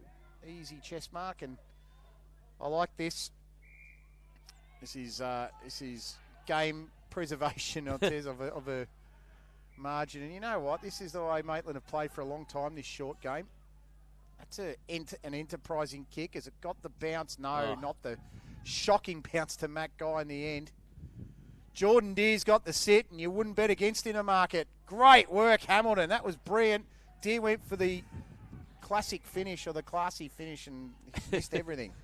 easy chest mark, and I like this. This is game preservation of a margin. And you know what? This is the way Maitland have played for a long time, this short game. That's an enterprising kick. Has it got the bounce? No, not the shocking bounce to Matt Guy in the end. Jordan Deere's got the sit, and you wouldn't bet against in a market. Great work, Hamilton. That was brilliant. Deere went for the classic finish or the classy finish and missed everything.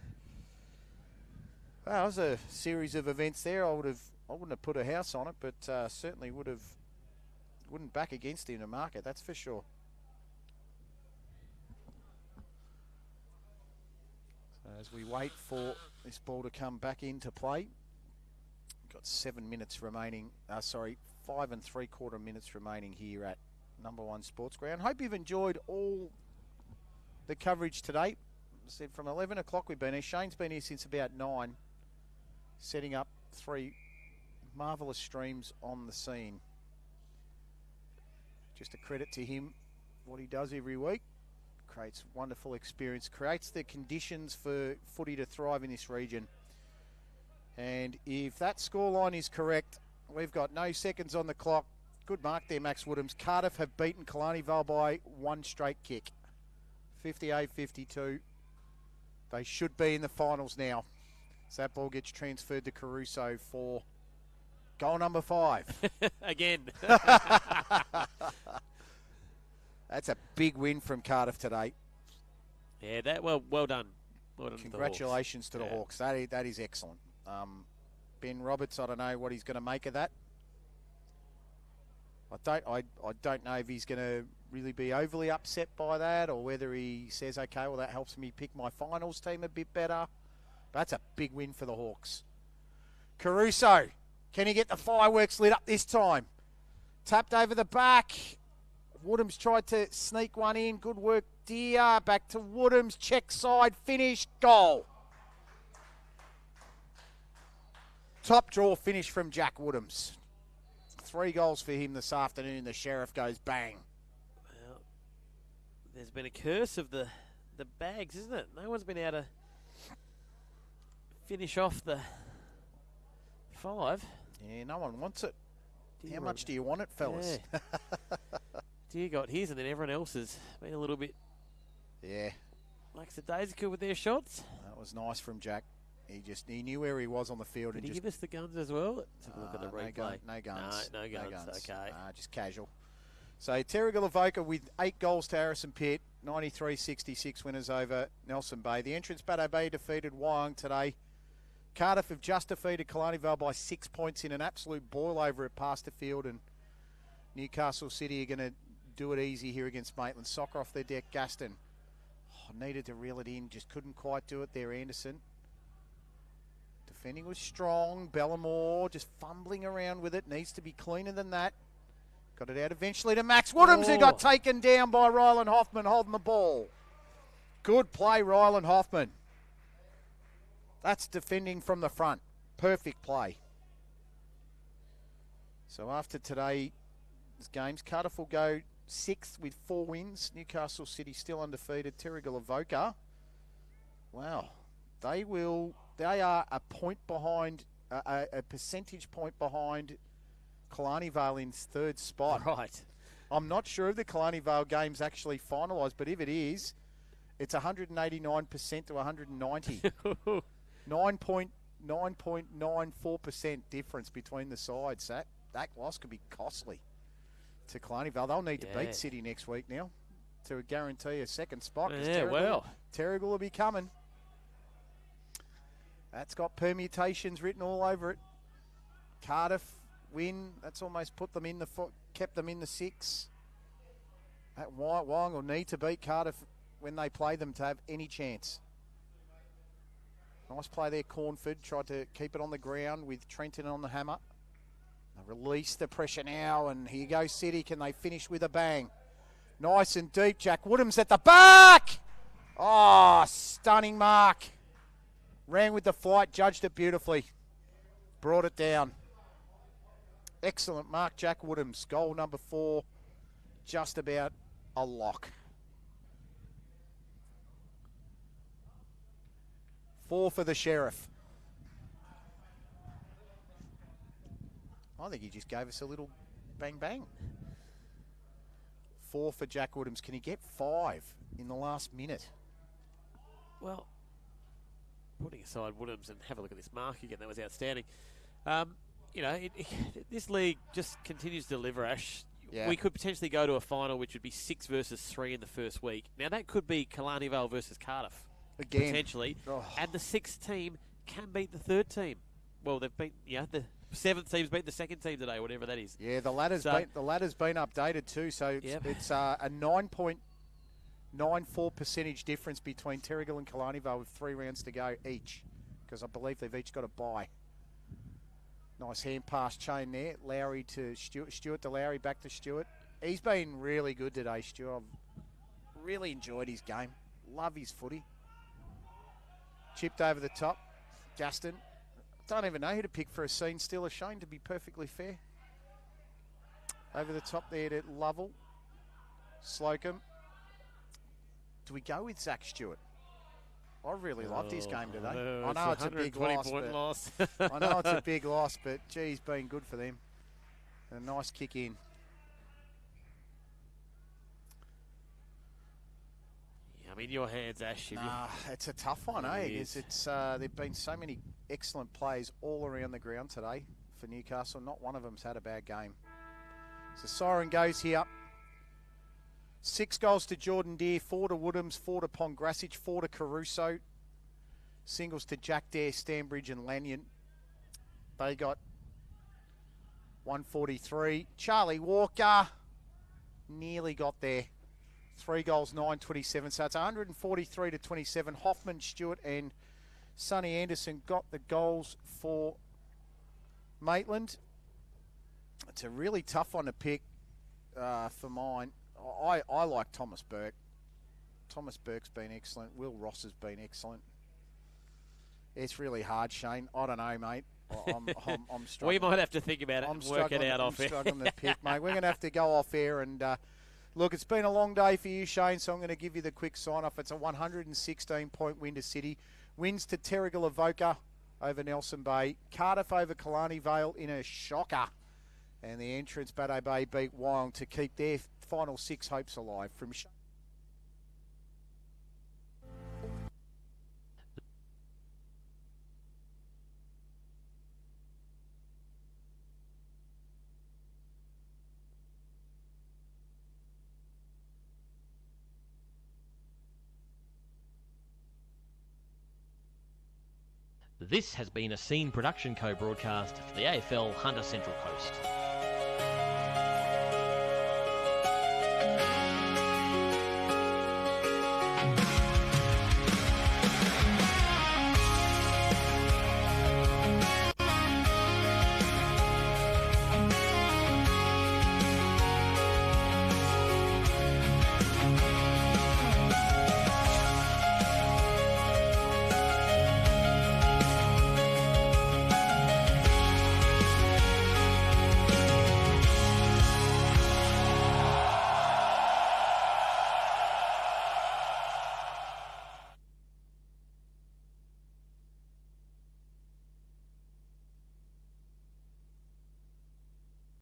Well, that was a series of events there. I wouldn't have put a house on it, but certainly wouldn't back against it in a market. That's for sure. So as we wait for this ball to come back into play, we've got 7 minutes remaining. 5 3/4 minutes remaining here at Number 1 Sports Ground. Hope you've enjoyed all the coverage today. I said from 11 o'clock we've been here. Shane's been here since about 9, setting up 3 marvellous streams on the scene. Just a credit to him, what he does every week. creates wonderful experience, creates the conditions for footy to thrive in this region. And if that scoreline is correct, we've got no seconds on the clock. Good mark there, Max Woodhams. Cardiff have beaten Killarney Vale by one straight kick. 58-52. They should be in the finals now. So that ball gets transferred to Caruso for goal number 5. Again. That's a big win from Cardiff today. Yeah, that well done. Well done. Congratulations to the Yeah. Hawks. That is excellent. Ben Roberts, I don't know what he's going to make of that. I don't know if he's going to really be overly upset by that, or whether he says, okay, well, that helps me pick my finals team a bit better. But that's a big win for the Hawks. Caruso, can he get the fireworks lit up this time? Tapped over the back. Woodhams tried to sneak one in. Good work, Deer. Back to Woodhams. Check side. Finish. Goal. Top draw finish from Jack Woodhams. 3 goals for him this afternoon. The Sheriff goes bang. Well, there's been a curse of the bags, isn't it? No one's been able to finish off the 5. Yeah, no one wants it. How much do you want it, fellas? Yeah. Deer got his, and then everyone else has been a little bit lackadaisical with their shots. That was nice from Jack. He knew where he was on the field. Did and he just give us the guns as well? Let's have a look at the replay. No guns. No guns. Okay. Just casual. So Terrigal Avoca with 8 goals to Harrison Pitt. 93-66 winners over Nelson Bay. The entrance Baddo Bay defeated Wyong today. Cardiff have just defeated Killarney Vale by 6 points in an absolute boil over at Pasterfield, and Newcastle City are going to do it easy here against Maitland. Soccer off their deck, Gaston. Needed to reel it in, just couldn't quite do it there, Anderson. Defending was strong. Bellamore just fumbling around with it. Needs to be cleaner than that. Got it out eventually to Max Woodhams, who got taken down by Ryland Hoffman holding the ball. Good play, Ryland Hoffman. That's defending from the front. Perfect play. So after today's games, Cardiff will go 6th with 4 wins. Newcastle City still undefeated. Terrigal Avoca. Wow. They are a point behind, a percentage point behind Killarney Vale in 3rd spot. Right. I'm not sure if the Killarney Vale game's actually finalised, but if it is, it's 189% to 190. 9.94% difference between the sides. That loss could be costly to Killarney Vale. They'll need to beat City next week now to guarantee a 2nd spot. Terrigal will be coming. That's got permutations written all over it. Cardiff win. That's almost put them in the kept them in the 6. That Wyong will need to beat Cardiff when they play them to have any chance. Nice play there, Cornford. Tried to keep it on the ground with Trenton on the hammer. They release the pressure now, and here goes City. Can they finish with a bang? Nice and deep. Jack Woodhams at the back. Oh, stunning mark. Ran with the flight, judged it beautifully. Brought it down. Excellent mark, Jack Woodhams. Goal number 4, just about a lock. 4 for the Sheriff. I think he just gave us a little bang bang. 4 for Jack Woodhams. Can he get 5 in the last minute? Well, putting aside Woodhams and have a look at this mark again, that was outstanding. This league just continues to deliver, Ash. Yeah. We could potentially go to a final which would be 6 versus 3 in the first week. Now, that could be Killarney Vale versus Cardiff. Again. Potentially. Oh. And the 6th team can beat the 3rd team. Well, they've beat, the 7th team's beat the 2nd team today, whatever that is. Yeah, the ladder's been updated too, so it's a 9.94 percentage difference between Terrigal and Killarney Vale with 3 rounds to go each, because I believe they've each got a bye. Nice hand pass chain there. Lowry to Stewart. Stewart to Lowry, back to Stewart. He's been really good today, Stewart. I've really enjoyed his game. Love his footy. Chipped over the top. Gaston. Don't even know who to pick for a scene still. Ashamed, to be perfectly fair. Over the top there to Lovell. Slocum. Do we go with Zach Stewart? I really loved his game today. No, I know it's a big loss. I know it's a big loss, but gee, he's been good for them. A nice kick in. I'm in your hands, Ash. It's a tough one, eh? It's there've been so many excellent plays all around the ground today for Newcastle. Not one of them's had a bad game. So siren goes here. 6 goals to Jordan Deere, 4 to Woodhams, 4 to Pongracic, 4 to Caruso. Singles to Jack Dare, Stanbridge and Lanyon. They got 143. Charlie Walker nearly got there. 3 goals, 9-27. So it's 143 to 27. Hoffman, Stewart and Sonny Anderson got the goals for Maitland. It's a really tough one to pick for mine. I like Thomas Burke. Thomas Burke's been excellent. Will Ross has been excellent. It's really hard, Shane. I don't know, mate. I'm struggling. We might have to think about it and work it out off air. I'm struggling to pick, mate. We're going to have to go off air and... look, it's been a long day for you, Shane, so I'm going to give you the quick sign-off. It's a 116-point win to City. Wins to Terrigal Avoca over Nelson Bay. Cardiff over Killarney Vale in a shocker. And the entrance, Baddo Bay beat Wyong to keep their final 6 hopes alive. From Shane. This has been a Scene Production co-broadcast for the AFL Hunter Central Coast.